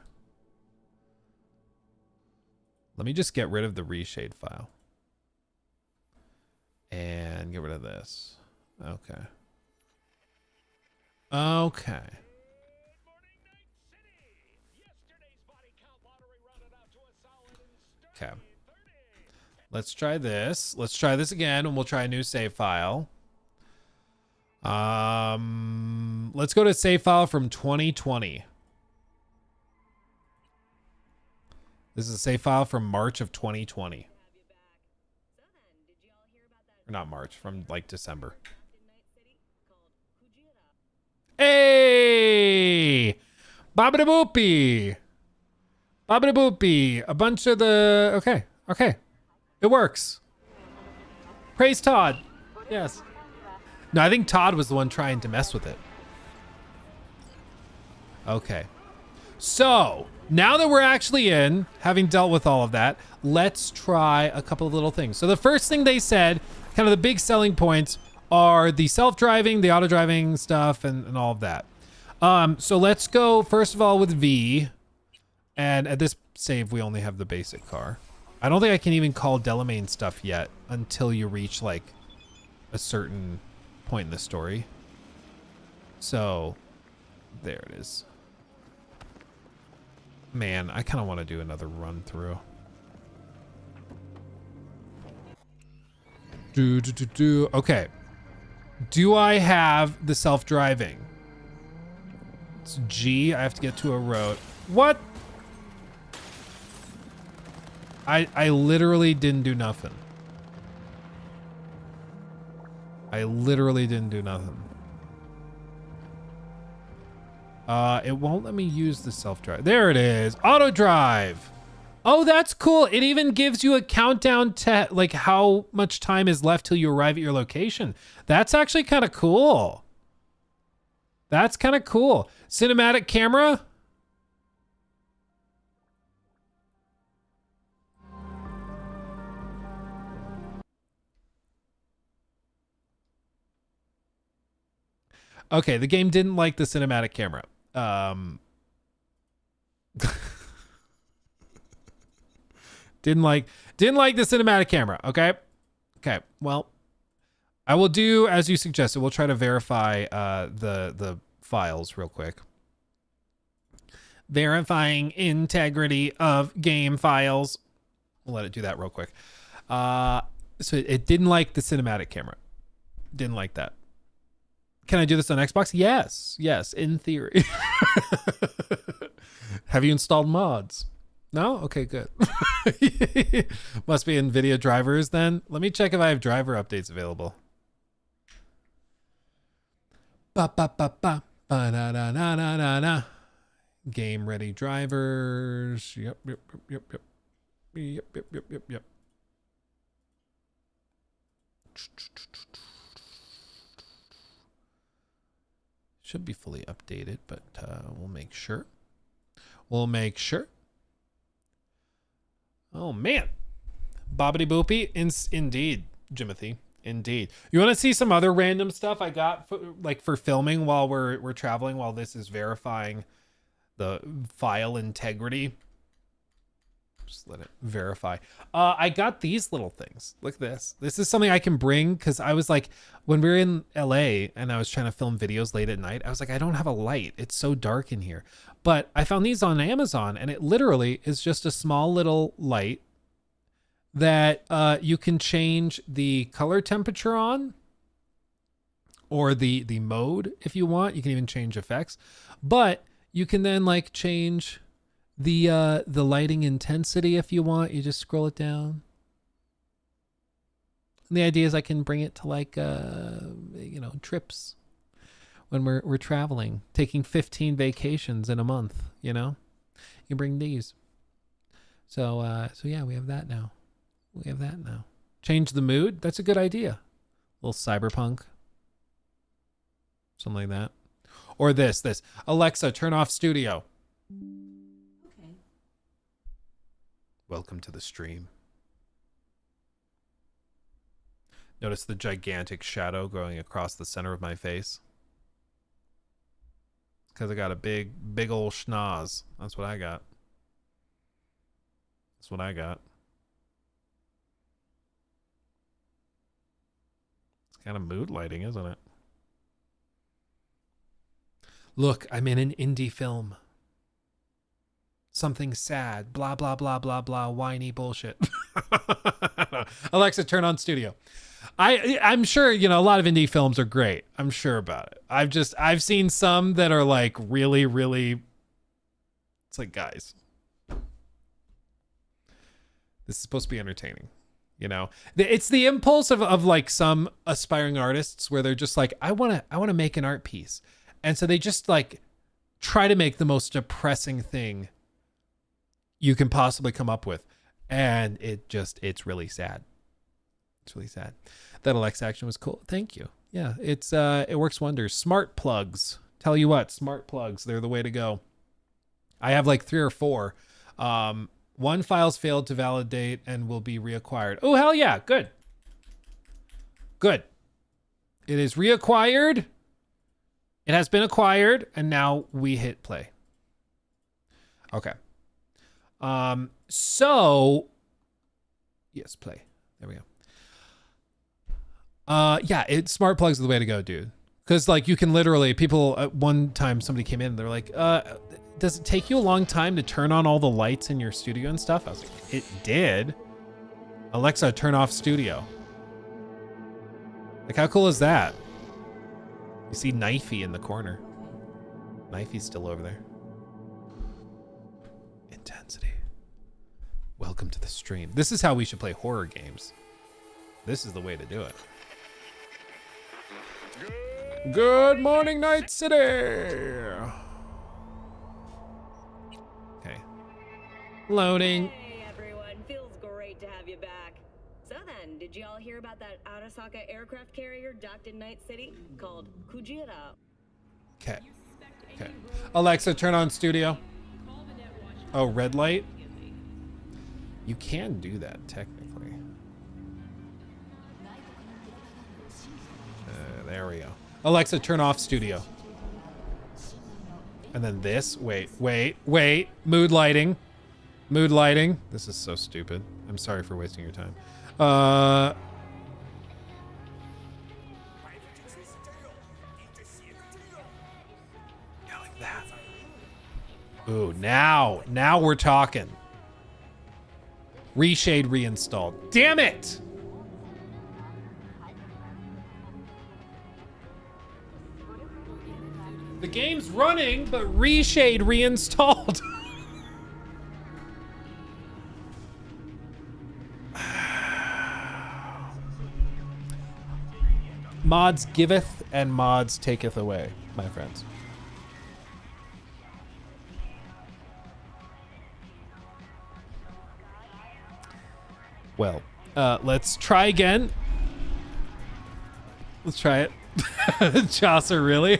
Let me just get rid of the reshade file. And get rid of this. Okay. Okay. Okay. Let's try this. Let's try this again, and we'll try a new save file. Let's go to save file from 2020. This is a save file from March of 2020. Or not March, from like December. Hey! Babada boopy! Babada boopy! A bunch of the... Okay. It works. Praise Todd. Yes. No, I think Todd was the one trying to mess with it. Okay. So, now that we're actually in, having dealt with all of that, let's try a couple of little things. So the first thing they said, kind of the big selling points, are the self-driving, the auto-driving stuff, and all of that. So let's go, first of all, with V. And at this save, we only have the basic car. I don't think I can even call Delamain stuff yet until you reach, like, a certain point in the story. So, there it is. Man, I kind of want to do another run through. Okay. Do I have the self-driving? It's G. I have to get to a road. What? I literally didn't do nothing. I literally didn't do nothing. It won't let me use the self-drive. There it is. Auto drive. Oh, that's cool. It even gives you a countdown to like how much time is left till you arrive at your location. That's actually kind of cool. That's kind of cool. Cinematic camera. Okay, the game didn't like the cinematic camera. Didn't like the cinematic camera. Okay. Well, I will do as you suggested. We'll try to verify the files real quick. Verifying integrity of game files. We'll let it do that real quick. So it didn't like the cinematic camera. Didn't like that. Can I do this on Xbox? Yes, in theory. Have you installed mods? No? Okay, good. Must be NVIDIA drivers then. Let me check if I have driver updates available. Ba-da-da-da-da-da. Game ready drivers. Yep. Should be fully updated, but we'll make sure. Oh, man. Bobbity boopy. Indeed, Jimothy. Indeed. You want to see some other random stuff I got for filming while we're traveling, while this is verifying the file integrity? Just let it verify. I got these little things. Look at this. This is something I can bring because I was like, when we were in LA and I was trying to film videos late at night, I was like, I don't have a light. It's so dark in here. But I found these on Amazon, and it literally is just a small little light that you can change the color temperature on, or the mode if you want. You can even change effects, but you can then like change the lighting intensity if you want. You just scroll it down. And the idea is I can bring it to like trips when we're traveling, taking 15 vacations in a month. You bring these. So yeah, we have that now. Change the mood. That's a good idea. A little cyberpunk. Something like that. Or this. Alexa, turn off studio. Okay. Welcome to the stream. Notice the gigantic shadow going across the center of my face. It's because I got a big old schnoz. That's what I got. It's kind of mood lighting, isn't it? Look, I'm in an indie film. Something sad. Blah, blah, blah, blah, blah. Whiny bullshit. Alexa, turn on studio. I'm sure, a lot of indie films are great. I'm sure about it. I've seen some that are like really, really, it's like, guys, this is supposed to be entertaining. It's the impulse of like some aspiring artists where they're just like, I want to make an art piece. And so they just like try to make the most depressing thing you can possibly come up with. And it's really sad. It's really sad. That Alexa action was cool. Thank you. Yeah, it works wonders. Smart plugs. Tell you what, smart plugs, they're the way to go. I have like 3 or 4. One file's failed to validate and will be reacquired. Oh, hell yeah. Good. It is reacquired. It has been acquired, and now we hit play. Okay. So yes, play. There we go. Yeah, smart plugs are the way to go, dude. Because like you can literally, people at one time somebody came in and they're like, does it take you a long time to turn on all the lights in your studio and stuff? I was like, it did. Alexa, turn off studio. Like, how cool is that? You see Knifey in the corner. Knifey's still over there. Intensity. Welcome to the stream. This is how we should play horror games. This is the way to do it. Good morning, Night City. Okay. Loading. Hey everyone, feels great to have you back. So then, did you all hear about that Arasaka aircraft carrier docked in Night City called Kujira? Okay. Okay. Alexa, turn on studio. Oh, red light? You can do that, technically. There we go. Alexa, turn off studio. And then this. Wait. Mood lighting. Mood lighting. This is so stupid. I'm sorry for wasting your time. Yeah, like that. Ooh, now we're talking. Reshade reinstalled. Damn it! The game's running, but Reshade reinstalled. Mods giveth and mods taketh away, my friends. Well, let's try again. Let's try it. Chaucer, really?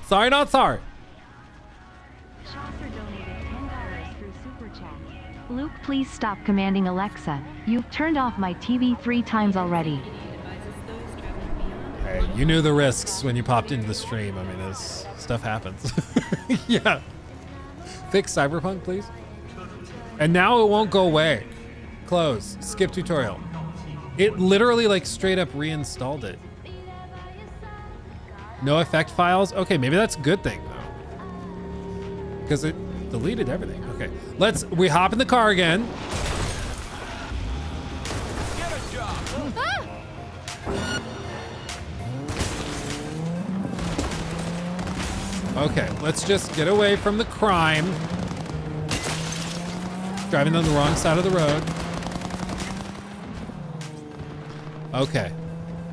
Sorry, not sorry. Chaucer donated $10 through Super Chat. Luke, please stop commanding Alexa. You've turned off my TV 3 times already. Hey, you knew the risks when you popped into the stream. I mean, this stuff happens. Yeah. Fix Cyberpunk, please. And now it won't go away. Close. Skip tutorial. It literally like straight up reinstalled it. No effect files? Okay, maybe that's a good thing though. Because it deleted everything. Okay, we hop in the car again. Okay, let's just get away from the crime. Driving on the wrong side of the road. Okay.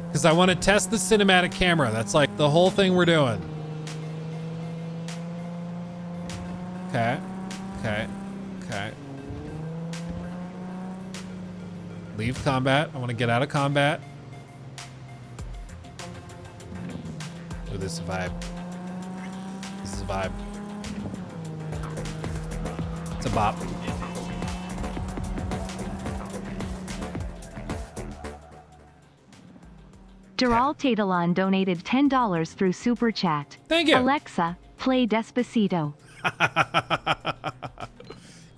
Because I want to test the cinematic camera. That's like the whole thing we're doing. Okay. Okay. Okay. Leave combat. I want to get out of combat. Oh, this is a vibe. This is a vibe. It's a bop. Gerald Tatalon donated $10 through Super Chat. Thank you. Alexa, play Despacito.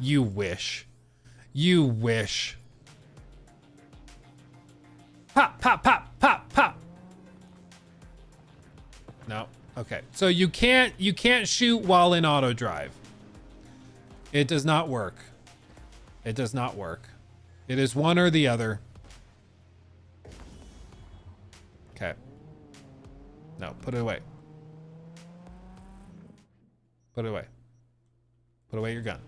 You wish. You wish. Pop, pop, pop, pop, pop. No. Okay. So you can't shoot while in auto drive. It does not work. It does not work. It is one or the other. Okay. No, put it away. Put it away. Put away your gun.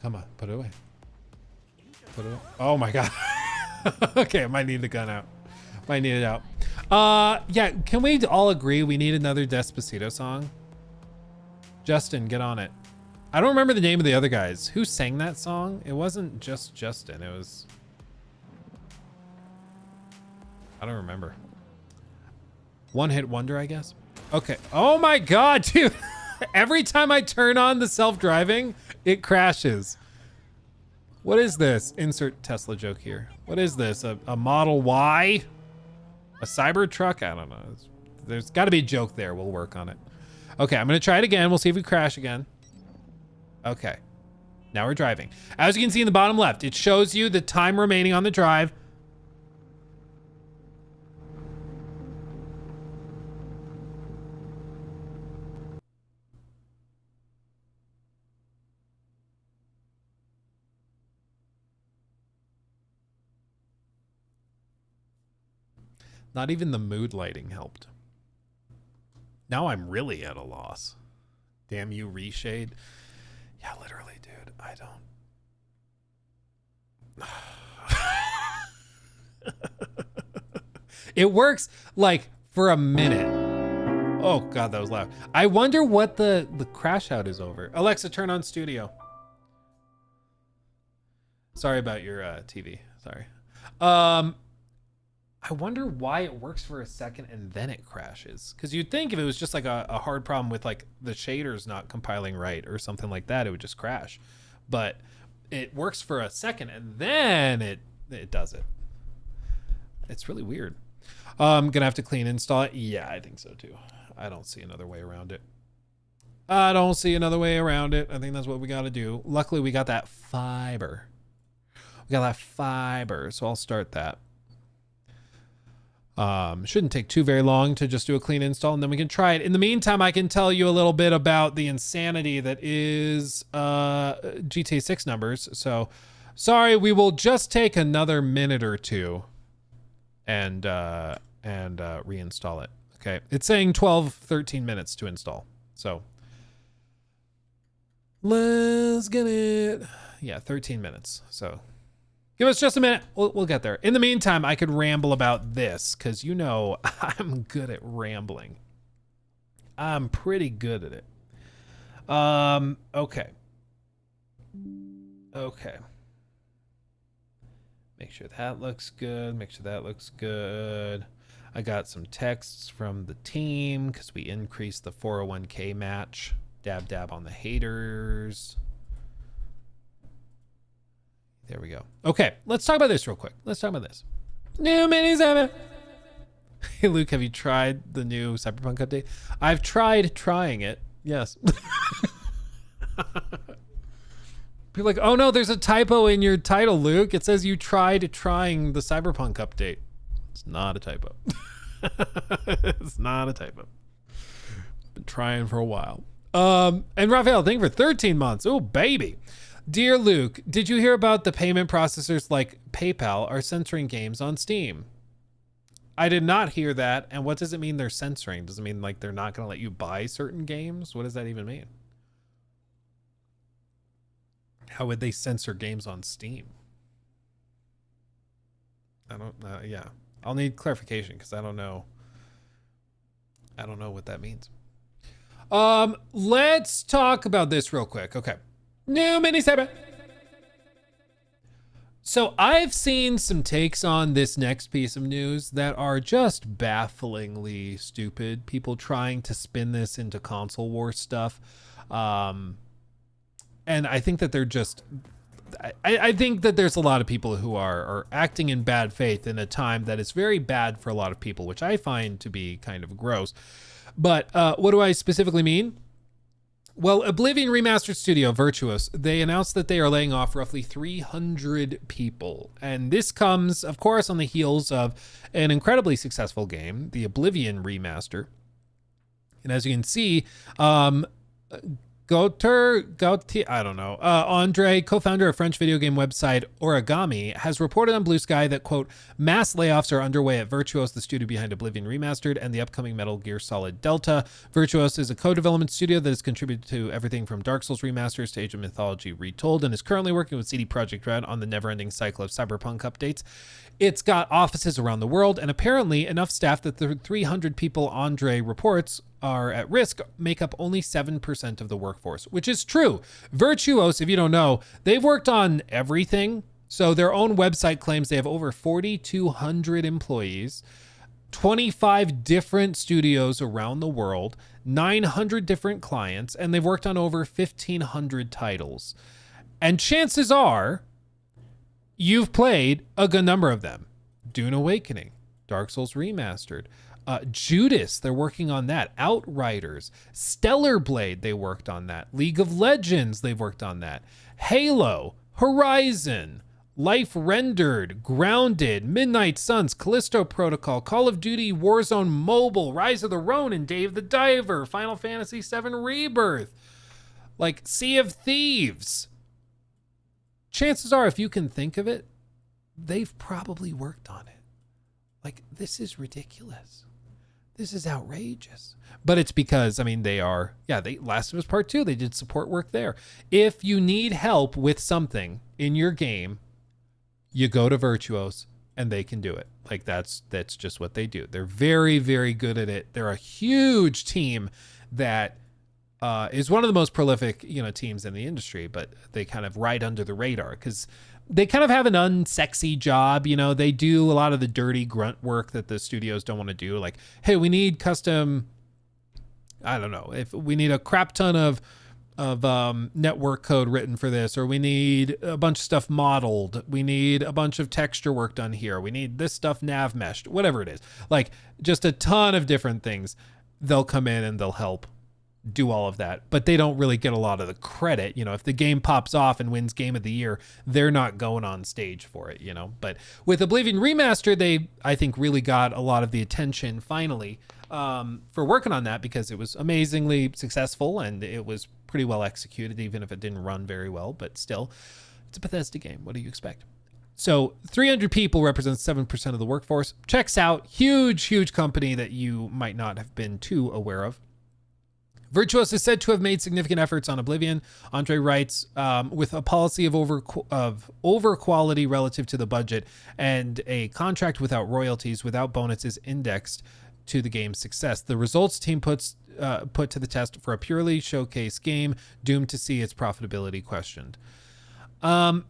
Come on, put it away. Put it away. Oh my God. Okay, I might need the gun out. Might need it out. Yeah, can we all agree we need another Despacito song? Justin, get on it. I don't remember the name of the other guys. Who sang that song? It wasn't just Justin. It was... I don't remember. One hit wonder, I guess. Okay. Oh my God, dude. Every time I turn on the self-driving, it crashes. What is this? Insert Tesla joke here. What is this? A Model Y? A Cybertruck? I don't know. There's got to be a joke there. We'll work on it. Okay, I'm going to try it again. We'll see if we crash again. Okay. Now we're driving. As you can see in the bottom left, it shows you the time remaining on the drive. Not even the mood lighting helped. Now I'm really at a loss. Damn you, Reshade. Yeah, literally, dude. I don't. It works like for a minute. Oh God, that was loud. I wonder what the crash out is over. Alexa, turn on studio. Sorry about your TV. Sorry. I wonder why it works for a second and then it crashes. Because you'd think if it was just like a hard problem with like the shaders not compiling right or something like that, it would just crash. But it works for a second and then it does it. It's really weird. Gonna have to clean install it. Yeah, I think so too. I don't see another way around it. I don't see another way around it. I think that's what we got to do. Luckily, we got that fiber. So I'll start that. Shouldn't take too very long to just do a clean install and then we can try it. In the meantime, I can tell you a little bit about the insanity that is GTA 6 numbers. So sorry, we will just take another minute or two and reinstall it. Okay, it's saying 13 minutes to install. So let's get it. Yeah, 13 minutes. So give us just a minute. We'll get there. In the meantime, I could ramble about this because you know I'm good at rambling. I'm pretty good at it. Okay. Make sure that looks good. I got some texts from the team because we increased the 401k match. Dab dab on the haters. There we go. Okay, let's talk about this real quick. New mini-7. Hey, Luke, have you tried the new Cyberpunk update? I've tried trying it. Yes. You're like, oh no, there's a typo in your title, Luke. It says you tried trying the Cyberpunk update. It's not a typo. It's not a typo. Been trying for a while. And Raphael, thank you for 13 months. Oh, baby. Dear Luke, did you hear about the payment processors like PayPal are censoring games on Steam? I did not hear that. And what does it mean they're censoring? Does it mean like they're not going to let you buy certain games? What does that even mean? How would they censor games on Steam? I don't know. Yeah, I'll need clarification because I don't know what that means. Let's talk about this real quick. Okay. New mini-7. So I've seen some takes on this next piece of news that are just bafflingly stupid. People trying to spin this into console war stuff. And I think that they're just, I think that there's a lot of people who are acting in bad faith in a time that is very bad for a lot of people, which I find to be kind of gross. But what do I specifically mean? Well, Oblivion Remastered Studio, Virtuos, they announced that they are laying off roughly 300 people. And this comes, of course, on the heels of an incredibly successful game, the Oblivion Remaster. And as you can see, Gautier, I don't know. Andre, co-founder of French video game website Origami, has reported on Blue Sky that, quote, mass layoffs are underway at Virtuos, the studio behind Oblivion Remastered and the upcoming Metal Gear Solid Delta. Virtuos is a co-development studio that has contributed to everything from Dark Souls remasters to Age of Mythology Retold and is currently working with CD Projekt Red on the never-ending cycle of Cyberpunk updates. It's got offices around the world and apparently enough staff that the 300 people Andre reports are at risk make up only 7% of the workforce, which is true. Virtuos, if you don't know, they've worked on everything. So their own website claims they have over 4,200 employees, 25 different studios around the world, 900 different clients, and they've worked on over 1,500 titles. And chances are you've played a good number of them. Dune Awakening, Dark Souls Remastered, Judas, they're working on that. Outriders, Stellar Blade, they worked on that. League of Legends, they've worked on that. Halo, Horizon, Life Rendered, Grounded, Midnight Suns, Callisto Protocol, Call of Duty, Warzone Mobile, Rise of the Ronin, Dave the Diver, Final Fantasy VII Rebirth, like Sea of Thieves. Chances are, if you can think of it, they've probably worked on it. Like, this is ridiculous. This is outrageous. But it's because, I mean, Last of Us Part 2, they did support work there. If you need help with something in your game, you go to Virtuos and they can do it. Like, that's just what they do. They're very, very good at it. They're a huge team that is one of the most prolific, teams in the industry, but they kind of ride under the radar because they kind of have an unsexy job. They do a lot of the dirty grunt work that the studios don't want to do. Like, hey, we need custom, I don't know, if we need a crap ton of network code written for this, or we need a bunch of stuff modeled. We need a bunch of texture work done here. We need this stuff nav meshed, whatever it is. Like, just a ton of different things. They'll come in and they'll help do all of that, but they don't really get a lot of the credit. If the game pops off and wins Game of the Year, they're not going on stage for it, But with Oblivion Remastered, they, I think, really got a lot of the attention finally for working on that, because it was amazingly successful and it was pretty well executed, even if it didn't run very well. But still, it's a Bethesda game. What do you expect? So 300 people represents 7% of the workforce. Checks out. Huge company that you might not have been too aware of. Virtuos is said to have made significant efforts on Oblivion. Andre writes, with a policy of over quality relative to the budget and a contract without royalties, without bonuses indexed to the game's success. The results team put to the test for a purely showcase game, doomed to see its profitability questioned. I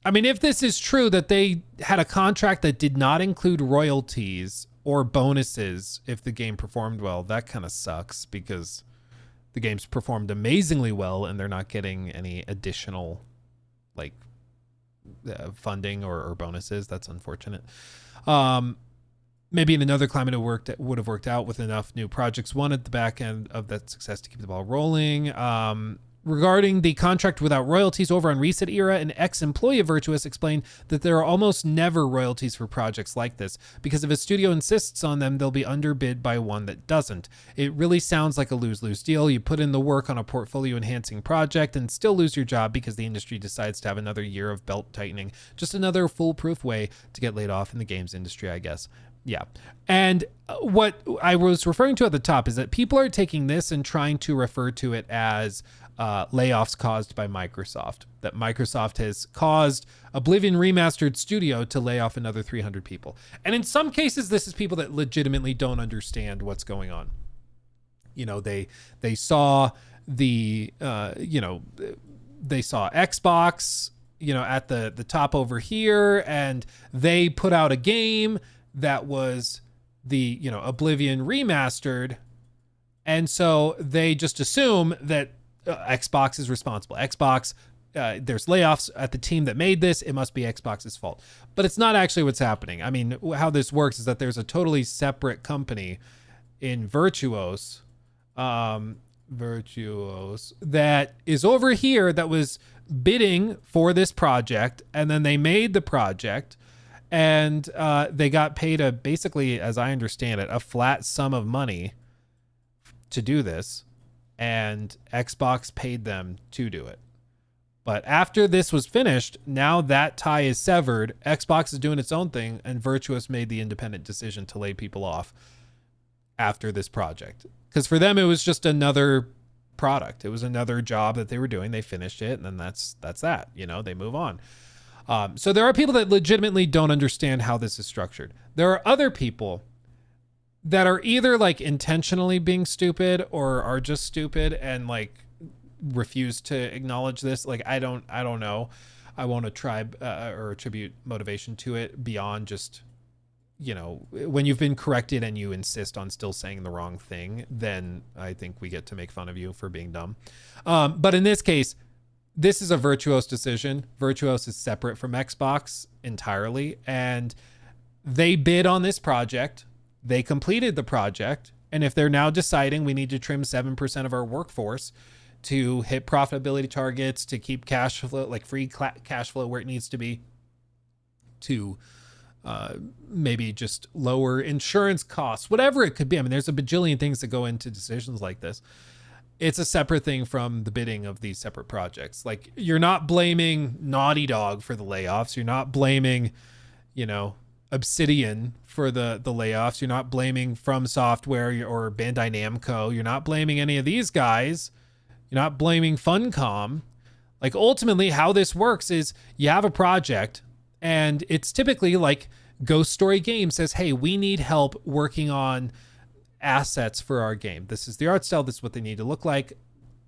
mean, if this is true that they had a contract that did not include royalties or bonuses if the game performed well, that kind of sucks, because the game's performed amazingly well and they're not getting any additional funding or bonuses. That's unfortunate. Maybe in another climate it would have worked out with enough new projects won at the back end of that success to keep the ball rolling. Regarding the contract without royalties, over on Reset Era, an ex-employee of Virtuous explained that there are almost never royalties for projects like this, because if a studio insists on them, they'll be underbid by one that doesn't. It really sounds like a lose-lose deal. You put in the work on a portfolio-enhancing project and still lose your job because the industry decides to have another year of belt tightening. Just another foolproof way to get laid off in the games industry, I guess. Yeah. And what I was referring to at the top is that people are taking this and trying to refer to it as layoffs caused by Microsoft, that Microsoft has caused Oblivion Remastered Studio to lay off another 300 people. And in some cases, this is people that legitimately don't understand what's going on. They saw they saw Xbox, at the top over here, and they put out a game that was the, Oblivion Remastered. And so they just assume that Xbox is responsible. Xbox, there's layoffs at the team that made this. It must be Xbox's fault. But it's not actually what's happening. I mean, how this works is that there's a totally separate company in Virtuos, that is over here that was bidding for this project. And then they made the project. And they got paid basically, as I understand it, a flat sum of money to do this. And Xbox paid them to do it. But after this was finished, now that tie is severed. Xbox is doing its own thing, and Virtuous made the independent decision to lay people off after this project. Because for them, it was just another product. It was another job that they were doing. They finished it, and then that's that. They move on. So there are people that legitimately don't understand how this is structured. There are other people that are either intentionally being stupid or are just stupid and refuse to acknowledge this. I don't know. I won't or attribute motivation to it beyond just, when you've been corrected and you insist on still saying the wrong thing, then I think we get to make fun of you for being dumb. But in this case, this is a Virtuos decision. Virtuos is separate from Xbox entirely, and they bid on this project. They completed the project, and if they're now deciding we need to trim 7% of our workforce to hit profitability targets, to keep cash flow, free cash flow where it needs to be, to maybe just lower insurance costs, whatever it could be. I mean, there's a bajillion things that go into decisions like this. It's a separate thing from the bidding of these separate projects. You're not blaming Naughty Dog for the layoffs. You're not blaming, Obsidian for the layoffs. You're not blaming From Software or Bandai Namco. You're not blaming any of these guys. You're not blaming Funcom. Like, ultimately, how this works is you have a project, and it's typically like Ghost Story Games says, hey, we need help working on assets for our game. This is the art style. This is what they need to look like.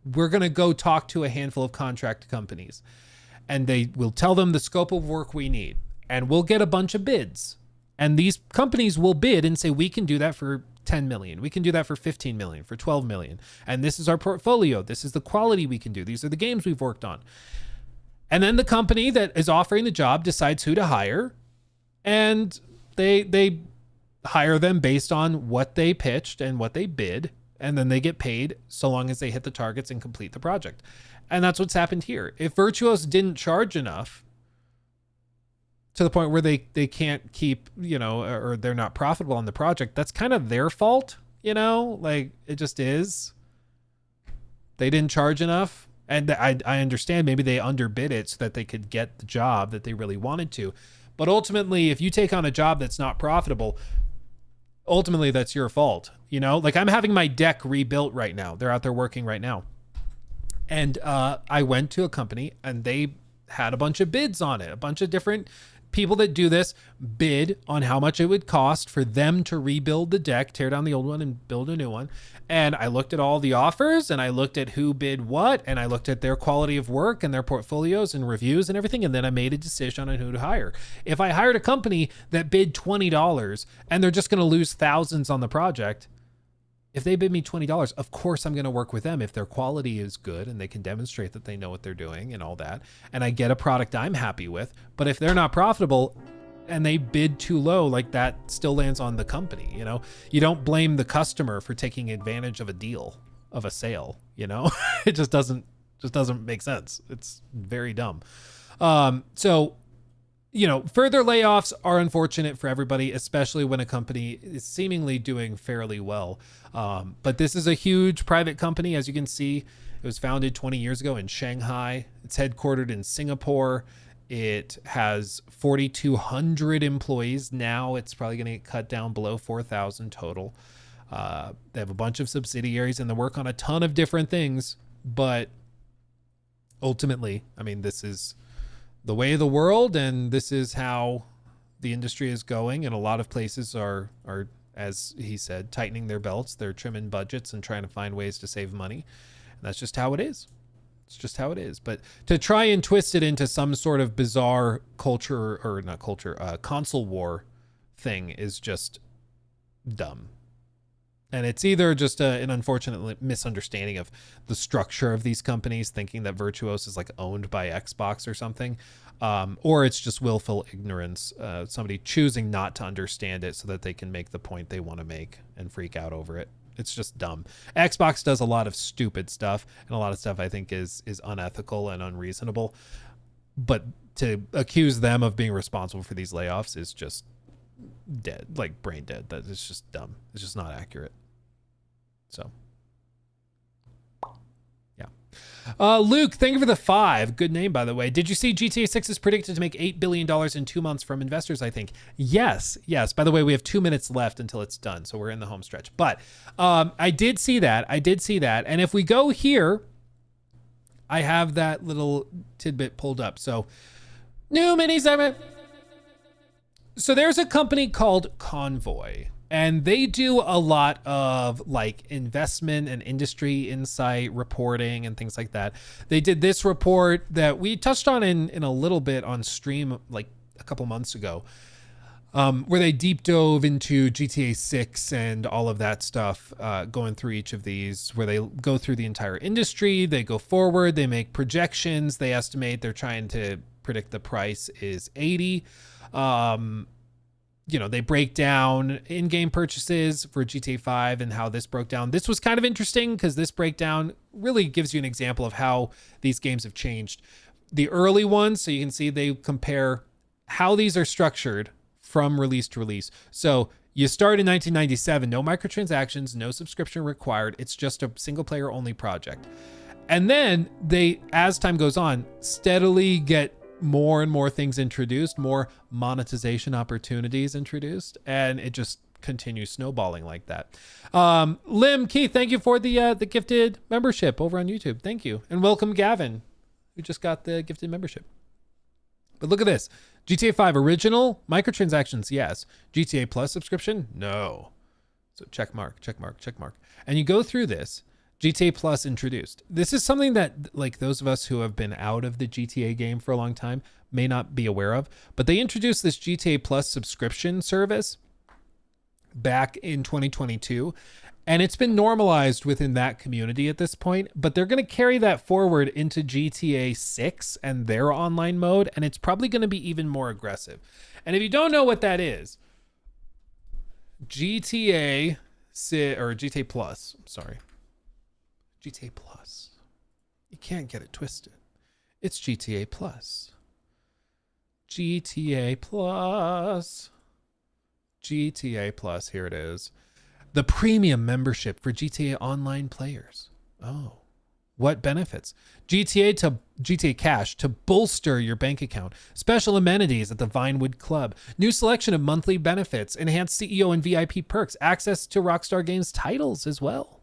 We're going to go talk to a handful of contract companies, and they will tell them the scope of work we need, and we'll get a bunch of bids. And these companies will bid and say, we can do that for 10 million. We can do that for 15 million, for 12 million. And this is our portfolio. This is the quality we can do. These are the games we've worked on. And then the company that is offering the job decides who to hire, and they hire them based on what they pitched and what they bid, and then they get paid so long as they hit the targets and complete the project. And that's what's happened here. If Virtuos didn't charge enough to the point where they can't keep, or they're not profitable on the project, that's kind of their fault, like it just is. They didn't charge enough. And I understand maybe they underbid it so that they could get the job that they really wanted to. But ultimately, if you take on a job that's not profitable, ultimately that's your fault. Like I'm having my deck rebuilt right now. They're out there working right now. And I went to a company and they had a bunch of bids on it. A bunch of different people that do this bid on how much it would cost for them to rebuild the deck, tear down the old one and build a new one. And I looked at all the offers, and I looked at who bid what, and I looked at their quality of work and their portfolios and reviews and everything. And then I made a decision on who to hire. If I hired a company that bid $20 and they're just going to lose thousands on the project, if they bid me $20, of course I'm going to work with them if their quality is good and they can demonstrate that they know what they're doing and all that, and I get a product I'm happy with. But if they're not profitable and they bid too low, like that still lands on the company. You don't blame the customer for taking advantage of a deal, of a sale. It just doesn't make sense. It's very dumb. So further layoffs are unfortunate for everybody, especially when a company is seemingly doing fairly well. But this is a huge private company. As you can see, it was founded 20 years ago in Shanghai. It's headquartered in Singapore. It has 4,200 employees. Now it's probably going to get cut down below 4,000 total. They have a bunch of subsidiaries and they work on a ton of different things. But ultimately, this is the way of the world, and this is how the industry is going. And a lot of places are, as he said, tightening their belts. They're trimming budgets and trying to find ways to save money. And that's just how it is. It's just how it is. But to try and twist it into some sort of bizarre culture, or not culture, console war thing is just dumb. And it's either just an unfortunate misunderstanding of the structure of these companies, thinking that Virtuos is like owned by Xbox or something, or it's just willful ignorance, somebody choosing not to understand it so that they can make the point they want to make and freak out over it. It's just dumb. Xbox does a lot of stupid stuff, and a lot of stuff I think is unethical and unreasonable. But to accuse them of being responsible for these layoffs is just dead, like brain dead. That is just dumb. It's just not accurate. So, yeah. Luke, thank you for the 5. Good name, by the way. Did you see GTA 6 is predicted to make $8 billion in 2 months from investors, I think? Yes. By the way, we have 2 minutes left until it's done, so we're in the home stretch. But I did see that. And if we go here, I have that little tidbit pulled up. So, new mini segment. So there's a company called Convoy, and they do a lot of like investment and industry insight reporting and things like that. They did this report that we touched on in a little bit on stream like a couple months ago, where they deep dove into GTA 6 and all of that stuff, going through each of these, where they go through the entire industry, they go forward, they make projections, they estimate, they're trying to predict the price is 80. They break down in-game purchases for GTA 5 and how this broke down. This was kind of interesting because this breakdown really gives you an example of how these games have changed. The early ones, so you can see they compare how these are structured from release to release. So you start in 1997, no microtransactions, no subscription required. It's just a single player only project. And then they, as time goes on, steadily get more and more things introduced, more monetization opportunities introduced, and it just continues snowballing like that. Lim Keith, thank you for the gifted membership over on YouTube. Thank you. And welcome Gavin, who just got the gifted membership. But look at this. GTA 5 original, microtransactions, yes. GTA Plus subscription, no. So check mark. And you go through this, GTA Plus introduced. This is something that like those of us who have been out of the GTA game for a long time may not be aware of, but they introduced this GTA Plus subscription service back in 2022, and it's been normalized within that community at this point, but they're going to carry that forward into GTA 6 and their online mode, and it's probably going to be even more aggressive. And if you don't know what that is, GTA Plus, sorry. GTA Plus. You can't get it twisted. It's GTA Plus. GTA Plus. GTA Plus, here it is. The premium membership for GTA Online players. Oh, what benefits? GTA Cash to bolster your bank account. Special amenities at the Vinewood Club. New selection of monthly benefits. Enhanced CEO and VIP perks. Access to Rockstar Games titles as well.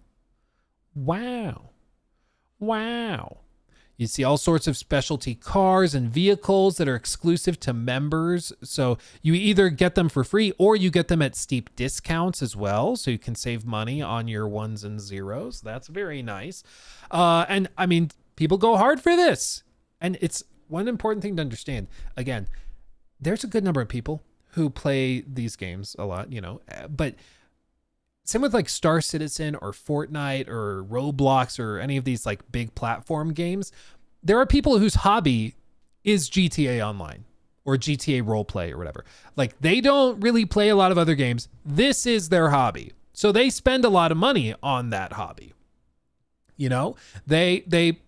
Wow. You see all sorts of specialty cars and vehicles that are exclusive to members. So you either get them for free or you get them at steep discounts as well. So you can save money on your ones and zeros. That's very nice. And I mean, people go hard for this. And it's one important thing to understand. Again, there's a good number of people who play these games a lot, but same with like Star Citizen or Fortnite or Roblox or any of these like big platform games. There are people whose hobby is GTA Online or GTA Roleplay or whatever. Like they don't really play a lot of other games. This is their hobby. So they spend a lot of money on that hobby. They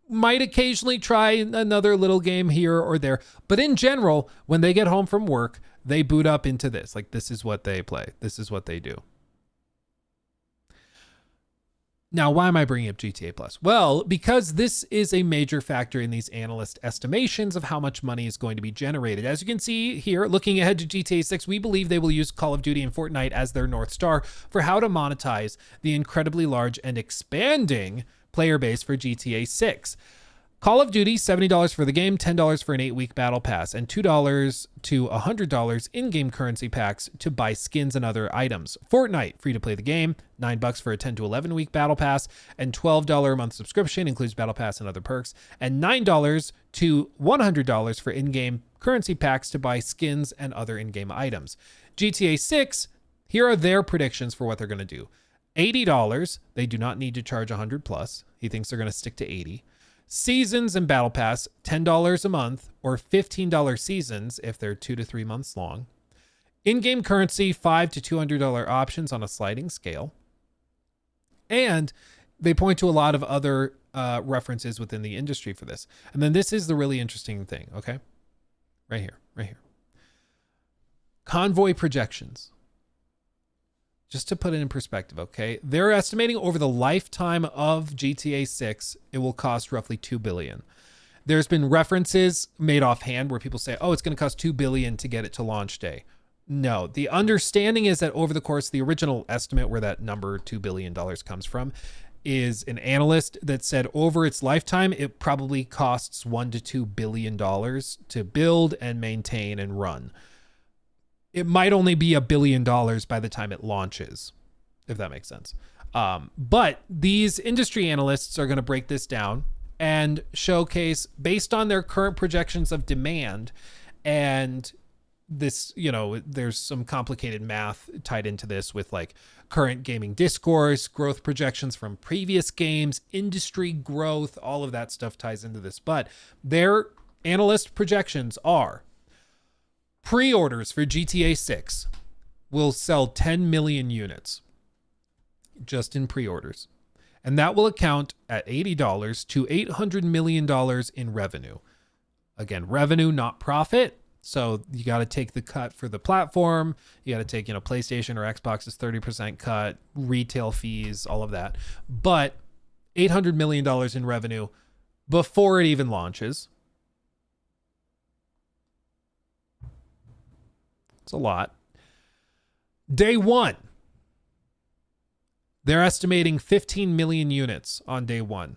might occasionally try another little game here or there. But in general, when they get home from work, they boot up into this. Like this is what they play. This is what they do. Now, why am I bringing up GTA Plus? Well, because this is a major factor in these analyst estimations of how much money is going to be generated. As you can see here, looking ahead to GTA 6, we believe they will use Call of Duty and Fortnite as their North Star for how to monetize the incredibly large and expanding player base for GTA 6. Call of Duty, $70 for the game, $10 for an 8-week battle pass, and $2 to $100 in-game currency packs to buy skins and other items. Fortnite, free to play the game, $9 for a 10 to 11-week battle pass, and $12 a month subscription, includes battle pass and other perks, and $9 to $100 for in-game currency packs to buy skins and other in-game items. GTA 6, here are their predictions for what they're going to do. $80, they do not need to charge $100 plus. He thinks they're going to stick to $80. Seasons and Battle Pass, $10 a month or $15 seasons if they're 2 to 3 months long. In-game currency, $5 to $200 options on a sliding scale. And they point to a lot of other references within the industry for this. And then this is the really interesting thing, okay? Right here. Convoy projections. Just to put it in perspective, okay? They're estimating over the lifetime of GTA 6, it will cost roughly $2 billion. There's been references made offhand where people say, oh, it's going to cost $2 billion to get it to launch day. No, the understanding is that over the course, the original estimate where that number $2 billion comes from is an analyst that said over its lifetime, it probably costs $1 to $2 billion to build and maintain and run. It might only be $1 billion by the time it launches, if that makes sense. But these industry analysts are going to break this down and showcase based on their current projections of demand. And this, there's some complicated math tied into this with like current gaming discourse, growth projections from previous games, industry growth, all of that stuff ties into this. But their analyst projections are pre-orders for GTA 6 will sell 10 million units just in pre-orders. And that will account at $80 to $800 million in revenue. Again, revenue, not profit. So you got to take the cut for the platform. You got to take, PlayStation or Xbox's 30% cut, retail fees, all of that. But $800 million in revenue before it even launches. It's a lot. Day one, they're estimating 15 million units on day one.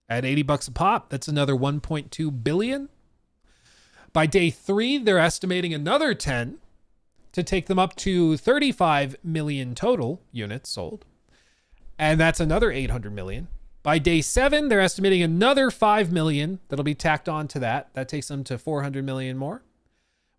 At $80 a pop, that's another 1.2 billion. By day three, they're estimating another 10 to take them up to 35 million total units sold. And that's another 800 million. By day seven, they're estimating another 5 million that'll be tacked on to that. That takes them to 400 million more.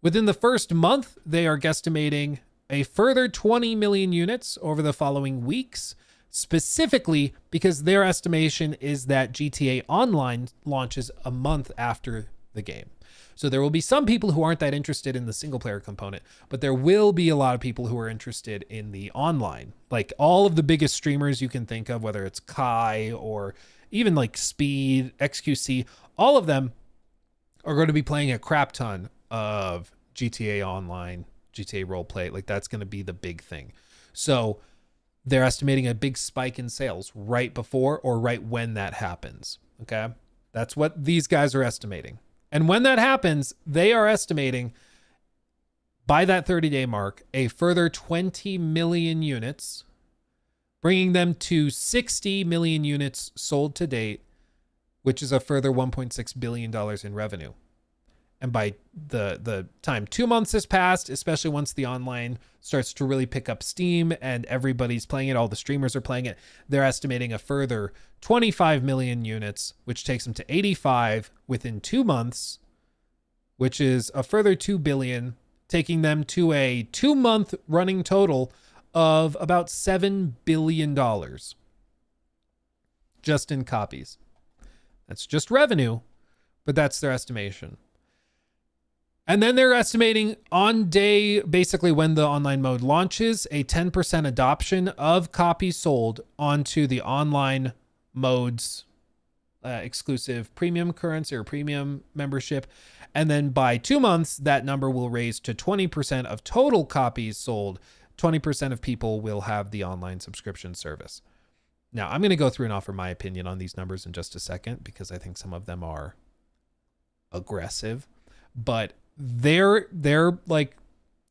Within the first month, they are guesstimating a further 20 million units over the following weeks, specifically because their estimation is that GTA Online launches a month after the game. So there will be some people who aren't that interested in the single player component, but there will be a lot of people who are interested in the online. Like all of the biggest streamers you can think of, whether it's Kai or even like Speed, XQC, all of them are going to be playing a crap ton of GTA Online, GTA Roleplay. Like that's going to be the big thing. So they're estimating a big spike in sales right before or right when that happens. Okay. That's what these guys are estimating. And when that happens, they are estimating by that 30-day mark, a further 20 million units, bringing them to 60 million units sold to date, which is a further $1.6 billion in revenue. And by the time 2 months has passed, especially once the online starts to really pick up steam and everybody's playing it, all the streamers are playing it, they're estimating a further 25 million units, which takes them to 85 within 2 months, which is a further 2 billion, taking them to a 2-month running total of about $7 billion just in copies. That's just revenue, but that's their estimation. And then they're estimating on day, basically when the online mode launches, a 10% adoption of copies sold onto the online mode's exclusive premium currency or premium membership. And then by 2 months, that number will raise to 20% of total copies sold. 20% of people will have the online subscription service. Now, I'm going to go through and offer my opinion on these numbers in just a second because I think some of them are aggressive. But their like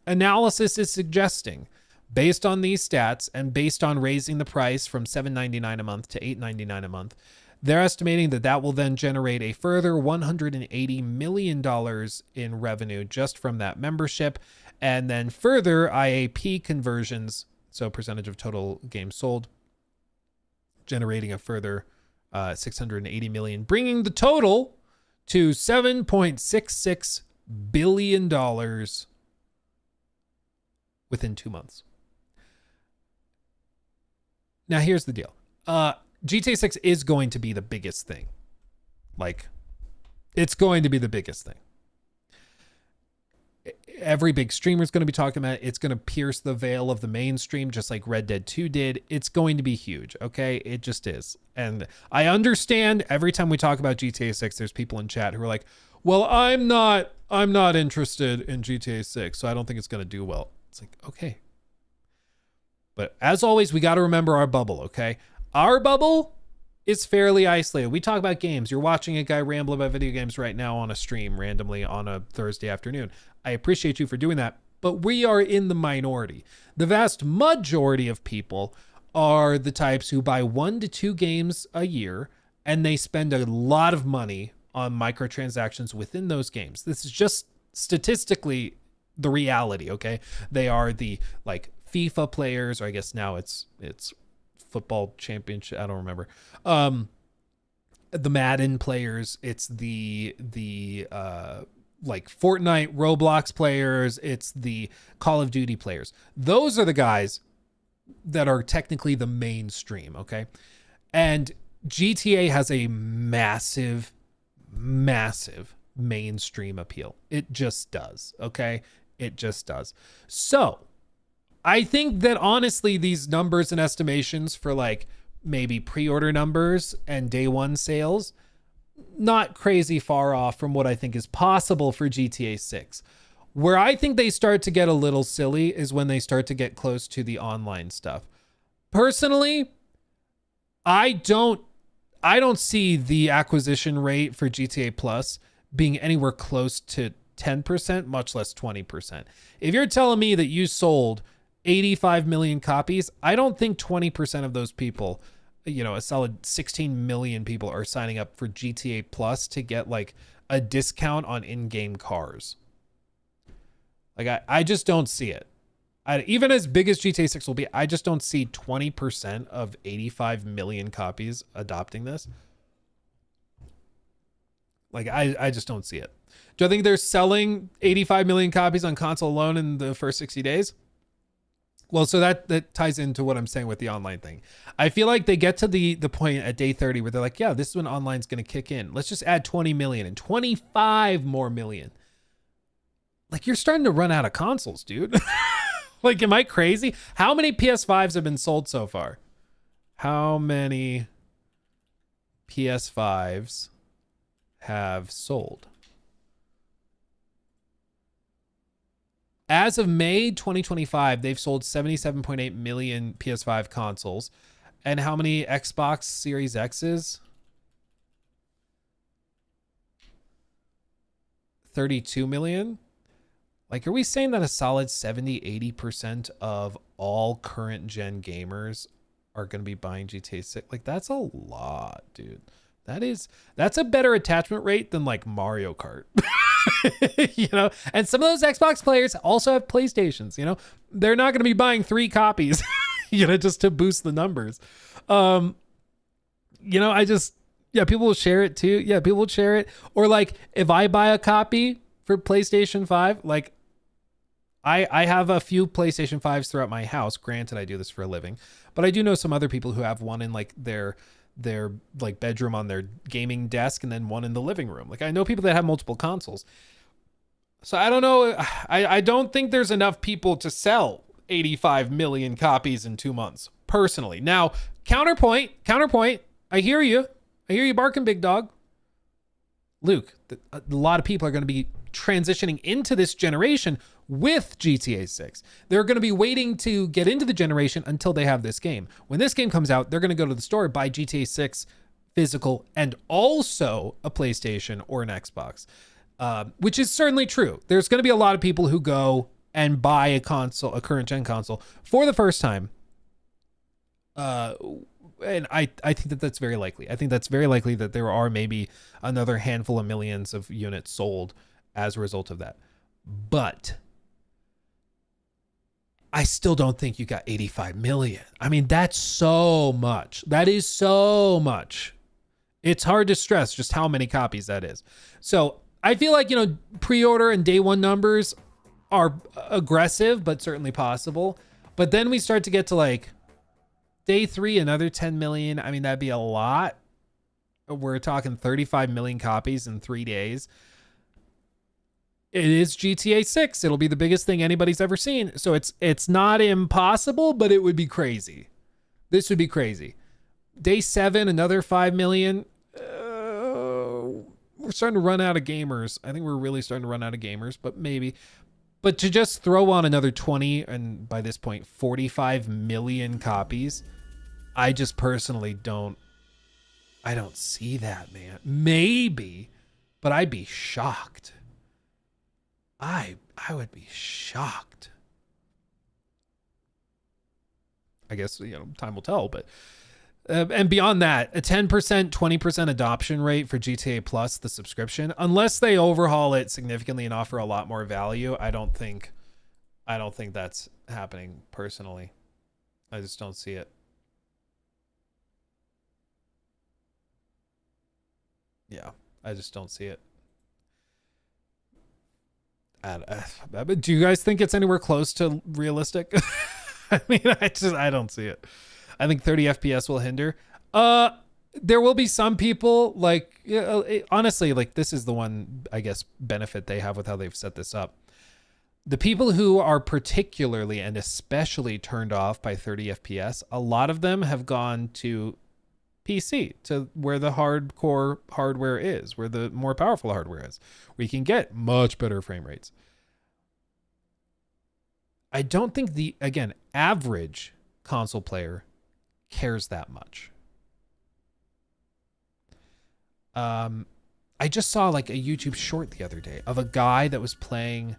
analysis is suggesting, based on these stats and based on raising the price from $7.99 a month to $8.99 a month, they're estimating that that will then generate a further $180 million in revenue just from that membership. And then further IAP conversions, so percentage of total games sold, generating a further 680 million, bringing the total to $7.66 billion within 2 months. Now, here's the deal. GTA 6 is going to be the biggest thing. Like, it's going to be the biggest thing. Every big streamer is going to be talking about it. It's going to pierce the veil of the mainstream, just like Red Dead 2 did. It's going to be huge, okay? It just is. And I understand every time we talk about GTA 6, there's people in chat who are like, well, I'm not interested in GTA 6, so I don't think it's going to do well. It's like, okay. But as always, we got to remember our bubble, okay? Our bubble is fairly isolated. We talk about games. You're watching a guy ramble about video games right now on a stream randomly on a Thursday afternoon. I appreciate you for doing that, but we are in the minority. The vast majority of people are the types who buy 1 to 2 games a year, and they spend a lot of money on microtransactions within those games. This is just statistically the reality, okay? They are the like FIFA players, or I guess now it's football championship, I don't remember. The Madden players, it's the like Fortnite, Roblox players, it's the Call of Duty players. Those are the guys that are technically the mainstream, okay? And GTA has a massive mainstream appeal. It just does, okay? It just does. So I think that honestly, these numbers and estimations for like maybe pre-order numbers and day one sales, not crazy far off from what I think is possible for GTA 6. Where I think they start to get a little silly is when they start to get close to the online stuff. Personally, I don't see the acquisition rate for GTA Plus being anywhere close to 10%, much less 20%. If you're telling me that you sold 85 million copies, I don't think 20% of those people, you know, a solid 16 million people are signing up for GTA Plus to get like a discount on in-game cars. Like I just don't see it. Even as big as GTA 6 will be, I just don't see 20% of 85 million copies adopting this. Like, I just don't see it. Do I think they're selling 85 million copies on console alone in the first 60 days? Well, so that ties into what I'm saying with the online thing. I feel like they get to the point at day 30 where they're like, yeah, this is when online's going to kick in. Let's just add 20 million and 25 more million. Like, you're starting to run out of consoles, dude. Like, am I crazy? How many PS5s have been sold so far? How many PS5s have sold? As of May 2025, they've sold 77.8 million PS5 consoles. And how many Xbox Series X's? 32 million. Like, are we saying that a solid 70-80% of all current gen gamers are going to be buying GTA 6? Like, that's a lot, dude. That's a better attachment rate than like Mario Kart. You know, and some of those Xbox players also have PlayStations, you know, they're not going to be buying 3 copies, you know, just to boost the numbers. You know, people will share it too. Yeah, people will share it. Or like, if I buy a copy for PlayStation 5, like I have a few PlayStation 5s throughout my house. Granted, I do this for a living, but I do know some other people who have one in like their like bedroom on their gaming desk and then one in the living room. Like, I know people that have multiple consoles. So I don't know. I don't think there's enough people to sell 85 million copies in 2 months, personally. Now, counterpoint. I hear you barking, big dog. Luke, a lot of people are going to be transitioning into this generation with GTA 6. They're going to be waiting to get into the generation until they have this game. When this game comes out, they're going to go to the store, buy GTA 6 physical and also a PlayStation or an Xbox, which is certainly true. There's going to be a lot of people who go and buy a current gen console for the first time. And I think that's very likely. I think that's very likely that there are maybe another handful of millions of units sold as a result of that. But I still don't think you got 85 million. I mean, that's so much. That is so much. It's hard to stress just how many copies that is. So I feel like, you know, pre-order and day one numbers are aggressive, but certainly possible. But then we start to get to like day 3, another 10 million. I mean, that'd be a lot. We're talking 35 million copies in 3 days. It is GTA 6. It'll be the biggest thing anybody's ever seen. So it's not impossible, but it would be crazy. This would be crazy. Day 7, another 5 million. We're starting to run out of gamers. I think we're really starting to run out of gamers, but maybe. But to just throw on another 20 and by this point 45 million copies, I just personally don't see that, man. Maybe, but I'd be shocked. I would be shocked. I guess, you know, time will tell, but and beyond that, a 10%, 20% adoption rate for GTA Plus, the subscription, unless they overhaul it significantly and offer a lot more value, I don't think that's happening personally. I just don't see it. Yeah, I just don't see it. Do you guys think it's anywhere close to realistic? I mean, I don't see it. I think 30 FPS will hinder. There will be some people like, honestly, like this is the one, I guess, benefit they have with how they've set this up. The people who are particularly and especially turned off by 30 FPS, a lot of them have gone to PC, to where the hardcore hardware is, where the more powerful hardware is, where you can get much better frame rates. I don't think the, again, average console player cares that much. I just saw like a YouTube short the other day of a guy that was playing,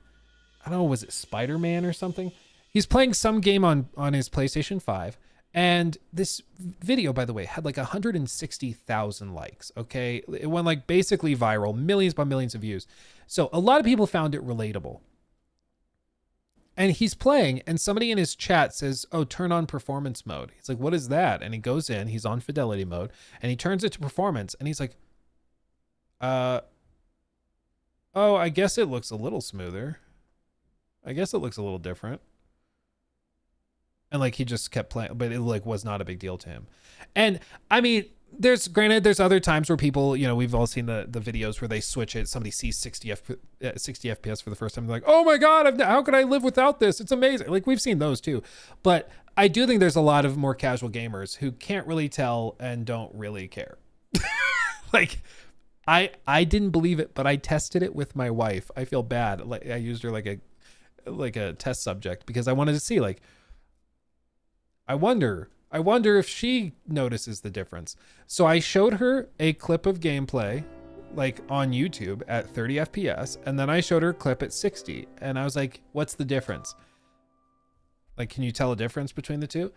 I don't know, was it Spider-Man or something? He's playing some game on his PlayStation 5. And this video, by the way, had like 160,000 likes. Okay. It went like basically viral, millions by millions of views. So a lot of people found it relatable. And he's playing, and somebody in his chat says, oh, turn on performance mode. He's like, what is that? And he goes in, he's on fidelity mode, and he turns it to performance, and he's like, oh, I guess it looks a little smoother. I guess it looks a little different. And like, he just kept playing, but it like was not a big deal to him. And I mean, there's other times where people, you know, we've all seen the videos where they switch it. Somebody sees 60 FPS for the first time. They're like, oh my God, how could I live without this? It's amazing. Like, we've seen those too. But I do think there's a lot of more casual gamers who can't really tell and don't really care. Like, I didn't believe it, but I tested it with my wife. I feel bad. Like, I used her like a test subject because I wanted to see, like, I wonder if she notices the difference. So I showed her a clip of gameplay, like on YouTube at 30 FPS. And then I showed her a clip at 60. And I was like, what's the difference? Like, can you tell a difference between the two?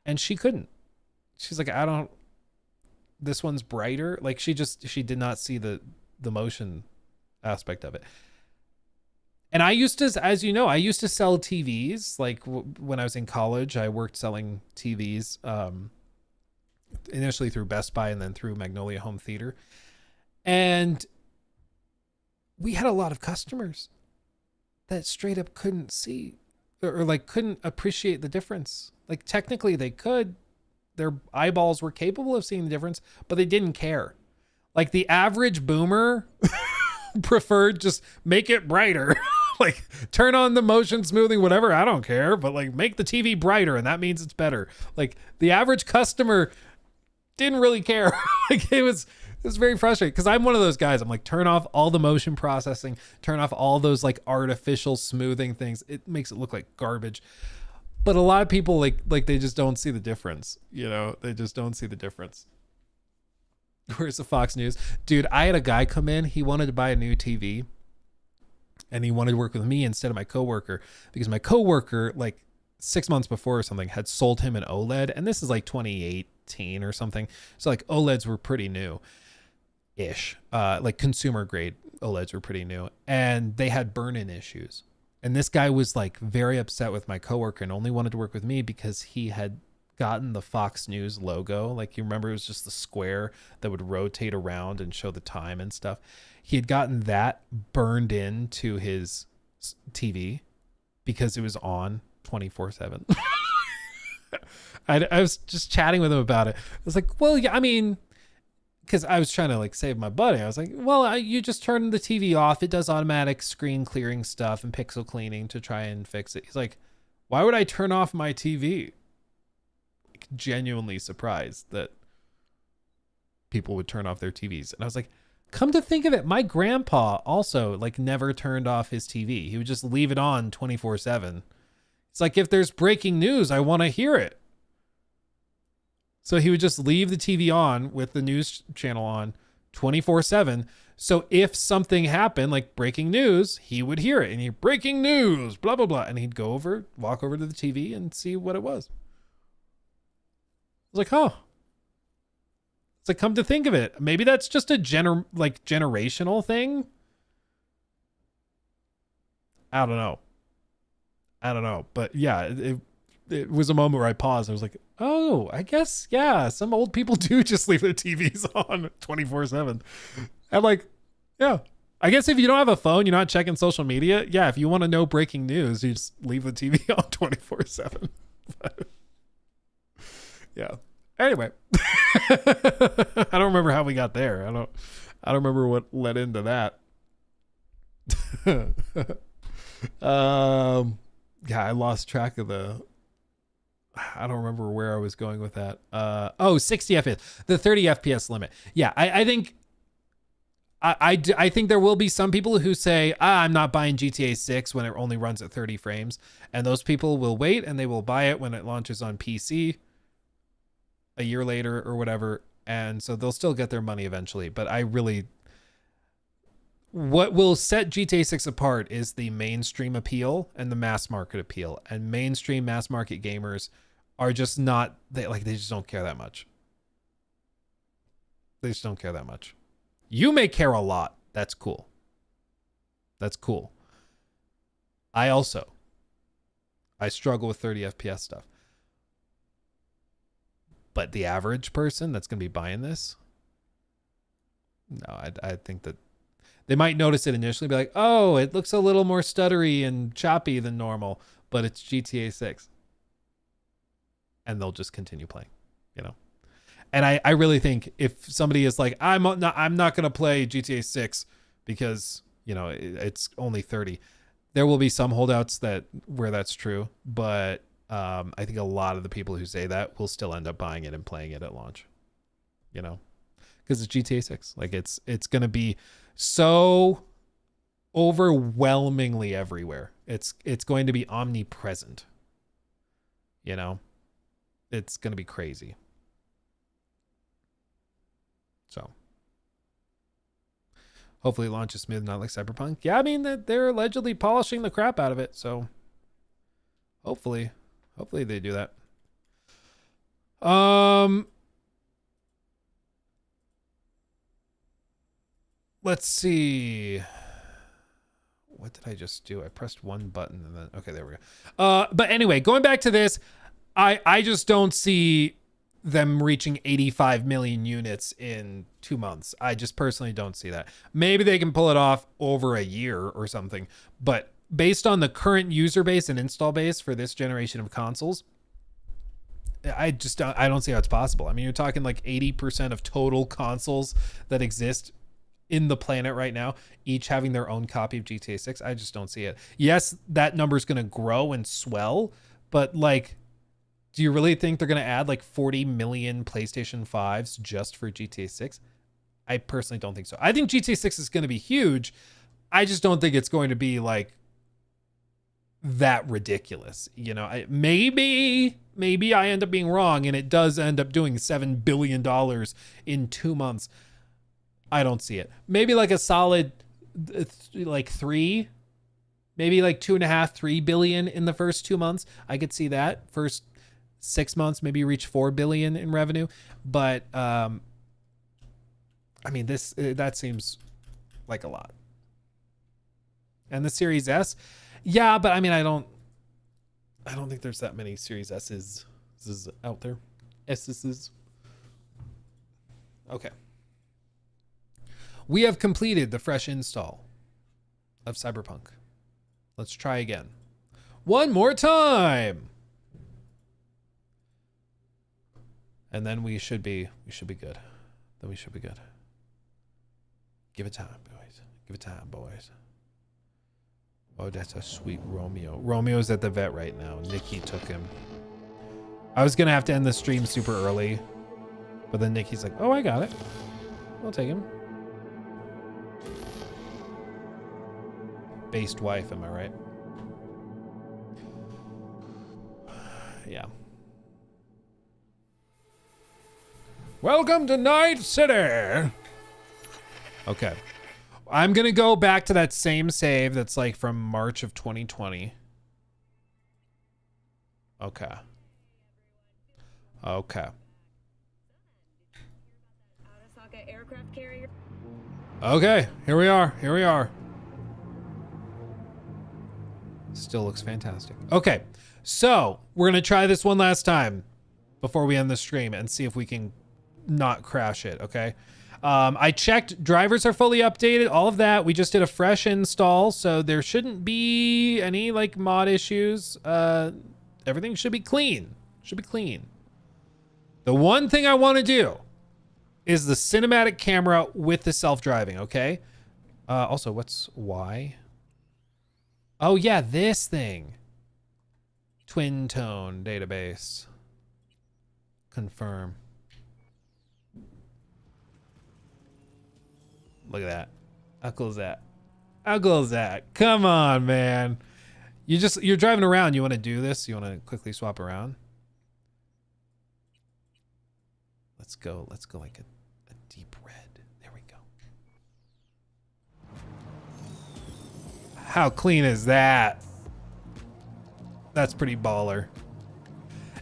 And she couldn't. She's like, this one's brighter. Like, she did not see the motion aspect of it. And I used to, as you know, I used to sell TVs. Like when I was in college, I worked selling TVs, initially through Best Buy and then through Magnolia Home Theater. And we had a lot of customers that straight up couldn't see or like couldn't appreciate the difference. Like, technically they could, their eyeballs were capable of seeing the difference, but they didn't care. Like, the average boomer preferred just make it brighter. Like, turn on the motion smoothing, whatever. I don't care, but like, make the TV brighter, and that means it's better. Like, the average customer didn't really care. Like, it was very frustrating because I'm one of those guys. I'm like, turn off all the motion processing, turn off all those like artificial smoothing things. It makes it look like garbage. But a lot of people like they just don't see the difference. You know, they just don't see the difference. Where's the Fox News? Dude, I had a guy come in. He wanted to buy a new TV. And he wanted to work with me instead of my coworker, because my coworker, like 6 months before or something, had sold him an OLED. And this is like 2018 or something. So like, OLEDs were pretty new-ish. Like, consumer grade OLEDs were pretty new. And they had burn-in issues. And this guy was like very upset with my coworker and only wanted to work with me because he had gotten the Fox News logo. Like, you remember, it was just the square that would rotate around and show the time and stuff. He had gotten that burned into his TV because it was on 24/7. I was just chatting with him about it. I was like, well, yeah, I mean, because I was trying to like save my buddy. I was like, well, you just turn the TV off. It does automatic screen clearing stuff and pixel cleaning to try and fix it. He's like, why would I turn off my TV? Like, genuinely surprised that people would turn off their TVs. And I was like, come to think of it, my grandpa also like never turned off his TV. He would just leave it on 24/7. It's like, if there's breaking news, I want to hear it. So he would just leave the TV on with the news channel on 24/7. So if something happened, like breaking news, he would hear it. And he'd, breaking news, blah, blah, blah. And he'd walk over to the TV and see what it was. I was like, oh. It's like, come to think of it, maybe that's just a generational thing. I don't know. But yeah, it was a moment where I paused. I was like, oh, I guess, yeah, some old people do just leave their TVs on 24/7. And like, yeah, I guess if you don't have a phone, you're not checking social media. Yeah, if you want to know breaking news, you just leave the TV on 24/7. Yeah. Anyway, I don't remember how we got there. I don't remember what led into that. Yeah, I lost track of I don't remember where I was going with that. 60 FPS, the 30 FPS limit. Yeah, I think I think there will be some people who say, I'm not buying GTA 6 when it only runs at 30 frames. And those people will wait and they will buy it when it launches on PC a year later or whatever. And so they'll still get their money eventually. But I really, what will set GTA 6 apart is the mainstream appeal and the mass market appeal. And mainstream mass market gamers are just not, they just don't care that much. They just don't care that much. You may care a lot. That's cool. That's cool. I struggle with 30 FPS stuff. But the average person that's going to be buying this, no, I think that they might notice it initially, be like, oh, it looks a little more stuttery and choppy than normal, but it's GTA 6. And they'll just continue playing, you know? And I really think if somebody is like, I'm not going to play GTA 6 because, you know, it's only 30, there will be some holdouts where that's true. But I think a lot of the people who say that will still end up buying it and playing it at launch, you know, because it's GTA 6. Like it's going to be so overwhelmingly everywhere. It's going to be omnipresent, you know, it's going to be crazy. So hopefully it launches smooth, not like Cyberpunk. Yeah, I mean that they're allegedly polishing the crap out of it. So hopefully they do that. Let's see. What did I just do? I pressed one button and then, okay, there we go. But anyway, going back to this, I just don't see them reaching 85 million units in 2 months. I just personally don't see that. Maybe they can pull it off over a year or something, but based on the current user base and install base for this generation of consoles, I don't see how it's possible. I mean, you're talking like 80% of total consoles that exist in the planet right now, each having their own copy of GTA 6. I just don't see it. Yes, that number is going to grow and swell, but like, do you really think they're going to add like 40 million PlayStation 5s just for GTA 6? I personally don't think so. I think GTA 6 is going to be huge. I just don't think it's going to be like that ridiculous. You know, maybe I end up being wrong and it does end up doing $7 billion in 2 months. I don't see it. Maybe like a solid like 3, maybe like 2.5, 3 billion in the first 2 months. I could see that. First 6 months, maybe reach 4 billion in revenue. But I mean, that seems like a lot. And the Series S, yeah, but I mean, I don't think there's that many Series S's out there. S's. Okay. We have completed the fresh install of Cyberpunk. Let's try again. One more time. And then we should be good. Then we should be good. Give it time, boys. Give it time, boys. Oh, that's a sweet Romeo. Romeo's at the vet right now. Nikki took him. I was going to have to end the stream super early. But then Nikki's like, oh, I got it. I'll take him. Based wife, am I right? Yeah. Welcome to Night City. Okay. I'm going to go back to that same save that's like from March of 2020. Okay. Okay. Okay, here we are. Here we are. Still looks fantastic. Okay, so we're going to try this one last time before we end the stream and see if we can not crash it, okay? I checked, drivers are fully updated, all of that. We just did a fresh install, so there shouldn't be any like mod issues. Everything should be clean. Should be clean. The one thing I want to do is the cinematic camera with the self-driving, okay? Also, what's Y? Oh yeah, this thing. Twin tone database. Confirm. Look at that. How cool is that? How cool is that? Come on, man. You're driving around. You want to do this? You want to quickly swap around? Let's go like a deep red. There we go. How clean is that? That's pretty baller.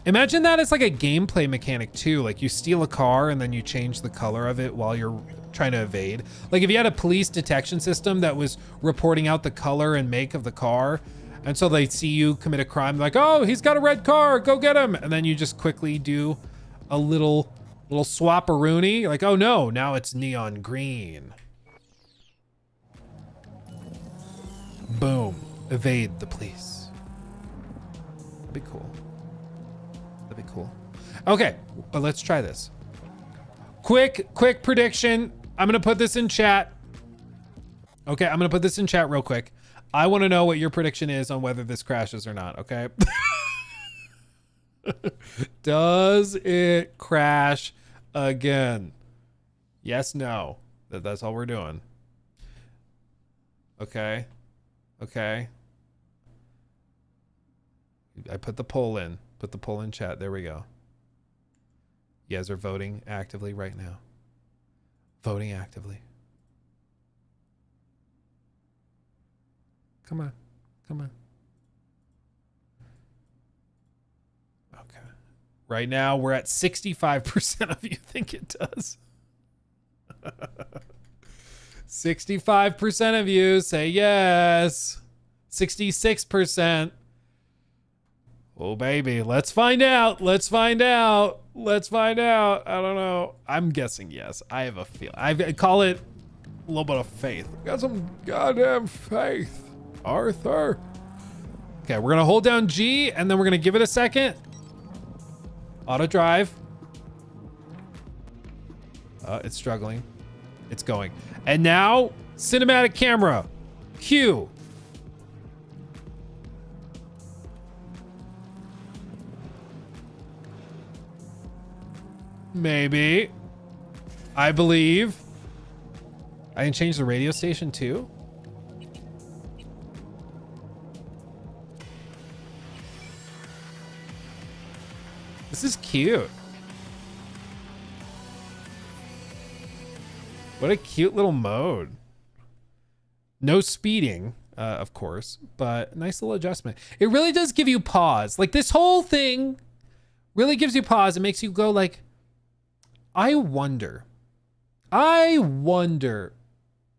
Imagine that as like a gameplay mechanic too. Like you steal a car and then you change the color of it while you're trying to evade. Like if you had a police detection system that was reporting out the color and make of the car, and so they see you commit a crime, like, oh, he's got a red car, go get him. And then you just quickly do a little swap-a-rooney. Like, oh no, now it's neon green. Boom, evade the police. That'd be cool. That'd be cool. Okay, but let's try this. Quick prediction. I'm gonna put this in chat. Okay, I'm gonna put this in chat real quick. I want to know what your prediction is on whether this crashes or not, okay? Does it crash again? Yes, no. That's all we're doing. Okay. Okay. I put the poll in. Put the poll in chat. There we go. You guys are voting actively right now. Voting actively. Come on. Come on. Okay. Right now, we're at 65% of you think it does. 65% of you say yes. 66%. Oh, baby. Let's find out. Let's find out. Let's find out. I don't know. I'm guessing yes. I have a feel. I call it a little bit of faith. Got some goddamn faith. Arthur. Okay, we're gonna hold down G and then we're gonna give it a second. Auto drive. It's struggling. It's going. And now, cinematic camera. Cue. Maybe. I believe. I can change the radio station too. This is cute. What a cute little mode. No speeding, of course, but nice little adjustment. It really does give you pause. Like this whole thing really gives you pause. It makes you go like, I wonder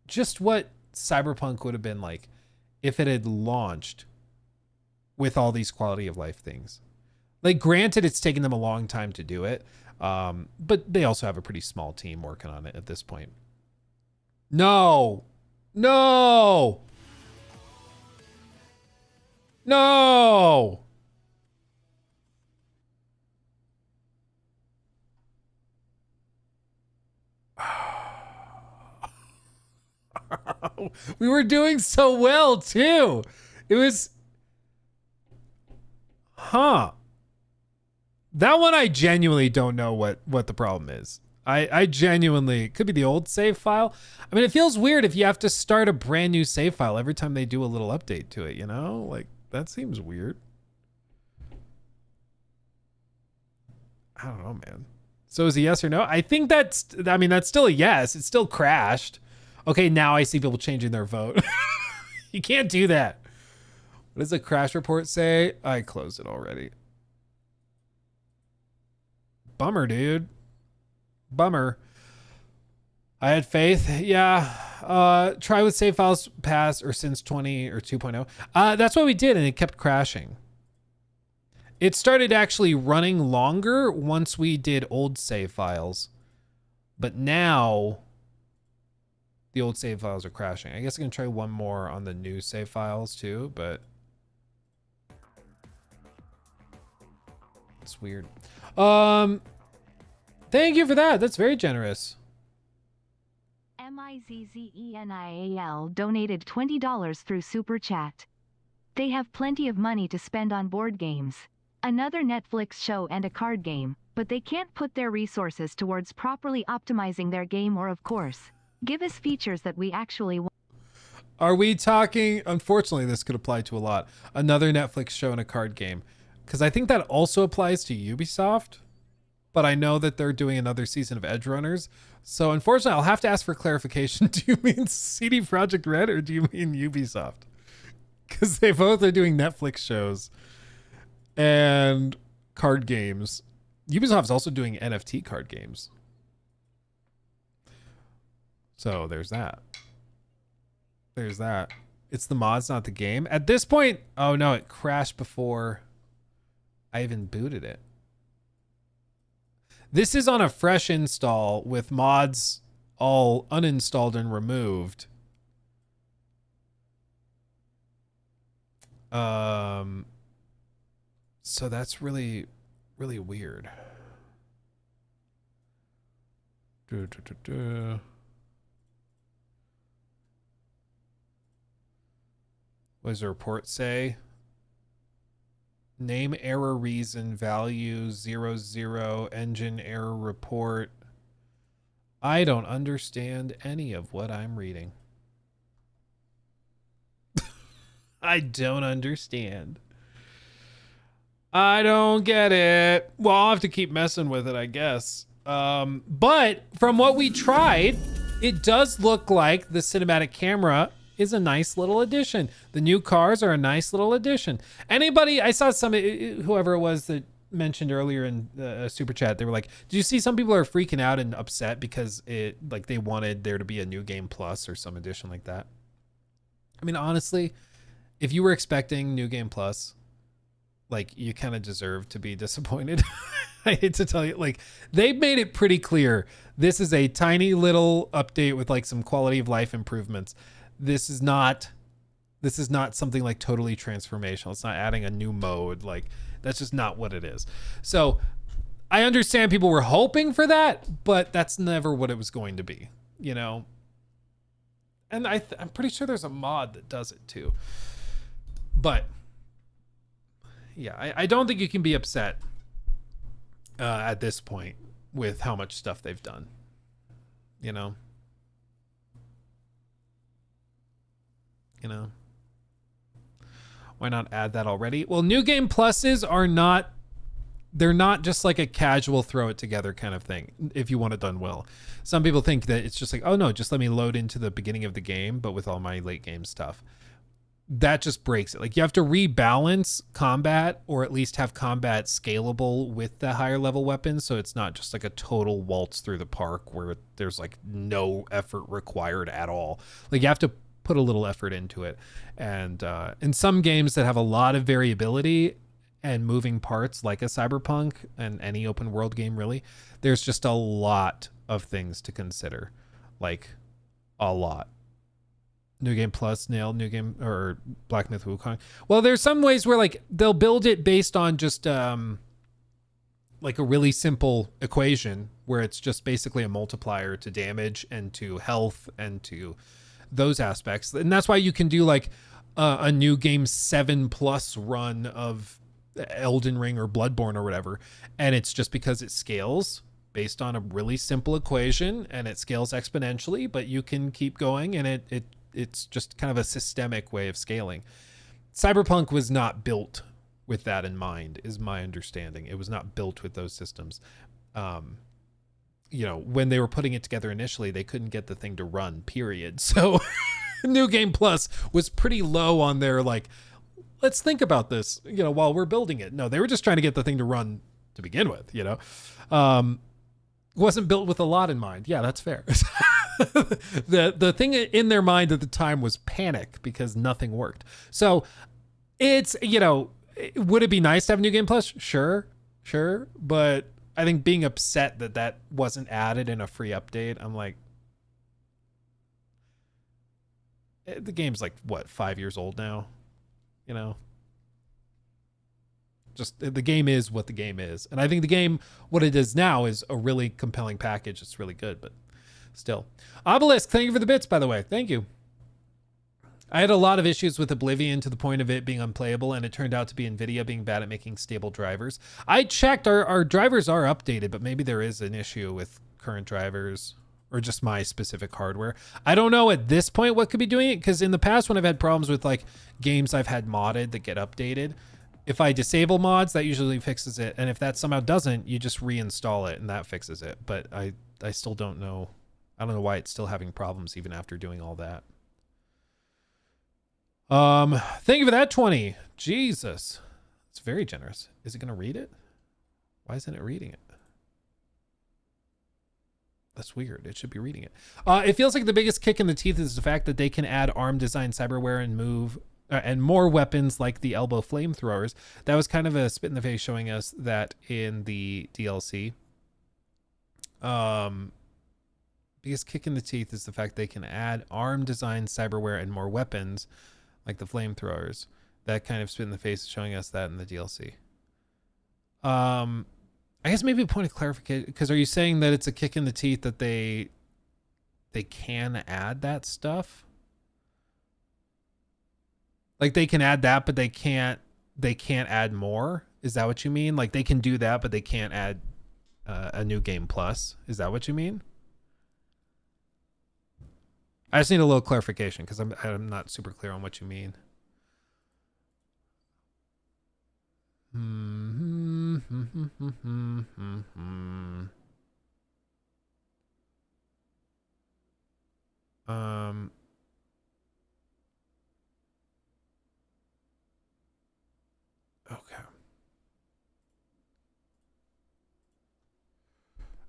just what Cyberpunk would have been like if it had launched with all these quality of life things. Like, granted, it's taken them a long time to do it, but they also have a pretty small team working on it at this point. No. No. No. We were doing so well, too. It was... Huh. That one I genuinely don't know what the problem is. I genuinely, it could be the old save file. I mean, it feels weird if you have to start a brand new save file every time they do a little update to it, you know? Like, that seems weird. I don't know, man. So is a yes or no? I think that's still a yes. It still crashed. Okay, now I see people changing their vote. You can't do that. What does the crash report say? I closed it already. Bummer, dude. Bummer. I had faith. Yeah. Try with save files past or since 20 or 2.0. That's what we did, and it kept crashing. It started actually running longer once we did old save files. But now the old save files are crashing. I guess I can try one more on the new save files too, but it's weird. Thank you for that. That's very generous. MIZZENIAL donated $20 through Super Chat. They have plenty of money to spend on board games, another Netflix show and a card game, but they can't put their resources towards properly optimizing their game or, of course, give us features that we actually want. Are we talking, unfortunately, this could apply to a lot, another Netflix show and a card game? Because I think that also applies to Ubisoft, but I know that they're doing another season of Edge Runners. So unfortunately, I'll have to ask for clarification. Do you mean CD Projekt Red or do you mean Ubisoft? because they both are doing Netflix shows and card games. Ubisoft's also doing NFT card games. So there's that. There's that. It's the mods, not the game. At this point, oh no, it crashed before I even booted it. This is on a fresh install with mods all uninstalled and removed. So that's really, really weird. What does the report say? Name error reason value 00 engine error report. I don't understand any of what I'm reading. I don't understand. I don't get it. Well, I'll have to keep messing with it, I guess. But from what we tried, it does look like the cinematic camera is a nice little addition. The new cars are a nice little addition. Anybody, I saw some, whoever it was that mentioned earlier in the super chat, they were like, do you see some people are freaking out and upset because it, like, they wanted there to be a new game plus or some addition like that? I mean, honestly, if you were expecting new game plus, like, you kind of deserve to be disappointed. I hate to tell you, like, they've made it pretty clear. This is a tiny little update with like some quality of life improvements. This is not something like totally transformational. It's not adding a new mode. Like, that's just not what it is. So I understand people were hoping for that, but that's never what it was going to be, you know? And I'm pretty sure there's a mod that does it too. But yeah, I don't think you can be upset at this point with how much stuff they've done, you know? Why not add that already? Well, new game pluses are not, they're not just like a casual throw it together kind of thing if you want it done well. Some people think that it's just like, oh no, just let me load into the beginning of the game, but with all my late game stuff. That just breaks it. Like, you have to rebalance combat, or at least have combat scalable with the higher level weapons, so it's not just like a total waltz through the park where there's like no effort required at all. Like, you have to put a little effort into it. And in some games that have a lot of variability and moving parts, like a Cyberpunk and any open world game really, there's just a lot of things to consider. Like, a lot. New Game Plus, nailed. New Game, or Black Myth Wukong. Well, there's some ways where like they'll build it based on just like a really simple equation where it's just basically a multiplier to damage and to health and to those aspects. And that's why you can do like a new game 7+ run of Elden Ring or Bloodborne or whatever. And it's just because it scales based on a really simple equation, and it scales exponentially, but you can keep going, and it's just kind of a systemic way of scaling. Cyberpunk was not built with that in mind, is my understanding. It was not built with those systems. You know, when they were putting it together initially, they couldn't get the thing to run, period. So New Game Plus was pretty low on their, like, let's think about this, you know, while we're building it. No, they were just trying to get the thing to run to begin with, you know. Wasn't built with a lot in mind. Yeah, that's fair. The thing in their mind at the time was panic because nothing worked. So it's, you know, would it be nice to have a New Game Plus? Sure. But I think being upset that wasn't added in a free update, I'm like, the game's like, what, 5 years old now? You know? Just, the game is what the game is. And I think the game, what it is now, is a really compelling package. It's really good, but still. Obelisk, thank you for the bits, by the way. Thank you. I had a lot of issues with Oblivion to the point of it being unplayable, and it turned out to be NVIDIA being bad at making stable drivers. I checked, our drivers are updated, but maybe there is an issue with current drivers or just my specific hardware. I don't know at this point what could be doing it, because in the past when I've had problems with like games I've had modded that get updated, if I disable mods, that usually fixes it. And if that somehow doesn't, you just reinstall it and that fixes it. But I still don't know. I don't know why it's still having problems even after doing all that. Thank you for that 20. Jesus. It's very generous. Is it going to read it? Why isn't it reading it? That's weird. It should be reading it. It feels like the biggest kick in the teeth is the fact that they can add ARM design cyberware and move and more weapons like the elbow flamethrowers. That was kind of a spit in the face showing us that in the DLC. Biggest kick in the teeth is the fact they can add ARM design cyberware and more weapons like the flamethrowers. That kind of spit in the face showing us that in the DLC. I guess maybe a point of clarification, because are you saying that it's a kick in the teeth that they can add that stuff? Like they can add that, but they can't add more? Is that what you mean? Like they can do that, but they can't add a new game plus? Is that what you mean? I just need a little clarification because I'm not super clear on what you mean. Okay.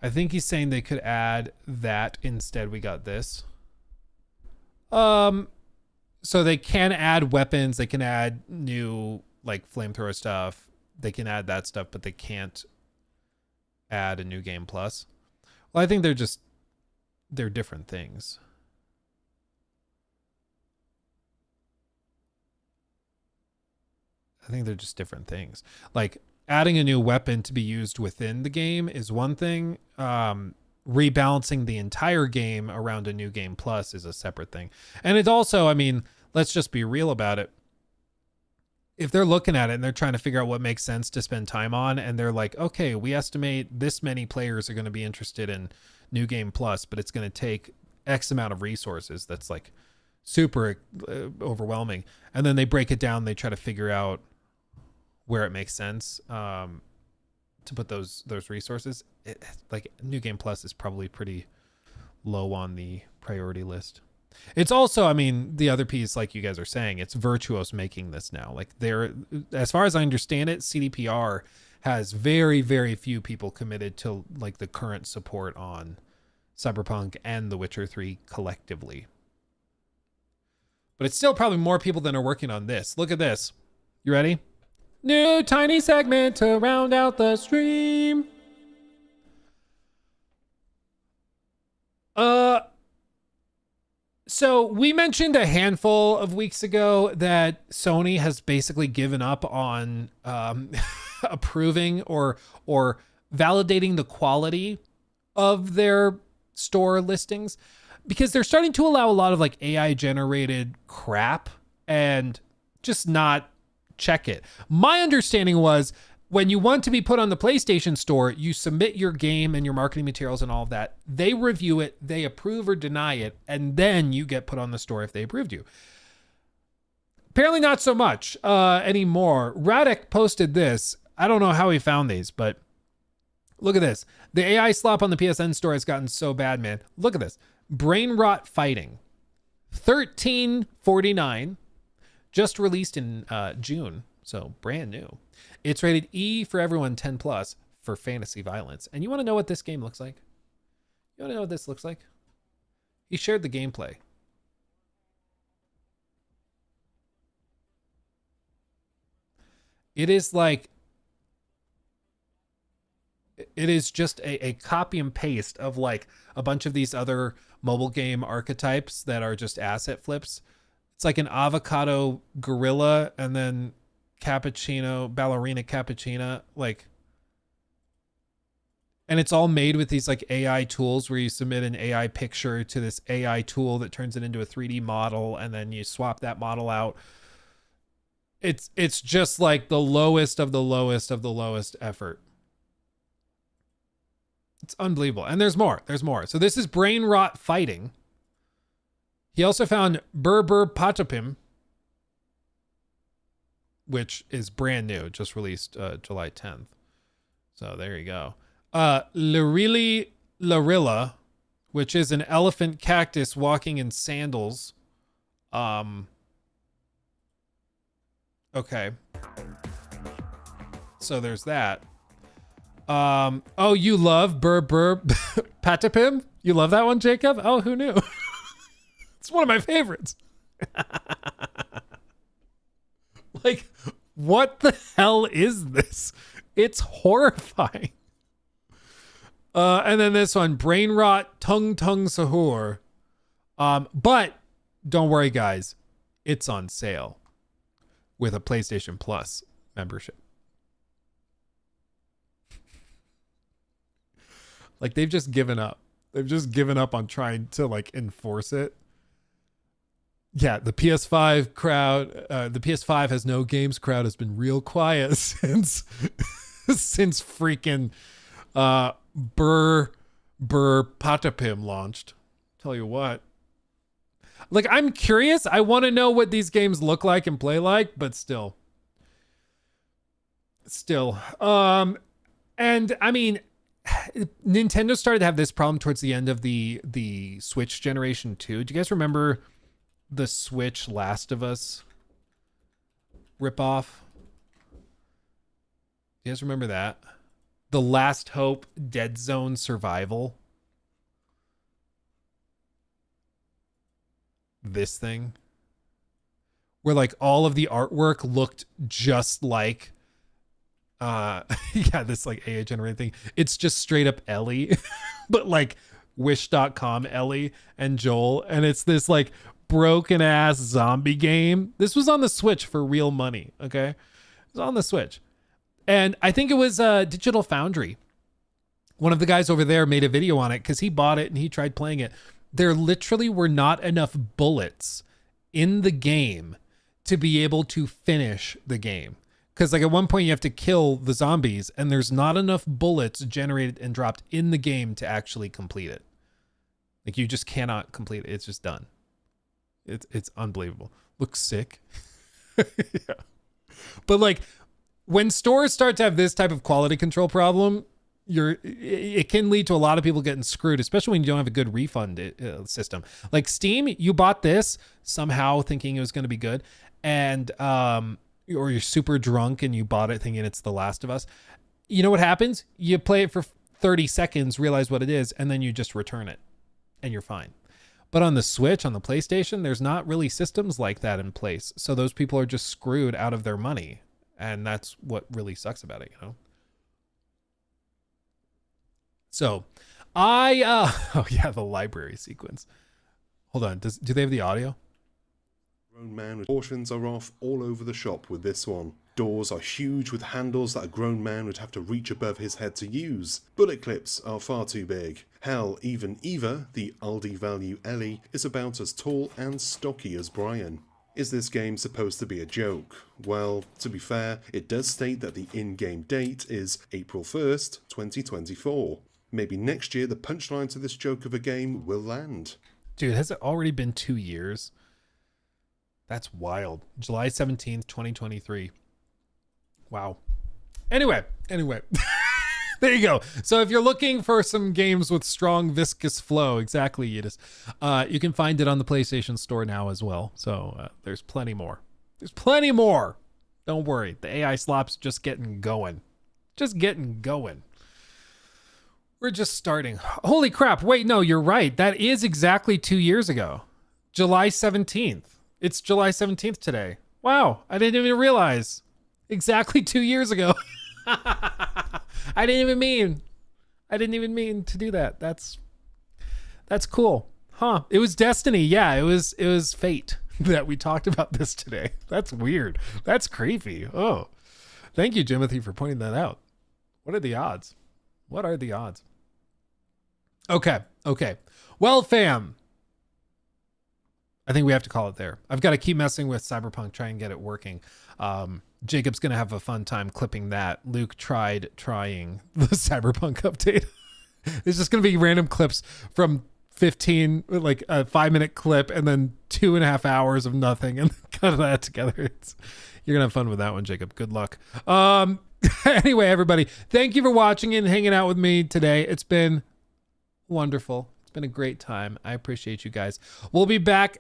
I think he's saying they could add that instead we got this. So they can add weapons, they can add new like flamethrower stuff, they can add that stuff, but they can't add a new game plus. Well, I think they're different things. I think they're just different things. Like adding a new weapon to be used within the game is one thing. Rebalancing the entire game around a new game plus is a separate thing. And it's also, I mean, let's just be real about it. If they're looking at it and they're trying to figure out what makes sense to spend time on, and they're like, okay, we estimate this many players are going to be interested in new game plus, but it's going to take X amount of resources. That's like super overwhelming. And then they break it down. They try to figure out where it makes sense to put those resources. Like new game plus is probably pretty low on the priority list. It's also, I mean, the other piece, like you guys are saying, it's Virtuos making this now. Like they're, as far as I understand it, CDPR has very, very few people committed to like the current support on Cyberpunk and The Witcher 3 collectively. But it's still probably more people than are working on this. Look at this. You ready? New tiny segment to round out the stream. So we mentioned a handful of weeks ago that Sony has basically given up on approving or validating the quality of their store listings because they're starting to allow a lot of like AI generated crap and just not check it. My understanding was when you want to be put on the PlayStation Store, you submit your game and your marketing materials and all of that. They review it, they approve or deny it, and then you get put on the store if they approved you. Apparently not so much anymore. Radek posted this. I don't know how he found these, but look at this. The AI slop on the PSN Store has gotten so bad, man. Look at this. Brain Rot Fighting. $13.49. Just released in June, so brand new. It's rated E for everyone, 10 plus for fantasy violence. And you want to know what this game looks like? You want to know what this looks like? He shared the gameplay. It is like, it is just a copy and paste of like a bunch of these other mobile game archetypes that are just asset flips. It's like an avocado gorilla and then cappuccino, ballerina cappuccina, like, and it's all made with these like AI tools where you submit an AI picture to this AI tool that turns it into a 3D model and then you swap that model out. It's just like the lowest of the lowest of the lowest effort. It's unbelievable. And there's more. So this is Brain Rot Fighting. He also found Berber Patapim, which is brand new, just released July 10th. So there you go. Lirili Larilla, which is an elephant cactus walking in sandals. Okay. So there's that. Oh, you love Burr Patapim? You love that one, Jacob? Oh, who knew? It's one of my favorites. Like, what the hell is this? It's horrifying. And then this one, Brain Rot Tung Sahur. But don't worry, guys. It's on sale with a PlayStation Plus membership. Like, they've just given up. They've just given up on trying to, like, enforce it. Yeah, the PS5 crowd, the PS5 has no games crowd has been real quiet since freaking Burr Patapim launched. Tell you what. Like, I'm curious. I want to know what these games look like and play like, but still. And I mean, Nintendo started to have this problem towards the end of the Switch generation too. Do you guys remember the Switch Last of Us ripoff? You guys remember that? The Last Hope Dead Zone Survival. This thing. Where like all of the artwork looked just like yeah, this like AI generated thing. It's just straight up Ellie, but like Wish.com Ellie and Joel. And it's this like broken ass zombie game. This was on the Switch for real money. Okay. It was on the Switch. And I think it was Digital Foundry. One of the guys over there made a video on it because he bought it and he tried playing it. There literally were not enough bullets in the game to be able to finish the game. Because like at one point you have to kill the zombies and there's not enough bullets generated and dropped in the game to actually complete it. Like you just cannot complete it. It's just done. It's unbelievable. Looks sick. Yeah. But like when stores start to have this type of quality control problem, it can lead to a lot of people getting screwed, especially when you don't have a good refund system. Like Steam, you bought this somehow thinking it was going to be good, and or you're super drunk and you bought it thinking it's The Last of Us. You know what happens? You play it for 30 seconds, realize what it is, and then you just return it and you're fine. But on the Switch, on the PlayStation, there's not really systems like that in place. So those people are just screwed out of their money. And that's what really sucks about it, you know? So oh yeah, the library sequence. Hold on. Do they have the audio? Grown man with portions are off all over the shop with this one. Doors are huge with handles that a grown man would have to reach above his head to use. Bullet clips are far too big. Hell, even Eva, the Aldi value Ellie, is about as tall and stocky as Brian. Is this game supposed to be a joke? Well, to be fair, it does state that the in-game date is April 1st, 2024. Maybe next year the punchline to this joke of a game will land. Dude, has it already been 2 years? That's wild. July 17th, 2023. Wow. Anyway. There you go. So if you're looking for some games with strong viscous flow, exactly, Yidis, you can find it on the PlayStation Store now as well. So there's plenty more. Don't worry. The AI slop's just getting going. We're just starting. Holy crap. Wait, no, you're right. That is exactly 2 years ago. July 17th. It's July 17th today. Wow. I didn't even realize. Exactly 2 years ago. I didn't even mean to do that. That's cool. Huh. It was destiny. Yeah, it was fate that we talked about this today. That's weird. That's creepy. Oh. Thank you, Jimothy, for pointing that out. What are the odds? Okay. Well, fam, I think we have to call it there. I've got to keep messing with Cyberpunk, try and get it working. Jacob's going to have a fun time clipping that. Luke trying the Cyberpunk update. It's just going to be random clips from 15, like a 5-minute clip and then 2.5 hours of nothing and cut that together. You're going to have fun with that one, Jacob. Good luck. Anyway, everybody, thank you for watching and hanging out with me today. It's been wonderful. It's been a great time. I appreciate you guys. We'll be back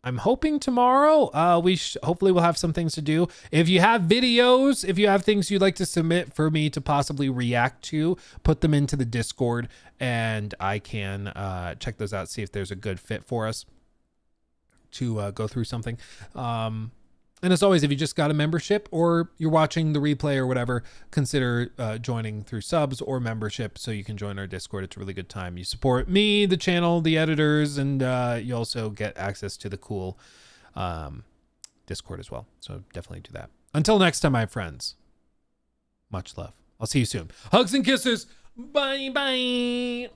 I'm hoping tomorrow. Hopefully we'll have some things to do. If you have videos, if you have things you'd like to submit for me to possibly react to, put them into the Discord and I can check those out, see if there's a good fit for us to go through something. And as always, if you just got a membership or you're watching the replay or whatever, consider joining through subs or membership so you can join our Discord. It's a really good time. You support me, the channel, the editors, and you also get access to the cool Discord as well. So definitely do that. Until next time, my friends, much love. I'll see you soon. Hugs and kisses. Bye-bye.